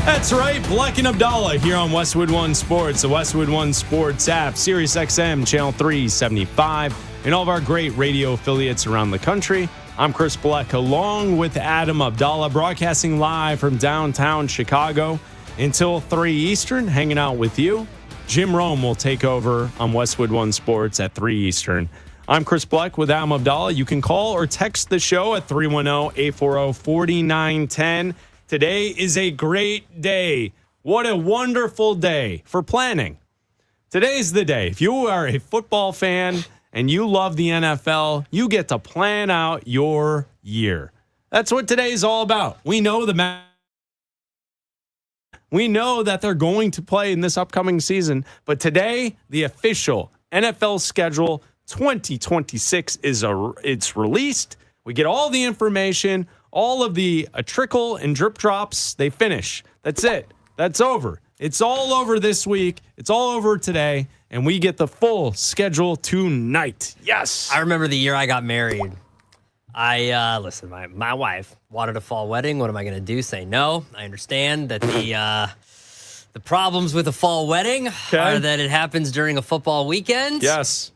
That's right, Bleck and Abdalla here on Westwood One Sports, the Westwood One Sports app, Sirius XM, Channel 375, and all of our great radio affiliates around the country. I'm Chris Bleck, along with Adam Abdalla, broadcasting live from downtown Chicago until 3 Eastern, hanging out with you. Jim Rome will take over on Westwood One Sports at 3 Eastern. I'm Chris Bleck with Adam Abdalla. You can call or text the show at 310-840-4910. Today is a great day. What a wonderful day for planning. Today's the day. If you are a football fan and you love the NFL, you get to plan out your year. That's what today is all about. We know we know that they're going to play in this upcoming season, but today, the official NFL schedule 2026 it's released. We get all the information, all of the trickle and drip drops, they finish. That's it. That's over. It's all over this week. It's all over today, and we get the full schedule tonight. Yes. I remember the year I got married. Listen, my wife wanted a fall wedding. What am I going to do? Say no? I understand that the problems with a fall wedding are that it happens during a football weekend. Yes.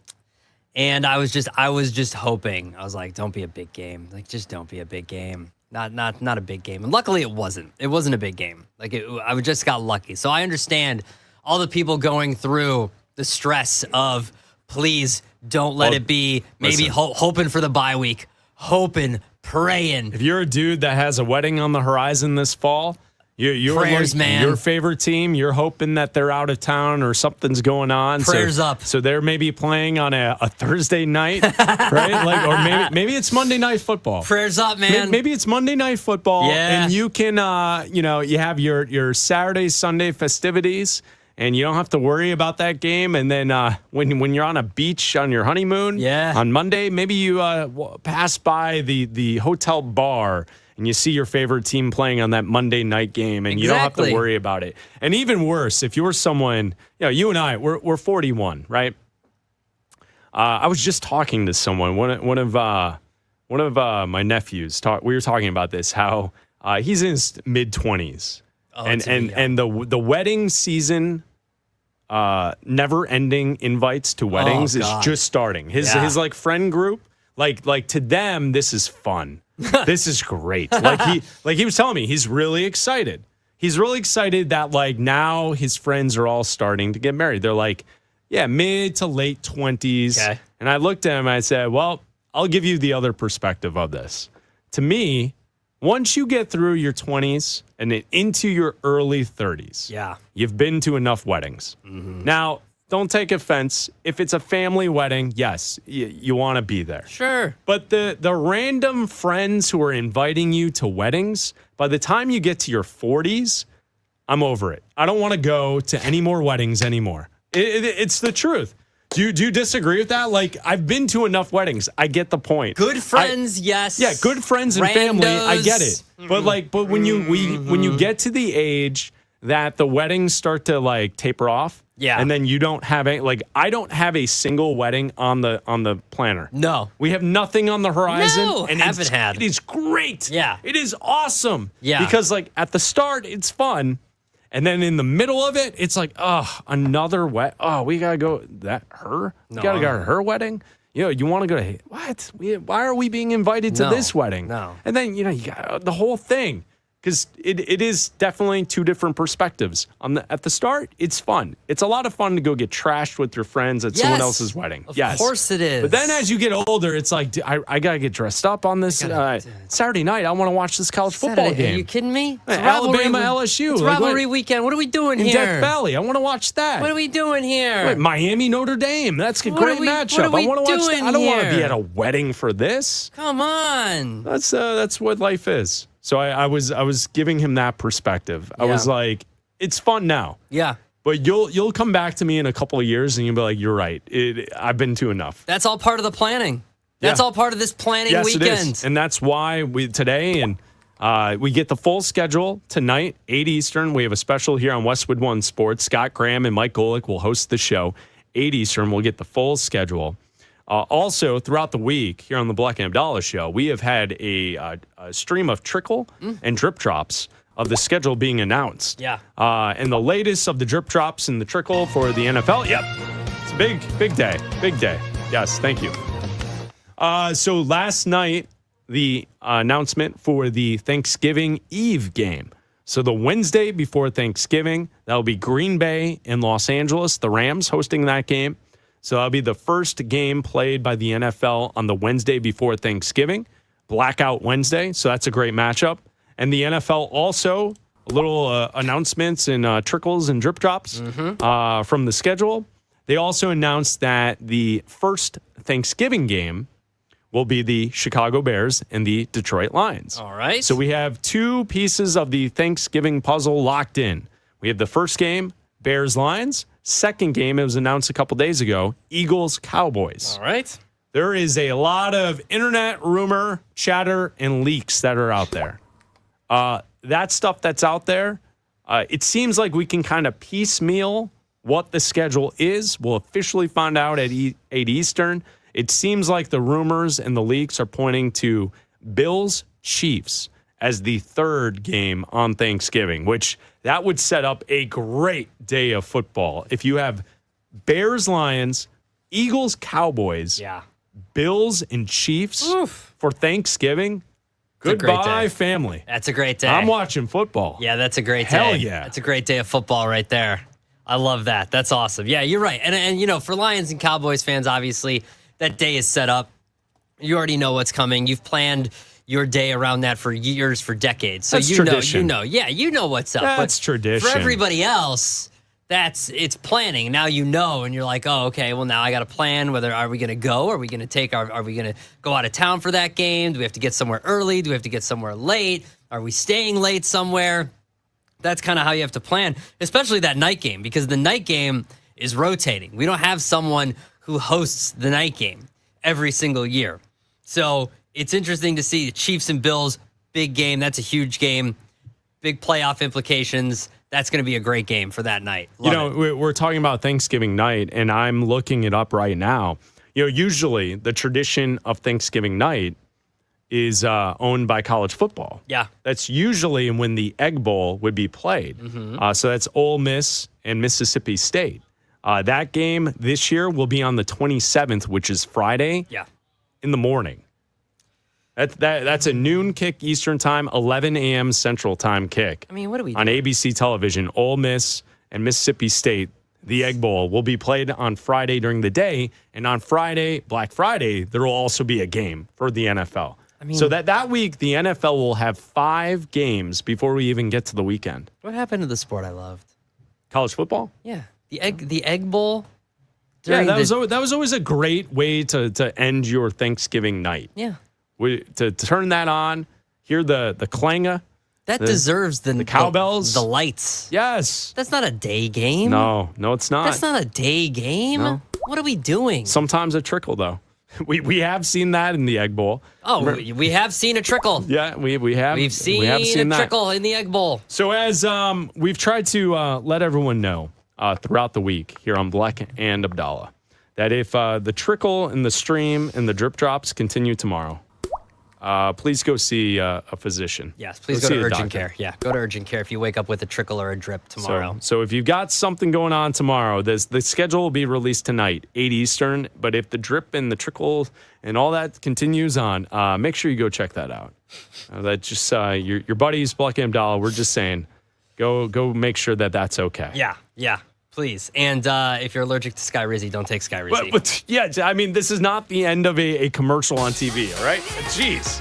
And I was just hoping. I was like, don't be a big game. Like, just don't be a big game. Not a big game. And luckily it wasn't. It wasn't a big game. Like, I just got lucky. So I understand all the people going through the stress of, please don't let it be maybe hoping for the bye week. Hoping, praying. If you're a dude that has a wedding on the horizon this fall, you're prayers, man. Your favorite team, you're hoping that they're out of town or something's going on. Prayers up. So they're maybe playing on a Thursday night, right? Like, or maybe it's Monday Night Football. Prayers up, man. Maybe it's Monday Night Football, yeah. And you can, you have your Saturday, Sunday festivities. And you don't have to worry about that game. And then when you're on a beach on your honeymoon on Monday, maybe you pass by the hotel bar and you see your favorite team playing on that Monday night game, and you don't have to worry about it. And even worse, if you're someone, you and I, we're 41, right? I was just talking to someone, one of my nephews. We were talking about this, how he's in his mid-20s. Oh, and the wedding season, never ending invites to weddings is just starting. His like friend group, like to them, this is fun. This is great. Like he was telling me, he's really excited. He's really excited that like now his friends are all starting to get married. They're like, mid to late 20s. Okay. And I looked at him and I said, well, I'll give you the other perspective of this. To me, once you get through your 20s and into your early 30s, you've been to enough weddings. Mm-hmm. Now, don't take offense. If it's a family wedding, yes, you want to be there. Sure. But the random friends who are inviting you to weddings, by the time you get to your 40s, I'm over it. I don't want to go to any more weddings anymore. It's the truth. Do you disagree with that? Like, I've been to enough weddings. I get the point. Good friends, yes. Yeah, good friends and family. I get it. But when you get to the age that the weddings start to like taper off, and then you don't have any, like, I don't have a single wedding on the planner. No, we have nothing on the horizon. No, and haven't had. It is great. Yeah, it is awesome. Yeah, because like at the start it's fun. And then in the middle of it, it's like, another wedding. Oh, we got to go. Her? We got to go to her wedding? You want to go to, what? Why are we being invited to this wedding? No. And then, you got the whole thing. Because it is definitely two different perspectives. At the start, it's fun. It's a lot of fun to go get trashed with your friends at someone else's wedding. Of course it is. But then as you get older, it's like, I got to get dressed up on this Saturday night. I want to watch this college football game. Are you kidding me? Alabama, LSU. It's rivalry weekend. What are we doing in here? Death Valley. I want to watch that. What are we doing here? Wait, Miami, Notre Dame. That's a great matchup. I want to watch that. I don't want to be at a wedding for this. Come on. That's what life is. So I was giving him that perspective. I was like, it's fun now. Yeah. But you'll come back to me in a couple of years and you'll be like, you're right. I've been to enough. That's all part of the planning. That's all part of this planning weekend. It is. And that's why we get the full schedule tonight, 8 Eastern. We have a special here on Westwood One Sports. Scott Graham and Mike Golick will host the show. 8 Eastern, we'll get the full schedule. Also, throughout the week here on the Bleck Abdalla show, we have had a stream of trickle and drip drops of the schedule being announced. Yeah. And the latest of the drip drops and the trickle for the NFL. Yep. It's a big day. Big day. Yes, thank you. So last night, the announcement for the Thanksgiving Eve game. So the Wednesday before Thanksgiving, that'll be Green Bay and Los Angeles, the Rams hosting that game. So that'll be the first game played by the NFL on the Wednesday before Thanksgiving, Blackout Wednesday. So that's a great matchup. And the NFL also little announcements and trickles and drip drops from the schedule. They also announced that the first Thanksgiving game will be the Chicago Bears and the Detroit Lions. All right. So we have two pieces of the Thanksgiving puzzle locked in. We have the first game, Bears-Lions. Second game, it was announced a couple days ago, Eagles-Cowboys. All right. There is a lot of internet rumor, chatter, and leaks that are out there. That stuff that's out there, it seems like we can kind of piecemeal what the schedule is. We'll officially find out at 8 Eastern. It seems like the rumors and the leaks are pointing to Bills-Chiefs as the third game on Thanksgiving, which that would set up a great day of football. If you have Bears-Lions, Eagles-Cowboys, Bills and Chiefs for Thanksgiving, goodbye, family. That's a great day. I'm watching football. Yeah, that's a great day. Hell yeah. That's a great day of football right there. I love that. That's awesome. Yeah, you're right. And you know, for Lions and Cowboys fans, obviously, that day is set up. You already know what's coming. You've planned your day around that for years, for decades. So That's you tradition. know. Yeah, you know what's up. That's but tradition. For everybody else, it's planning. Now you know, and you're like, oh, okay, well, now I got to plan whether are we going to go? Are we going to are we going to go out of town for that game? Do we have to get somewhere early? Do we have to get somewhere late? Are we staying late somewhere? That's kind of how you have to plan, especially that night game, because the night game is rotating. We don't have someone who hosts the night game every single year. So it's interesting to see the Chiefs and Bills, big game. That's a huge game. Big playoff implications. That's going to be a great game for that night. Love it. We're talking about Thanksgiving night, and I'm looking it up right now. Usually the tradition of Thanksgiving night is owned by college football. Yeah. That's usually when the Egg Bowl would be played. So that's Ole Miss and Mississippi State. That game this year will be on the 27th, which is Friday in the morning. That's a noon kick Eastern time, 11 a.m. Central time kick. I mean, what do we do? On ABC television, Ole Miss and Mississippi State, the Egg Bowl, will be played on Friday during the day. And on Friday, Black Friday, there will also be a game for the NFL. So that week, the NFL will have 5 games before we even get to the weekend. What happened to the sport I loved? College football? Yeah. The Egg Bowl. Yeah, that was always a great way to end your Thanksgiving night. Yeah. To turn that on, hear the clanger. That deserves the cowbells. The lights. Yes. That's not a day game. No, it's not. That's not a day game. No. What are we doing? Sometimes a trickle, though. We have seen that in the Egg Bowl. Oh, we have seen a trickle. Yeah, we have. We've seen a trickle in the Egg Bowl. So as we've tried to let everyone know throughout the week here on Bleck and Abdalla, that if the trickle and the stream and the drip drops continue tomorrow, please go see a physician. Yes, please go to urgent care. Yeah, go to urgent care if you wake up with a trickle or a drip tomorrow. So if you've got something going on tomorrow, the schedule will be released tonight, 8 Eastern. But if the drip and the trickle and all that continues on, make sure you go check that out. That's just your buddies, Bleck Abdalla. We're just saying, go make sure that that's okay. Yeah. Please. And if you're allergic to Skyrizi, don't take Skyrizi. But yeah, I mean, this is not the end of a commercial on TV, all right? Jeez.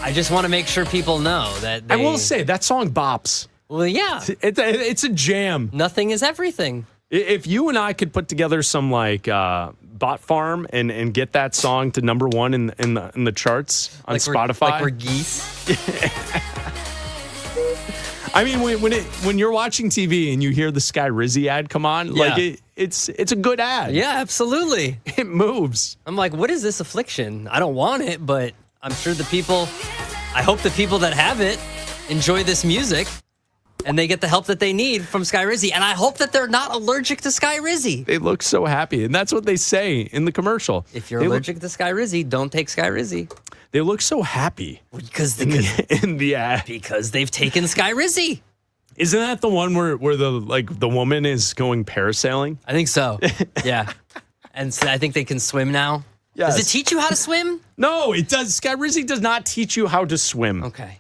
I just want to make sure people know that I will say, that song bops. Well, yeah. It's a jam. Nothing is everything. If you and I could put together some, bot farm and get that song to number 1 in the charts on Spotify. Like we're geese. I mean, when you're watching TV and you hear the Skyrizi ad come on, it's a good ad. Yeah, absolutely. It moves. I'm like, what is this affliction? I don't want it, but I'm sure I hope the people that have it enjoy this music and they get the help that they need from Skyrizi. And I hope that they're not allergic to Skyrizi. They look so happy. And that's what they say in the commercial. If you're allergic to Skyrizi, don't take Skyrizi. They look so happy because in the ad. Because they've taken Skyrizi. Isn't that the one where the woman is going parasailing? I think so. Yeah. And so I think they can swim now. Yes. Does it teach you how to swim? No, it does. Skyrizi does not teach you how to swim. Okay.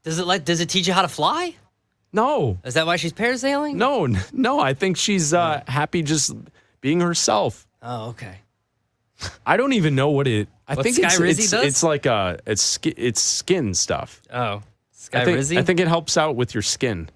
Does it teach you how to fly? No. Is that why she's parasailing? No. I think she's happy just being herself. Oh, okay. I don't even know what it. I What think Skyrizi does? It's like it's skin stuff. Oh, Sky Rizzy? I think it helps out with your skin.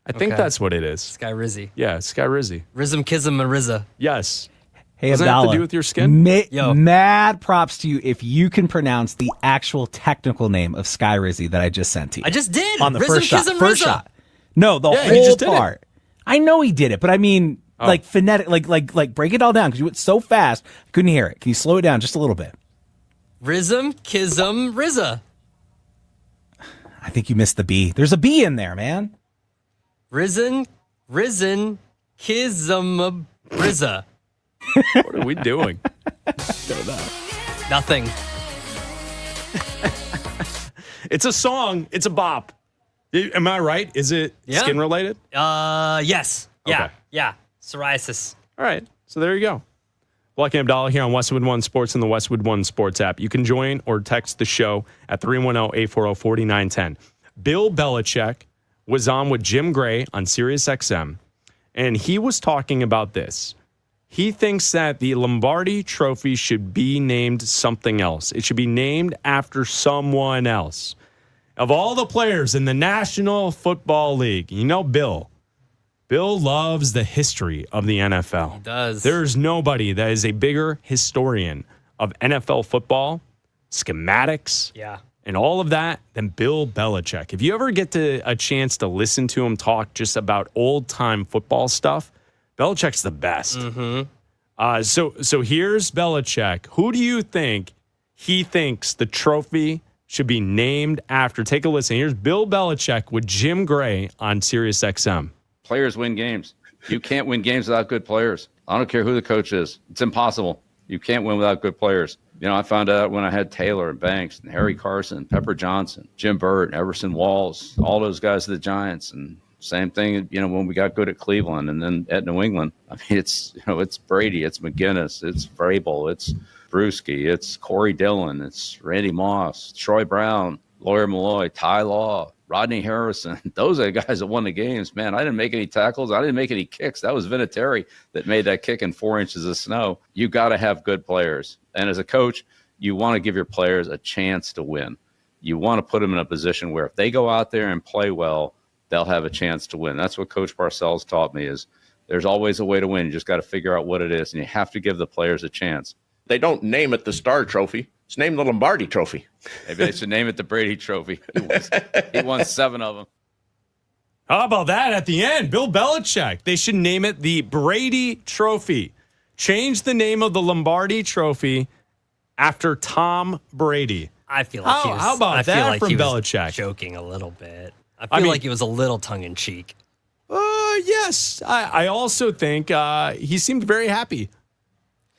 I think that's what it is. Sky Rizzy. Yeah, Sky Rizzy. Rizm Kism Mariza. Yes. Hey, Doesn't it have to do with your skin? Mad props to you if you can pronounce the actual technical name of Sky Rizzy that I just sent to you. I just did. On the Rizm first shot. Kism First Rizza. shot. No, the you whole just did it. part. I know he did it, but I mean, like phonetic, like break it all down because you went so fast, I couldn't hear it. Can you slow it down just a little bit? Rizm Kism Rizza. I think you missed the B. There's a B in there, man. Risen Kism Rizza. What are we doing? Nothing. It's a song. It's a bop. Am I right? Is it skin related? Yes. Yeah. Okay. Yeah. Psoriasis. All right. So there you go. Bleck Abdalla here on Westwood One Sports and the Westwood One Sports app. You can join or text the show at 310-840-4910. Bill Belichick was on with Jim Gray on Sirius XM, and he was talking about this. He thinks that the Lombardi Trophy should be named something else. It should be named after someone else. Of all the players in the National Football League, you know Bill loves the history of the NFL. He does. There's nobody that is a bigger historian of NFL football, schematics, and all of that than Bill Belichick. If you ever get a chance to listen to him talk just about old-time football stuff, Belichick's the best. Mm-hmm. So here's Belichick. Who do you think he thinks the trophy should be named after? Take a listen. Here's Bill Belichick with Jim Gray on Sirius XM. Players win games. You can't win games without good players. I don't care who the coach is. It's impossible. You can't win without good players. You know, I found out when I had Taylor and Banks and Harry Carson, Pepper Johnson, Jim Burt, Everson Walls, all those guys at the Giants. And same thing, you know, when we got good at Cleveland and then at New England. I mean, it's Brady, it's McGinnis, it's Vrabel, it's Brewski, it's Corey Dillon, it's Randy Moss, Troy Brown, Lawyer Malloy, Ty Law, Rodney Harrison. Those are the guys that won the games. Man, I didn't make any tackles. I didn't make any kicks. That was Vinatieri that made that kick in 4 inches of snow. You got to have good players. And as a coach, you want to give your players a chance to win. You want to put them in a position where if they go out there and play well, they'll have a chance to win. That's what Coach Parcells taught me is there's always a way to win. You just got to figure out what it is, and you have to give the players a chance. They don't name it the Star Trophy. It's named the Lombardi Trophy. Maybe they should name it the Brady Trophy. He won 7 of them. How about that at the end? Bill Belichick. They should name it the Brady Trophy. Change the name of the Lombardi Trophy after Tom Brady. I feel like how about that from Belichick? Joking a little bit. I feel like it was a little tongue in cheek. Yes. I also think he seemed very happy.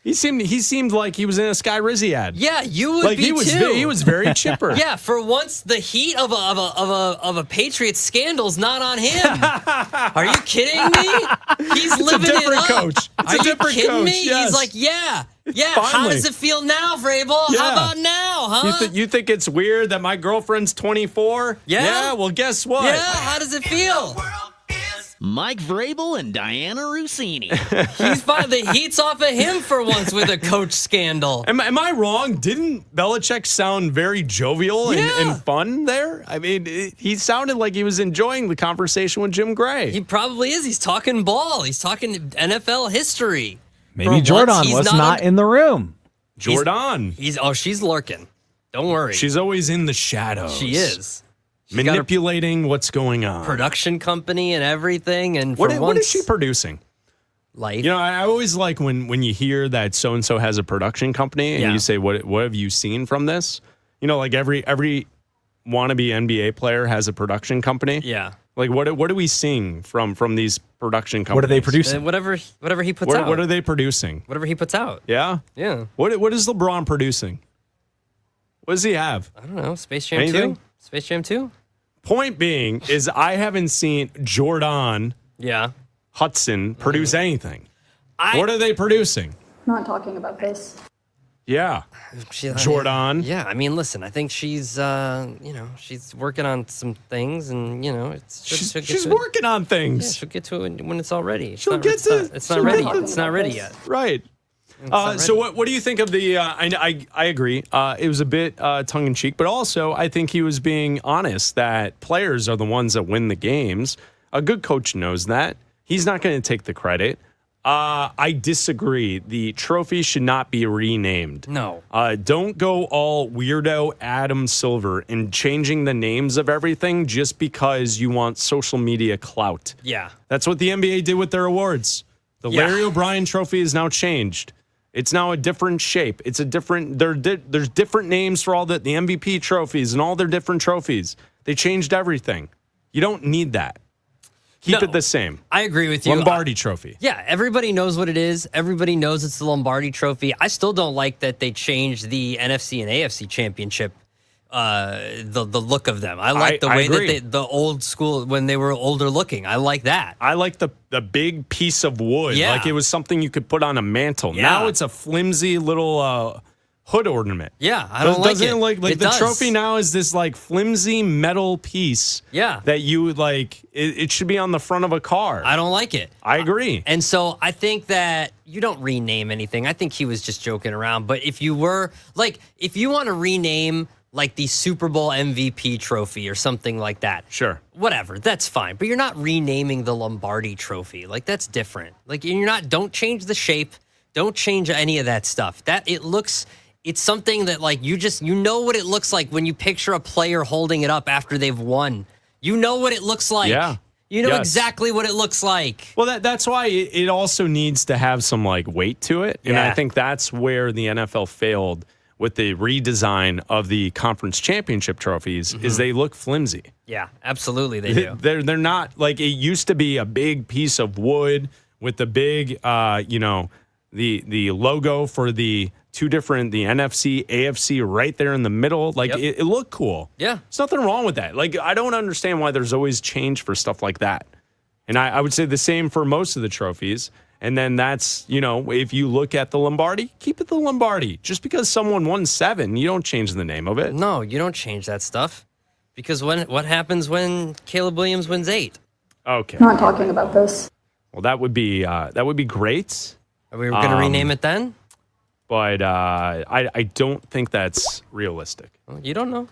He seemed like he was in a Sky Rizzy ad. Yeah, you would be too. He was very chipper. Yeah, for once, the heat of a Patriots scandal's not on him. Are you kidding me? He's living it up. It's a different coach. Are you kidding me? Yes. He's like, yeah. Finally. How does it feel now, Vrabel? Yeah. How about now, huh? You think it's weird that my girlfriend's 24? Yeah. Well, guess what? Yeah. How does it feel? Mike Vrabel and Diana Rossini. He's fine. The heat's off of him for once with a coach scandal. Am I wrong? Didn't Belichick sound very jovial and fun there? I mean, he sounded like he was enjoying the conversation with Jim Gray. He probably is. He's talking ball. He's talking NFL history. Maybe Jordan was not in the room. Jordan. She's lurking. Don't worry. She's always in the shadows. She is. Manipulating what's going on. Production company and everything. And what is she producing? Life. You know, I always like when you hear that so-and-so has a production company and you say, what have you seen from this? You know, like every wannabe NBA player has a production company. Yeah. Like what are we seeing from these production companies? What are they producing? Whatever he puts out. What are they producing? Whatever he puts out. Yeah? Yeah. What is LeBron producing? What does he have? I don't know. Space Jam 2? Space Jam 2? Point being is I haven't seen Jordan Hudson produce anything. What are they producing? Not talking about this. Yeah. Jordan. Yeah, I mean, listen, I think she's, she's working on some things, and she's working on things. Yeah, she'll get to it when it's all ready. It's not ready yet. Right. So what do you think of the? I agree. It was a bit tongue in cheek, but also I think he was being honest that players are the ones that win the games. A good coach knows that. He's not going to take the credit. I disagree. The trophy should not be renamed. No. Don't go all weirdo Adam Silver and changing the names of everything just because you want social media clout. Yeah. That's what the NBA did with their awards. The Larry O'Brien trophy is now changed. It's now a different shape. It's a different. There's different names for all the MVP trophies and all their different trophies. They changed everything. You don't need that. Keep it the same. I agree with you. Lombardi trophy. Yeah, everybody knows what it is. Everybody knows it's the Lombardi trophy. I still don't like that they changed the NFC and AFC championship, the look of them. I like the way that the old school, when they were older looking. I like that. I like the big piece of wood. Yeah. Like it was something you could put on a mantle. Yeah. Now it's a flimsy little hood ornament. Yeah, I don't like it. Doesn't like It the does. trophy now is this like flimsy metal piece. Yeah. That you would like. It should be on the front of a car. I don't like it. I agree. And so I think that you don't rename anything. I think he was just joking around. But if you were if you want to rename like the Super Bowl MVP trophy or something like that, sure, whatever, that's fine. But you're not renaming the Lombardi trophy. Like that's different. Like you're not. Don't change the shape. Don't change any of that stuff. It's something that like you know what it looks like when you picture a player holding it up after they've won. You know what it looks like. Yeah. You know exactly what it looks like. Well, that's why it also needs to have some like weight to it. And Yeah. I think that's where the NFL failed with the redesign of the conference championship trophies is they look flimsy. Yeah, absolutely they do. They're not like it used to be a big piece of wood with the big the logo for the two different, the NFC, AFC right there in the middle. Like it looked cool. Yeah. There's nothing wrong with that. Like I don't understand why there's always change for stuff like that. And I would say the same for most of the trophies. And then that's, if you look at the Lombardi, keep it the Lombardi. Just because someone won 7, you don't change the name of it. No, you don't change that stuff. Because what happens when Caleb Williams wins 8? Okay. Not talking about this. Well, that would be great. Are we going to rename it then? But I don't think that's realistic. Well, you don't know.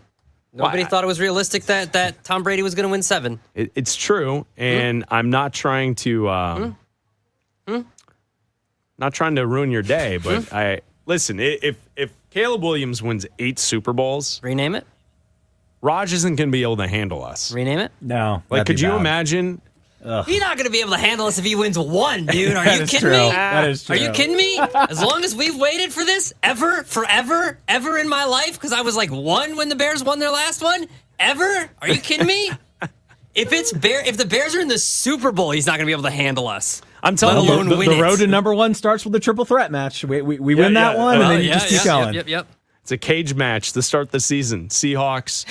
Nobody thought it was realistic that Tom Brady was going to win 7. It's true, and I'm not trying to not trying to ruin your day, but listen. If Caleb Williams wins 8 Super Bowls, rename it. Raj isn't going to be able to handle us. Rename it. No. Like, could you imagine? He's not going to be able to handle us if he wins 1, dude. Are you kidding me? That is true. Are you kidding me? As long as we've waited for this, forever in my life, because I was like 1 when the Bears won their last one, ever? Are you kidding me? If the Bears are in the Super Bowl, he's not going to be able to handle us. I'm telling you, the road to number 1 starts with a triple threat match. We win that one, and then you just keep going. Yep. It's a cage match to start the season. Seahawks,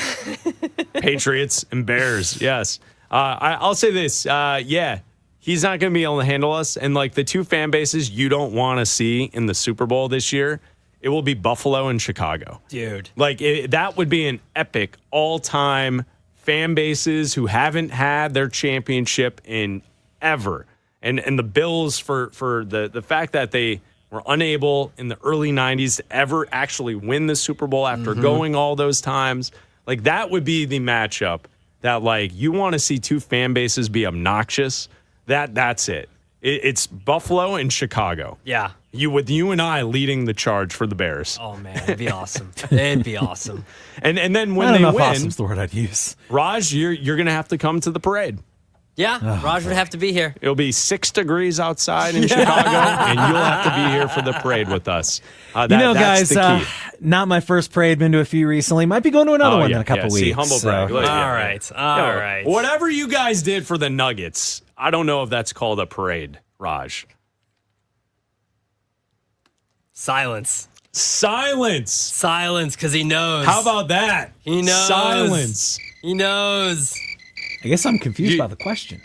Patriots, and Bears. Yes. I'll say this. He's not going to be able to handle us. And like the 2 fan bases you don't want to see in the Super Bowl this year, it will be Buffalo and Chicago. Dude. Like that would be an epic all-time fan bases who haven't had their championship in ever. And the Bills for the fact that they were unable in the early 90s to ever actually win the Super Bowl after going all those times. Like that would be the matchup that like you want to see 2 fan bases be obnoxious. That's it. It's Buffalo and Chicago. Yeah. You and I leading the charge for the Bears. Oh man, it'd be awesome. It'd be awesome. And then when I don't they know if win, awesome's the word I'd use. Raj, you're gonna have to come to the parade. Yeah, Raj would have to be here. It'll be 6 degrees outside in Chicago, and you'll have to be here for the parade with us. Guys, not my first parade. Been to a few recently. Might be going to another one in a couple weeks. See, humble brag. All right. Whatever you guys did for the Nuggets, I don't know if that's called a parade, Raj. Silence, because he knows. How about that? He knows. Silence. He knows. I guess I'm confused by the question.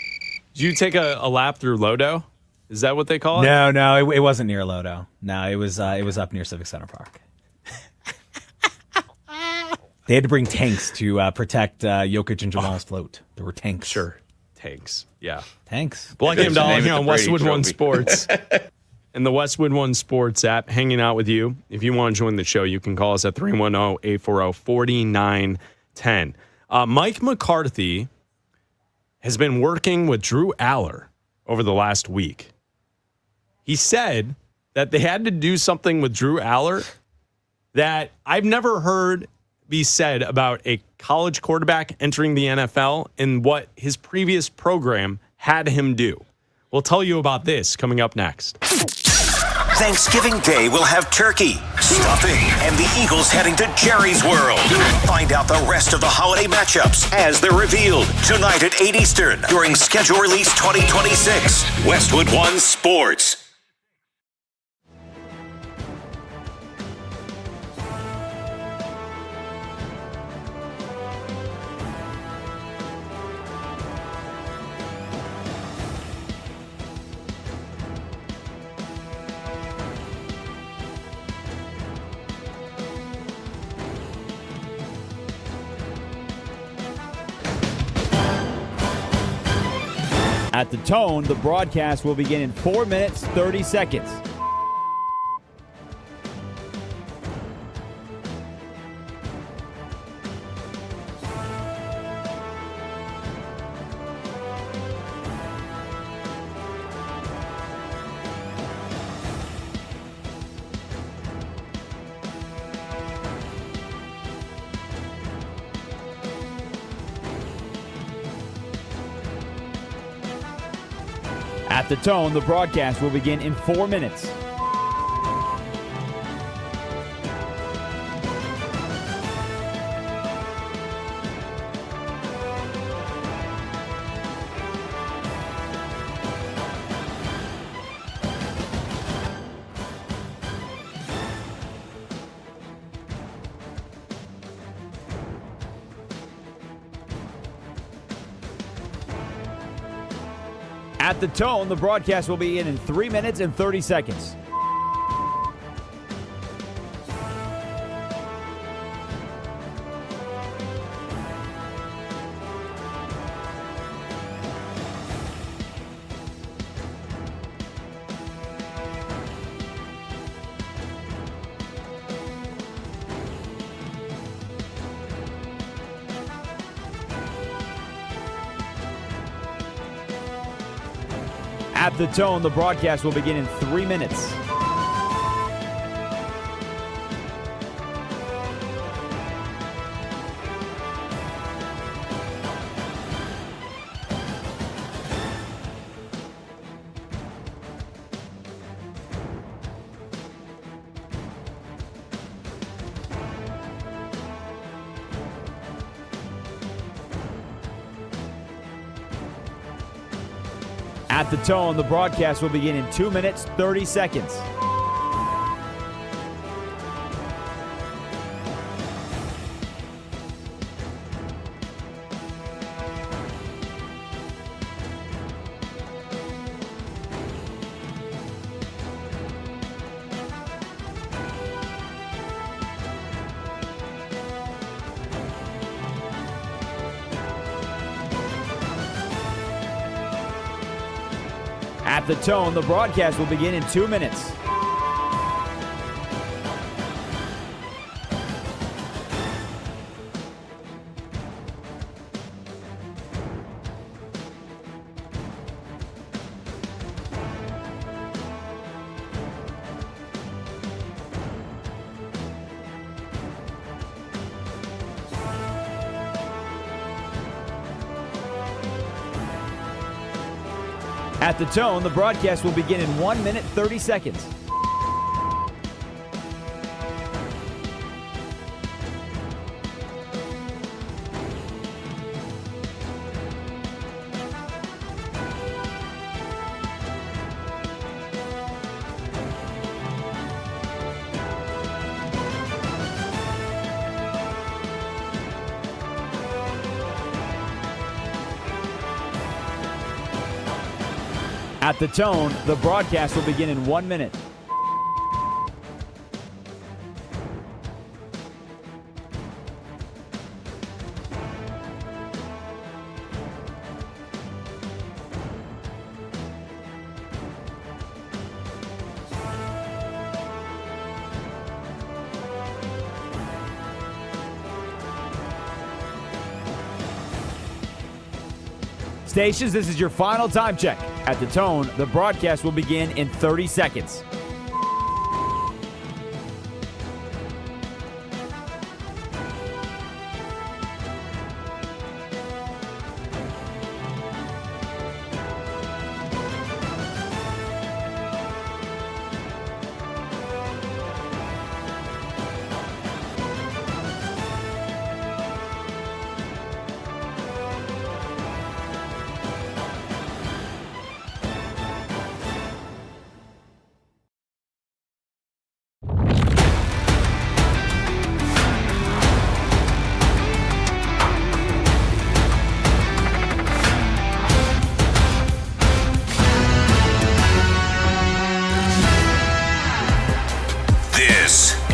Did you take a lap through Lodo? Is that what they call it? No, it wasn't near Lodo. No, it was up near Civic Center Park. They had to bring tanks to protect Jokic and Jamal's float. There were tanks. Sure. Tanks. Yeah. Tanks. Bleck Abdalla here on Westwood One Sports. and the Westwood One Sports app, hanging out with you. If you want to join the show, you can call us at 310-840-4910. Mike McCarthy has been working with Drew Aller over the last week. He said that they had to do something with Drew Aller that I've never heard be said about a college quarterback entering the NFL and what his previous program had him do. We'll tell you about this coming up next. Thanksgiving Day will have turkey, stuffing, and the Eagles heading to Jerry's World. Find out the rest of the holiday matchups as they're revealed tonight at 8 Eastern during Schedule Release 2026. Westwood One Sports. At the tone, the broadcast will begin in 4 minutes, 30 seconds. At the tone, the broadcast will begin in 4 minutes. At the tone, the broadcast will begin in 3 minutes and 30 seconds. At the tone, the broadcast will begin in 3 minutes. At the tone, the broadcast will begin in 2 minutes, 30 seconds. At the tone, the broadcast will begin in 2 minutes. At the tone, the broadcast will begin in 1 minute, 30 seconds. At the tone, the broadcast will begin in 1 minute. Stations, this is your final time check. At the tone, the broadcast will begin in 30 seconds.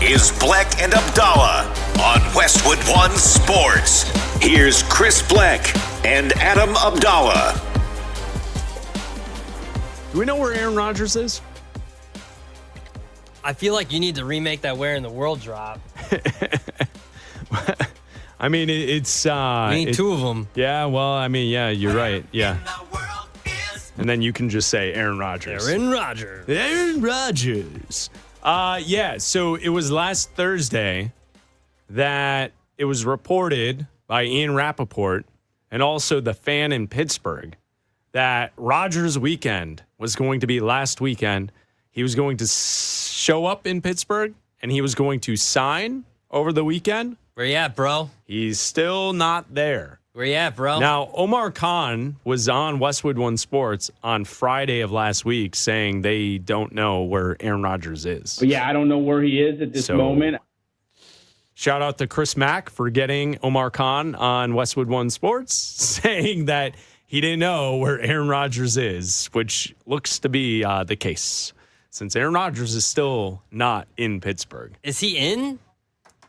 Is Bleck and Abdalla on Westwood One Sports. Here's Chris Bleck and Adam Abdalla. Do we know where Aaron Rodgers is? I feel like you need to remake that Where in the World drop. I mean, it's... we need two of them. Yeah, well, I mean, yeah, you're right. Yeah. And then you can just say Aaron Rodgers. Aaron Rodgers. Aaron Rodgers. Yeah, so it was last Thursday that it was reported by Ian Rappaport and also the Fan in Pittsburgh that Rodgers' weekend was going to be last weekend. He was going to show up in Pittsburgh and he was going to sign over the weekend. Where you at, bro? He's still not there. Where you at, bro? Now, Omar Khan was on Westwood One Sports on Friday of last week saying they don't know where Aaron Rodgers is. But yeah, I don't know where he is at this moment. Shout out to Chris Mack for getting Omar Khan on Westwood One Sports, saying that he didn't know where Aaron Rodgers is, which looks to be the case, since Aaron Rodgers is still not in Pittsburgh. Is he in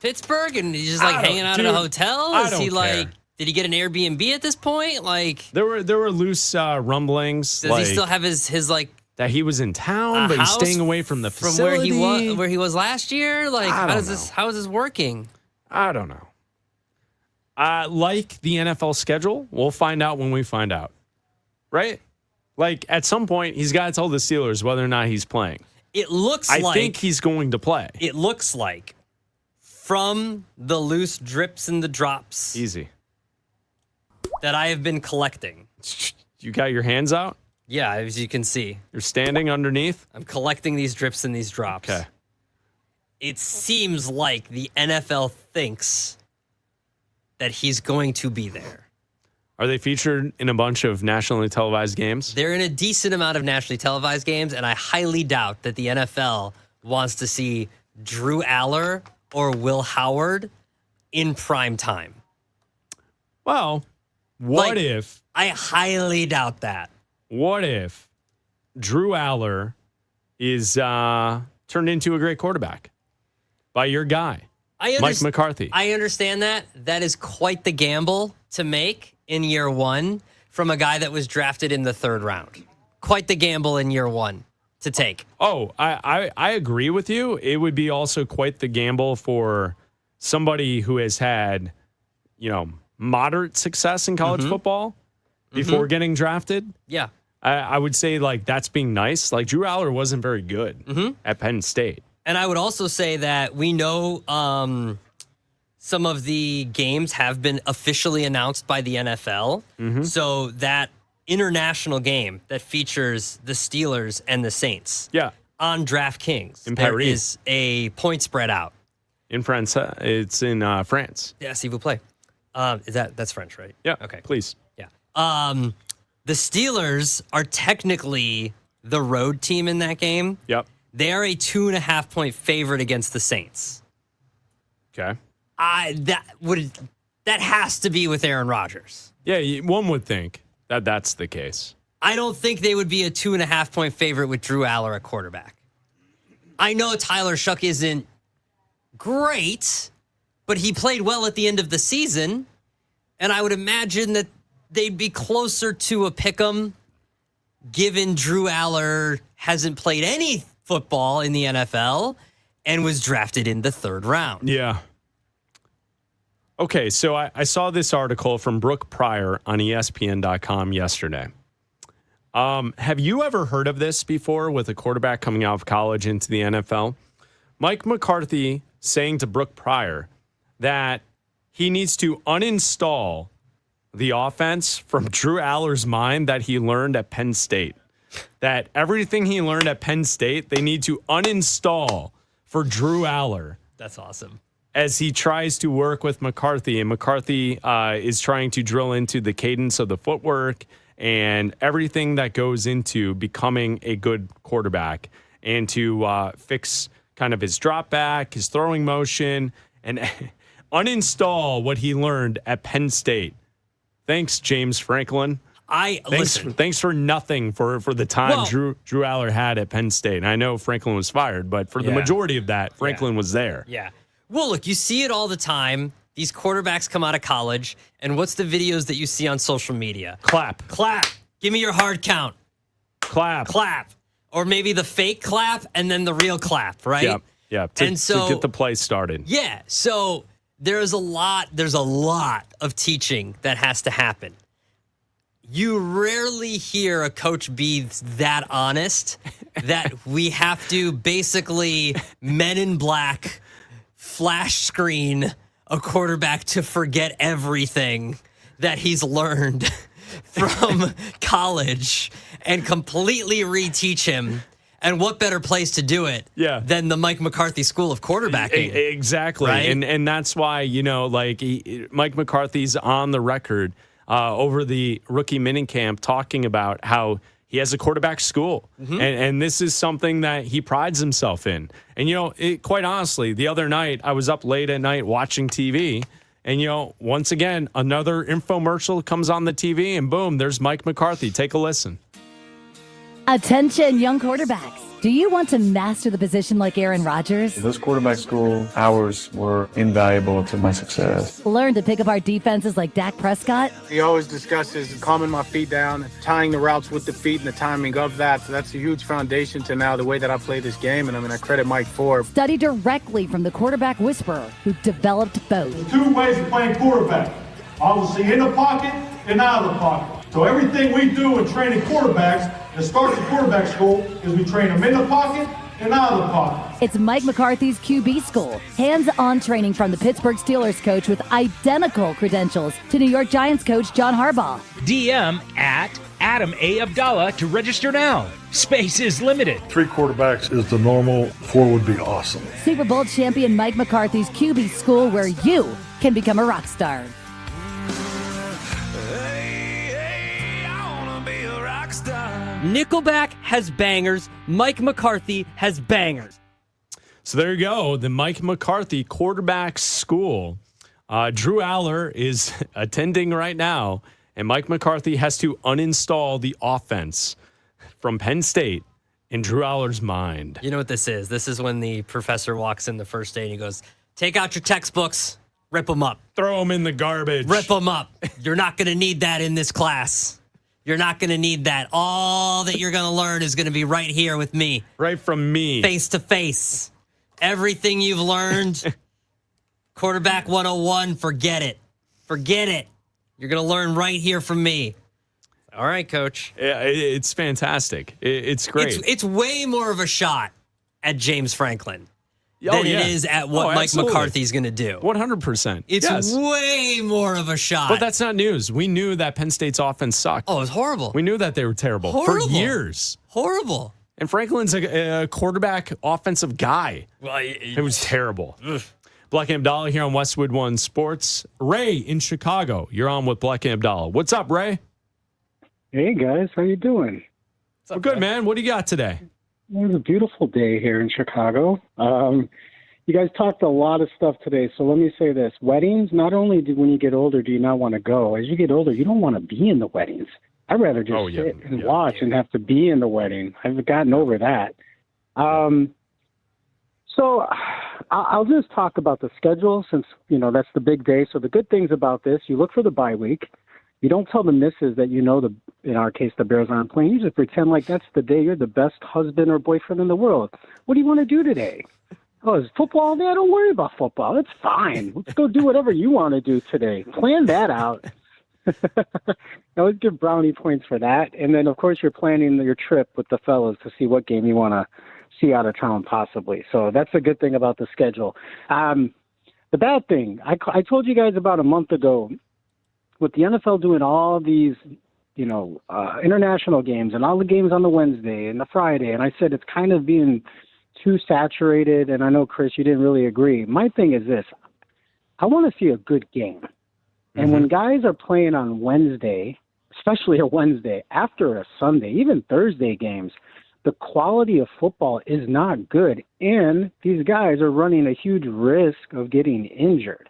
Pittsburgh and he's just like hanging out in a hotel? Is he like... Did he get an Airbnb at this point? Like there were loose rumblings. Does he still have his like that he was in town, but he's staying away from the facility from where he was last year? Like how is this working? I don't know. Like the NFL schedule, we'll find out when we find out, right? Like at some point, he's got to tell the Steelers whether or not he's playing. It looks I think he's going to play. It looks like from the loose drips and the drops. Easy. That I have been collecting. You got your hands out? Yeah, as you can see. You're standing underneath? I'm collecting these drips and these drops. Okay. It seems like the NFL thinks that he's going to be there. Are they featured in a bunch of nationally televised games? They're in a decent amount of nationally televised games, and I highly doubt that the NFL wants to see Drew Aller or Will Howard in prime time. Well... What if... I highly doubt that. What if Drew Aller is turned into a great quarterback by your guy, Mike McCarthy? I understand that. That is quite the gamble to make in year one from a guy that was drafted in the third round. Quite the gamble in year one to take. Oh, I agree with you. It would be also quite the gamble for somebody who has had, moderate success in college football before getting drafted. Yeah. I would say, that's being nice. Like, Drew Aller wasn't very good at Penn State. And I would also say that we know some of the games have been officially announced by the NFL. So that international game that features the Steelers and the Saints on DraftKings, there is a point spread out. In France. It's in France. Yeah, s'il vous plaît. That's French, right? Yeah. Okay. Please. Yeah. The Steelers are technically the road team in that game. Yep. They are a 2.5 point favorite against the Saints. Okay. That has to be with Aaron Rodgers. Yeah, one would think that that's the case. I don't think they would be a 2.5 point favorite with Drew Aller at quarterback. I know Tyler Shuck isn't great, but he played well at the end of the season, and I would imagine that they'd be closer to a pick'em given Drew Aller hasn't played any football in the NFL and was drafted in the third round. Yeah. Okay, so I saw this article from Brooke Pryor on ESPN.com yesterday. Have you ever heard of this before with a quarterback coming out of college into the NFL? Mike McCarthy saying to Brooke Pryor that he needs to uninstall the offense from Drew Aller's mind that he learned at Penn State. That everything he learned at Penn State, they need to uninstall for Drew Aller. That's awesome. As he tries to work with McCarthy, and McCarthy is trying to drill into the cadence of the footwork and everything that goes into becoming a good quarterback, and to fix kind of his drop back, his throwing motion, and uninstall what he learned at Penn State. Thanks, James Franklin. Thanks for nothing for the time Drew Aller had at Penn State. And I know Franklin was fired, but for the majority of that, Franklin was there. Yeah. Well, look, you see it all the time. These quarterbacks come out of college, and what's the videos that you see on social media? Clap. Clap. Give me your hard count. Clap. Clap. Or maybe the fake clap and then the real clap, right? Yeah. To get the play started. Yeah. So there's a lot of teaching that has to happen. You rarely hear a coach be that honest that we have to basically Men in Black flash screen a quarterback to forget everything that he's learned from college and completely reteach him. And what better place to do it than the Mike McCarthy School of Quarterbacking? Exactly. Right? And that's why, Mike McCarthy's on the record over the rookie minicamp talking about how he has a quarterback school. Mm-hmm. And this is something that he prides himself in. And, quite honestly, the other night, I was up late at night watching TV. And, once again, another infomercial comes on the TV, and boom, there's Mike McCarthy. Take a listen. Attention, young quarterbacks. Do you want to master the position like Aaron Rodgers? Those quarterback school hours were invaluable to my success. Learn to pick apart defenses like Dak Prescott? He always discusses calming my feet down, tying the routes with the feet and the timing of that. So that's a huge foundation to now the way that I play this game. And I credit Mike for. Study directly from the quarterback whisperer who developed both. There's two ways of playing quarterback. Obviously in the pocket and out of the pocket. So everything we do in training quarterbacks that starts at quarterback school is we train them in the pocket and out of the pocket. It's Mike McCarthy's QB school. Hands-on training from the Pittsburgh Steelers coach with identical credentials to New York Giants coach John Harbaugh. DM at Adam A. Abdalla to register now. Space is limited. 3 quarterbacks is the normal. 4 would be awesome. Super Bowl champion Mike McCarthy's QB school, where you can become a rock star. Nickelback has bangers. Mike McCarthy has bangers. So there you go. The Mike McCarthy quarterback school. Drew Aller is attending right now, and Mike McCarthy has to uninstall the offense from Penn State in Drew Aller's mind. You know what this is? This is when the professor walks in the first day and he goes, take out your textbooks, rip them up. Throw them in the garbage. Rip them up. You're not going to need that in this class. You're not going to need that. All that you're going to learn is going to be right here with me. Right from me. Face to face. Everything you've learned, quarterback 101, forget it. Forget it. You're going to learn right here from me. All right, coach. It's fantastic. It's great. It's way more of a shot at James Franklin than it is at what Mike McCarthy's going to do. 100%. It's way more of a shot. But that's not news. We knew that Penn State's offense sucked. Oh, it was horrible. We knew that they were terrible for years. Horrible. And Franklin's a quarterback offensive guy. Well, it was terrible. Bleck Abdalla here on Westwood One Sports. Ray in Chicago. You're on with Bleck Abdalla. What's up, Ray? Hey, guys. How you doing? We're good, man. What do you got today? It was a beautiful day here in Chicago. You guys talked a lot of stuff today, so let me say this. Weddings, not only when you get older do you not want to go, as you get older, you don't want to be in the weddings. I'd rather just sit and watch and have to be in the wedding. I've gotten over that. So I'll just talk about the schedule since, that's the big day. So the good things about this, you look for the bye week. You don't tell the missus that in our case, the Bears aren't playing. You just pretend like that's the day you're the best husband or boyfriend in the world. What do you want to do today? Oh, is football there? Don't worry about football. It's fine. Let's go do whatever you want to do today. Plan that out. I always give brownie points for that. And then, of course, you're planning your trip with the fellas to see what game you want to see out of town possibly. So that's a good thing about the schedule. The bad thing, I told you guys about a month ago, with the NFL doing all these, international games and all the games on the Wednesday and the Friday, and I said it's kind of being too saturated, and I know, Chris, you didn't really agree. My thing is this. I want to see a good game. And when guys are playing on Wednesday, especially a Wednesday, after a Sunday, even Thursday games, the quality of football is not good, and these guys are running a huge risk of getting injured.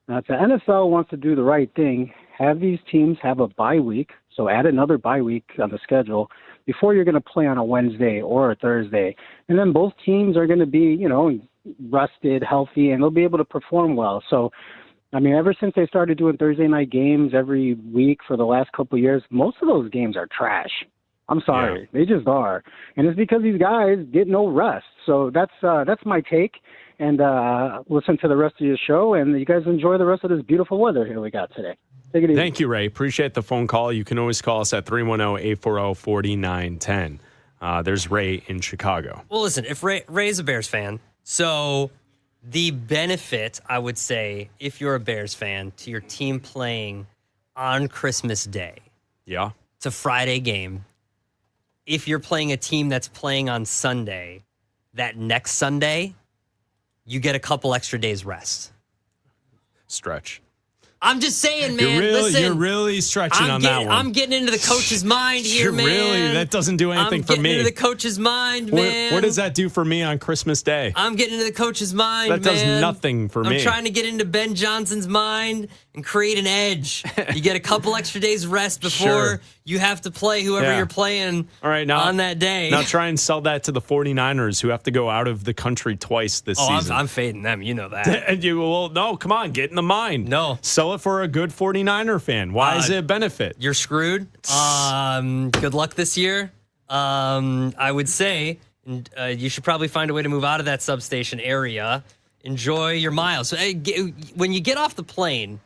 Now, if the NFL wants to do the right thing, have these teams have a bye week, so add another bye week on the schedule before you're going to play on a Wednesday or a Thursday. And then both teams are going to be, rested, healthy, and they'll be able to perform well. So, I mean, ever since they started doing Thursday night games every week for the last couple of years, most of those games are trash. I'm sorry. Yeah. They just are. And it's because these guys get no rest. So that's my take. And listen to the rest of your show, and you guys enjoy the rest of this beautiful weather here we got today. Take it easy. Thank you, Ray. Appreciate the phone call. You can always call us at 310-840-4910. There's Ray in Chicago. Well, listen, if Ray's a Bears fan, so the benefit, I would say, if you're a Bears fan, to your team playing on Christmas Day. Yeah. It's a Friday game. If you're playing a team that's playing on Sunday, that next Sunday, you get a couple extra days rest. Stretch. I'm just saying, man. You're really stretching on that one. I'm getting into the coach's mind here, man. Really? That doesn't do anything for me. I'm getting into the coach's mind, man. What does that do for me on Christmas Day? I'm getting into the coach's mind, man. That does nothing for me. I'm trying to get into Ben Johnson's mind and create an edge. You get a couple extra days rest before you have to play whoever you're playing on that day. Now try and sell that to the 49ers who have to go out of the country twice this season. I'm fading them. You know that. And no, come on, get in the mind. No. Sell it for a good 49er fan. Why is it a benefit? You're screwed. Good luck this year. I would say you should probably find a way to move out of that substation area. Enjoy your miles. So, when you get off the plane,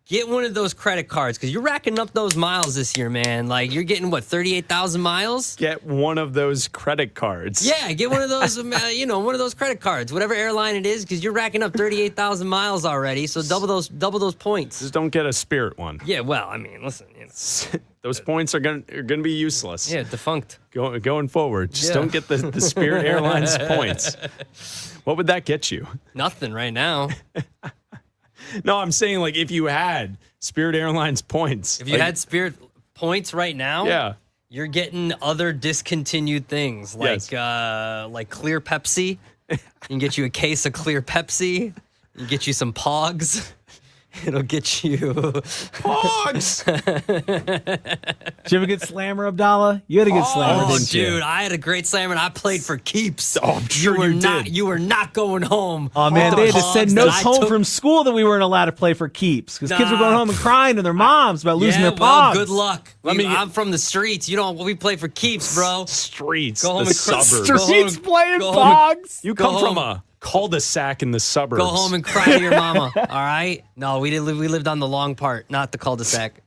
get one of those credit cards because you're racking up those miles this year, man. Like you're getting 38,000 miles. Get one of those credit cards. Yeah, get one of those. One of those credit cards, whatever airline it is, because you're racking up 38,000 miles already. So double those points. Just don't get a Spirit one. Yeah, well, I mean, listen, those points are gonna be useless. Yeah, defunct. Going forward, just don't get the Spirit Airlines points. What would that get you? Nothing right now. No, I'm saying if you had Spirit Airlines points. If you had Spirit points right now, you're getting other discontinued things like Clear Pepsi. You can get you a case of Clear Pepsi. You can get you some Pogs. It'll get you Pogs. Did you have a good slammer, Abdalla? You had a good slammer, didn't you? Dude, I had a great slammer, and I played for keeps. Oh, I'm sure you did. You were not going home. Oh, man, they had to send notes home from school that we weren't allowed to play for keeps because kids were going home and crying to their moms about losing their Pogs. Good luck. I'm from the streets. We play for keeps, bro. Streets. Go home the suburbs. Streets playing Pogs. You come from a cul-de-sac in the suburbs. Go home and cry to your mama. All right? No, we lived on the long part, not the cul-de-sac.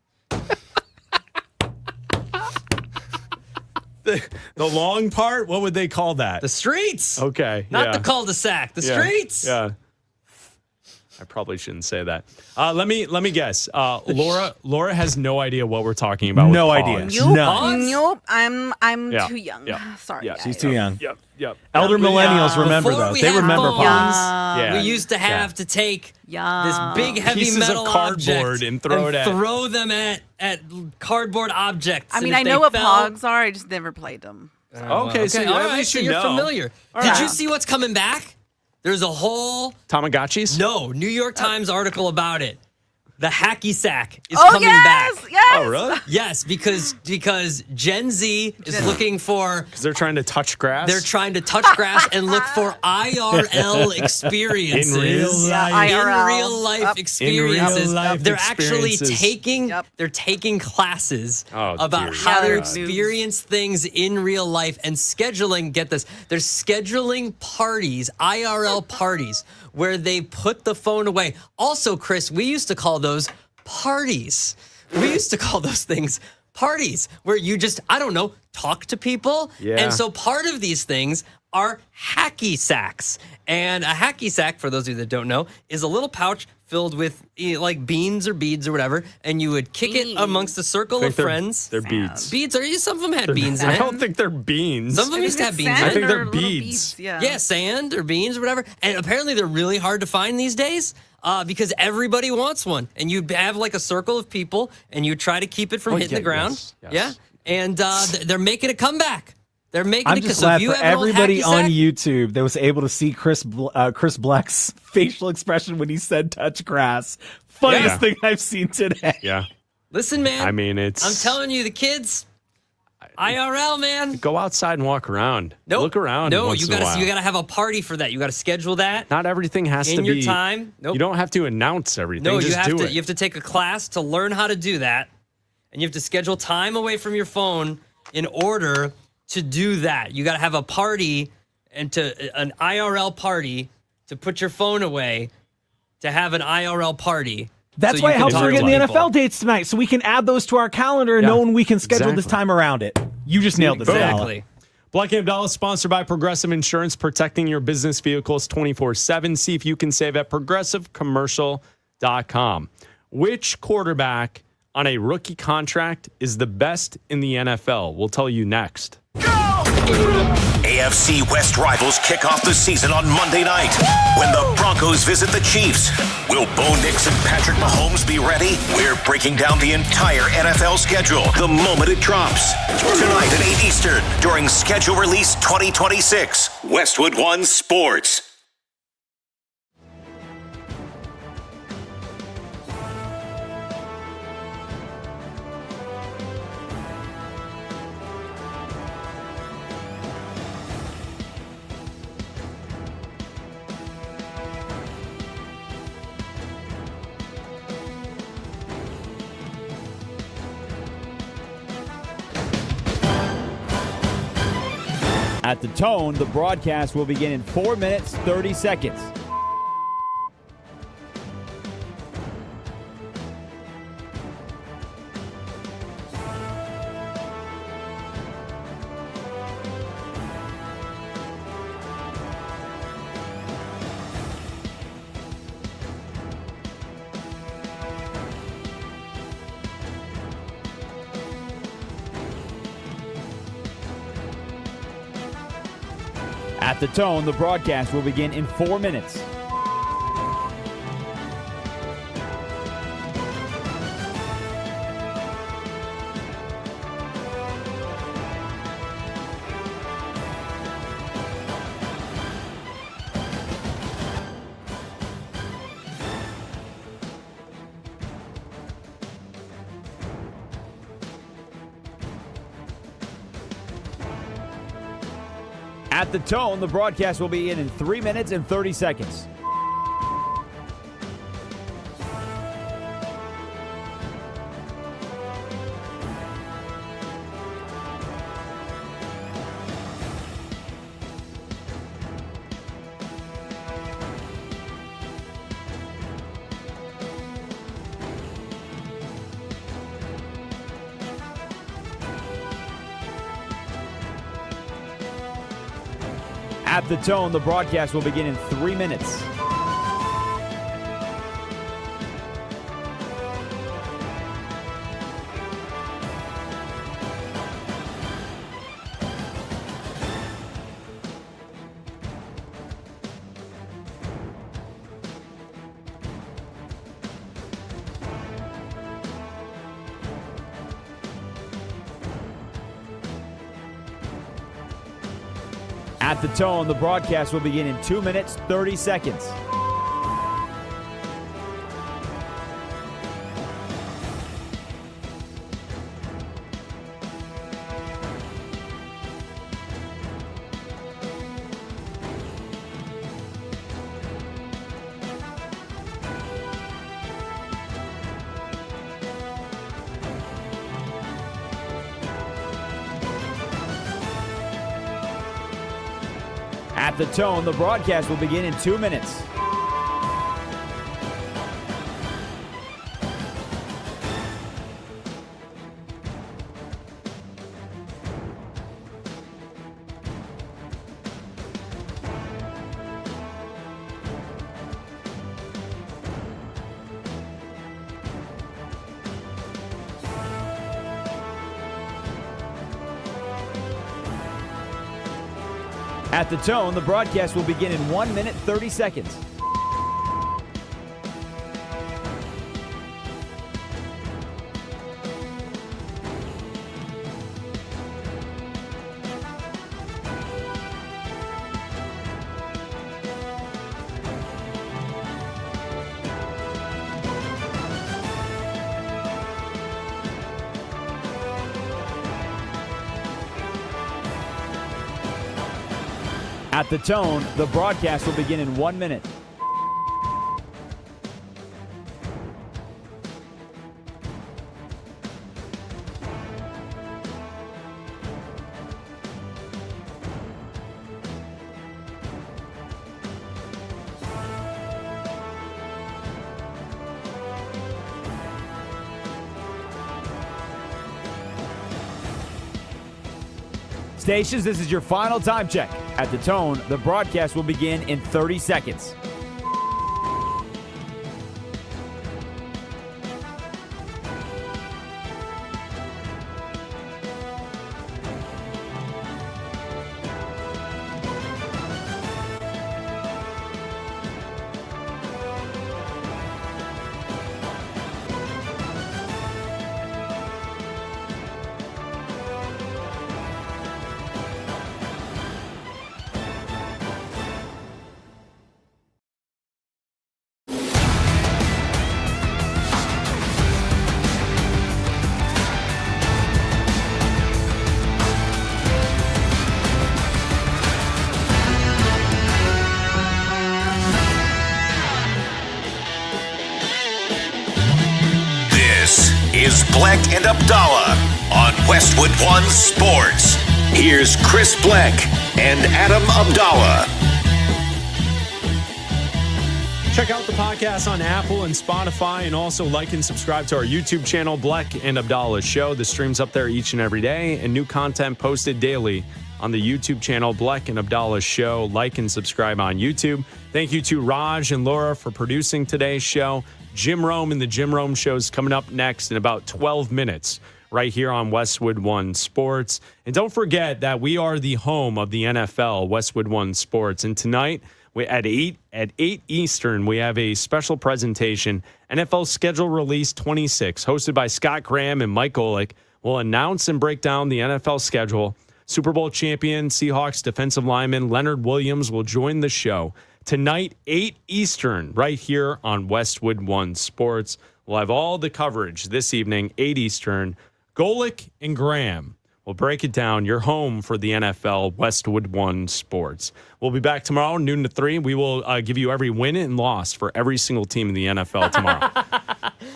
The long part? What would they call that? The streets. Okay. Not the cul-de-sac. The streets. Yeah. I probably shouldn't say that. Let me guess. Laura has no idea what we're talking about. No with idea. Pogs. Nope. I'm too young. Sorry. Yeah, she's too young. Yep. Elder millennials remember those. They remember Pogs. We used to have to take this big heavy pieces metal of cardboard object and throw them at cardboard objects. I mean, I know what Pogs are. I just never played them. Okay, so at least you're know. familiar. Did you see what's coming back? There's a whole Tamagotchis? No, New York Times article about it. The hacky sack is coming back. Yes, Oh, really? Yes, because Gen Z is looking for. Because they're trying to touch grass. They're trying to touch grass and look for IRL experiences. In real life. In real life experiences. In real life they're actually experiences. taking classes about dear how to God. experience things in real life and scheduling. Get this. They're scheduling parties, IRL parties, where they put the phone away. Also, Chris, we used to call those parties. We used to call those things parties where you just, I don't know, talk to people. Yeah. And so part of these things are hacky sacks. And a hacky sack, for those of you that don't know, is a little pouch filled with like beans or beads or whatever. And you would kick it amongst a circle of friends. They're beads. Beads, some of them had beans in it. I don't think they're beans. Some of them used to have beans in it. I think they're beads. Yeah, sand or beans or whatever. And apparently they're really hard to find these days. Because everybody wants one, and you have like a circle of people, and you try to keep it from hitting the ground. Yes. Yeah, and they're making a comeback. They're making I'm it. just So glad if you for have an old everybody hacky on sack- YouTube that was able to see Chris Bleck's facial expression when he said "touch grass." Funniest thing I've seen today. Yeah. Listen, man. I mean, it's. I'm telling you, the kids. IRL, man. Go outside and walk around. Nope. Look around. No, once you in a while. gotta have a party for that. You gotta schedule that. Not everything has in to be your time. Nope. You don't have to announce everything. No, just you have do to. it. You have to take a class to learn how to do that, and you have to schedule time away from your phone in order to do that. You got to have a party and an IRL party to put your phone away to have an IRL party. That's so why you it can helps talk we're to getting the people. NFL dates tonight, so we can add those to our calendar, knowing we can schedule this time around it. You just nailed it, Exactly. Bleck Abdalla is sponsored by Progressive Insurance, protecting your business vehicles 24/7. See if you can save at progressivecommercial.com. Which quarterback on a rookie contract is the best in the NFL? We'll tell you next. AFC West rivals kick off the season on Monday night when the Broncos visit the Chiefs. Will Bo Nix and Patrick Mahomes be ready? We're breaking down the entire NFL schedule the moment it drops. Tonight at 8 Eastern during Schedule Release 2026. Westwood One Sports. At the tone, the broadcast will begin in 4 minutes, 30 seconds. At the tone, the broadcast will begin in 4 minutes. At the tone, the broadcast will begin in 3 minutes and 30 seconds. At the tone, the broadcast will begin in 3 minutes. At the tone, the broadcast will begin in 2 minutes, 30 seconds. At the tone, the broadcast will begin in 2 minutes. At the tone, the broadcast will begin in 1 minute, 30 seconds. At the tone, the broadcast will begin in 1 minute. Stations, this is your final time check. At the tone, the broadcast will begin in 30 seconds. Is Bleck and Abdalla on Westwood One Sports. Here's Chris Bleck and Adam Abdalla. Check out the podcast on Apple and Spotify, and also like and subscribe to our YouTube channel, Bleck and Abdalla Show. The stream's up there each and every day, and new content posted daily on the YouTube channel, Bleck and Abdalla Show. Like and subscribe on YouTube. Thank you to Raj and Laura for producing today's show. Jim Rome and the Jim Rome Show is coming up next in about 12 minutes right here on Westwood One Sports. And don't forget that we are the home of the NFL, Westwood One Sports. And tonight, at 8 Eastern, we have a special presentation, NFL Schedule Release 26, hosted by Scott Graham and Mike Golick. Will announce and break down the NFL schedule. Super Bowl champion Seahawks defensive lineman Leonard Williams will join the show tonight, 8 Eastern, right here on Westwood One Sports. We'll have all the coverage this evening, 8 Eastern. Golick and Graham will break it down. Your home for the NFL, Westwood One Sports. We'll be back tomorrow, noon to 3. We will give you every win and loss for every single team in the NFL tomorrow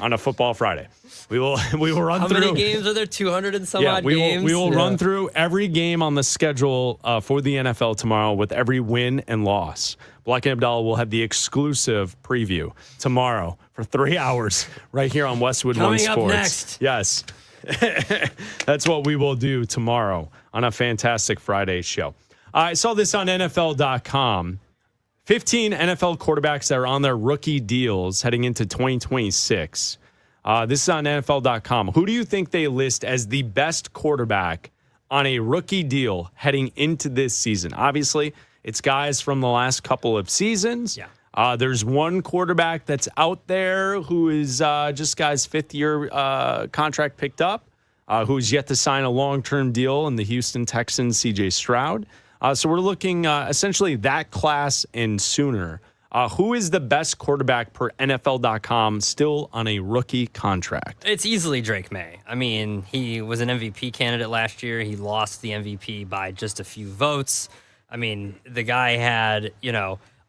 on a Football Friday. We will run through. How many games are there? 200 and some odd games? We will run through every game on the schedule for the NFL tomorrow with every win and loss. Bleck and Abdalla will have the exclusive preview tomorrow for 3 hours right here on Westwood One Sports. Coming up next. Yes. That's what we will do tomorrow on a fantastic Friday show. I saw this on NFL.com. 15 NFL quarterbacks that are on their rookie deals heading into 2026. This is on NFL.com. Who do you think they list as the best quarterback on a rookie deal heading into this season? Obviously, it's guys from the last couple of seasons. Yeah. There's one quarterback that's out there who is just guy's fifth-year contract picked up, who's yet to sign a long-term deal in the Houston Texans, C.J. Stroud. So we're looking essentially that class and sooner. Who is the best quarterback per NFL.com still on a rookie contract? It's easily Drake May. I mean, he was an MVP candidate last year. He lost the MVP by just a few votes. I mean, the guy had,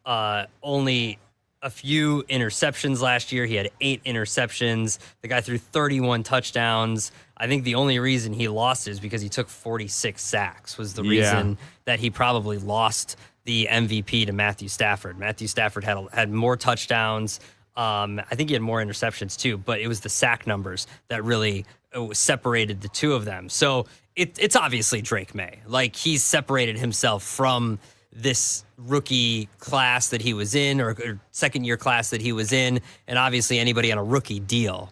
only a few interceptions last year. He had 8 interceptions. The guy threw 31 touchdowns. I think the only reason he lost is because he took 46 sacks was the reason that he probably lost the MVP to Matthew Stafford. Matthew Stafford had more touchdowns. I think he had more interceptions too, but it was the sack numbers that really separated the two of them. So it's obviously Drake May. Like, he's separated himself from this rookie class that he was in, or second-year class that he was in, and obviously anybody on a rookie deal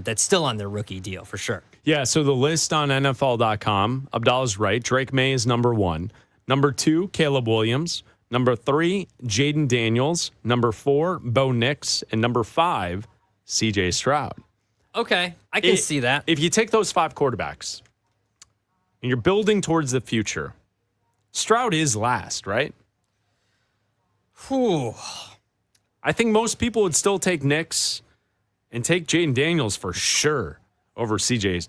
that's still on their rookie deal for sure. Yeah, so the list on NFL.com, Abdalla's right. Drake May is number 1. Number 2, Caleb Williams. Number 3, Jaden Daniels. Number 4, Bo Nix. And number 5, C.J. Stroud. Okay, I can see that. If you take those 5 quarterbacks and you're building towards the future, Stroud is last, right? Whew. I think most people would still take Nix and take Jaden Daniels for sure over C.J.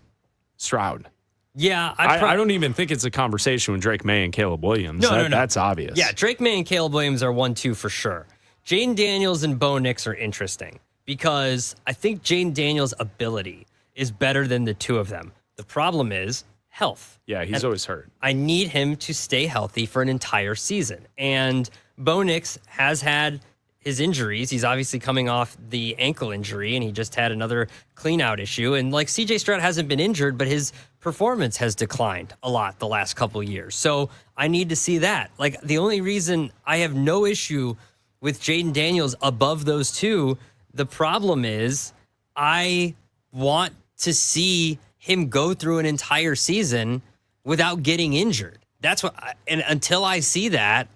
Stroud. Yeah, I don't even think it's a conversation with Drake May and Caleb Williams. No. That's obvious. Yeah, Drake May and Caleb Williams are 1-2 for sure. Jaden Daniels and Bo Nix are interesting because I think Jaden Daniels' ability is better than the two of them. The problem is health. Yeah, he's always hurt. I need him to stay healthy for an entire season. And Bo Nix has had his injuries. He's obviously coming off the ankle injury, and he just had another clean-out issue. And like C.J. Stroud hasn't been injured, but his performance has declined a lot the last couple of years. So I need to see that. Like, the only reason I have no issue with Jaden Daniels above those two, the problem is I want to see him go through an entire season without getting injured. That's what, and until I see that,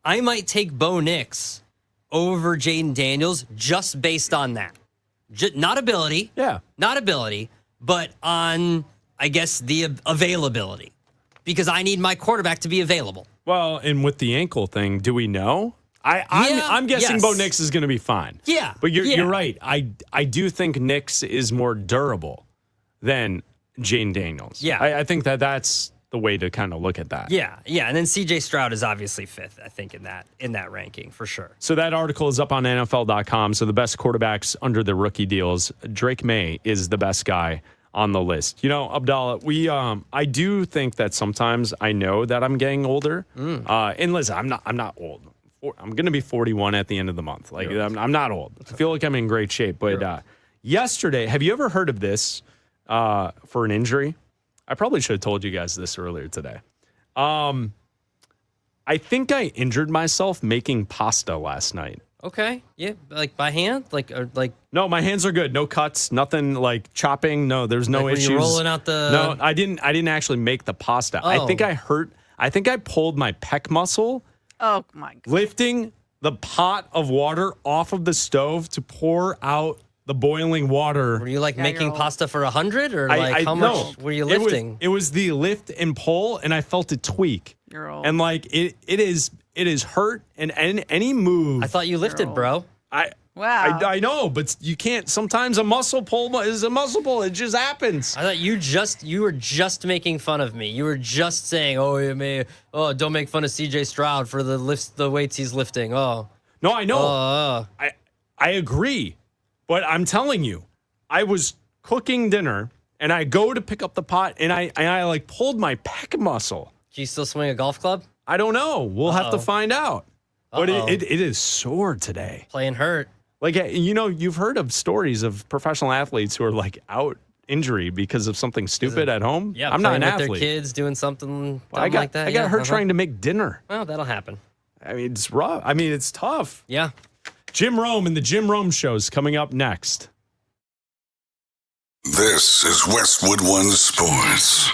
I might take Bo Nix over Jaden Daniels just based on that. Not ability. Yeah. Not ability, but on, I guess, the availability. Because I need my quarterback to be available. Well, and with the ankle thing, do we know? I'm guessing yes. Bo Nix is going to be fine. Yeah. But you're right. I do think Nix is more durable than Jaden Daniels. Yeah. I think that's the way to kind of look at that. Yeah. And then C.J. Stroud is obviously 5th, I think, in that ranking for sure. So that article is up on NFL.com. So the best quarterbacks under the rookie deals, Drake May is the best guy on the list. You know, Abdalla, I do think that sometimes I know that I'm getting older. And listen, I'm not old. I'm going to be 41 at the end of the month. Like, I'm not old. I feel like I'm in great shape. But yesterday, have you ever heard of this for an injury? I probably should have told you guys this earlier today. I think I injured myself making pasta last night. Okay. Yeah. Like by hand? Like No, my hands are good. No cuts, nothing like chopping. No, there's no like issues. When you're rolling out the... No, I didn't actually make the pasta. Oh. I think I pulled my pec muscle. Oh my God. Lifting the pot of water off of the stove to pour out the boiling water. Were you making pasta for 100 or how much were you lifting? It was the lift and pull, and I felt it tweak. You're old. And it is hurt, and any move. I thought you lifted, bro. Wow. I know, but you can't. Sometimes a muscle pull is a muscle pull. It just happens. I thought you were just making fun of me. You were just saying, don't make fun of C.J. Stroud for the weights he's lifting. Oh. No, I know. I agree. But I'm telling you, I was cooking dinner, and I go to pick up the pot, and I pulled my pec muscle. Can you still swing a golf club? I don't know. We'll have to find out. But it is sore today. Playing hurt. You've heard of stories of professional athletes who are out injury because of something stupid at home. Yeah, I'm not an with athlete. Their kids doing something like that. I got hurt trying to make dinner. Well, that'll happen. I mean, it's rough. I mean, it's tough. Yeah. Jim Rome and the Jim Rome Show is coming up next. This is Westwood One Sports.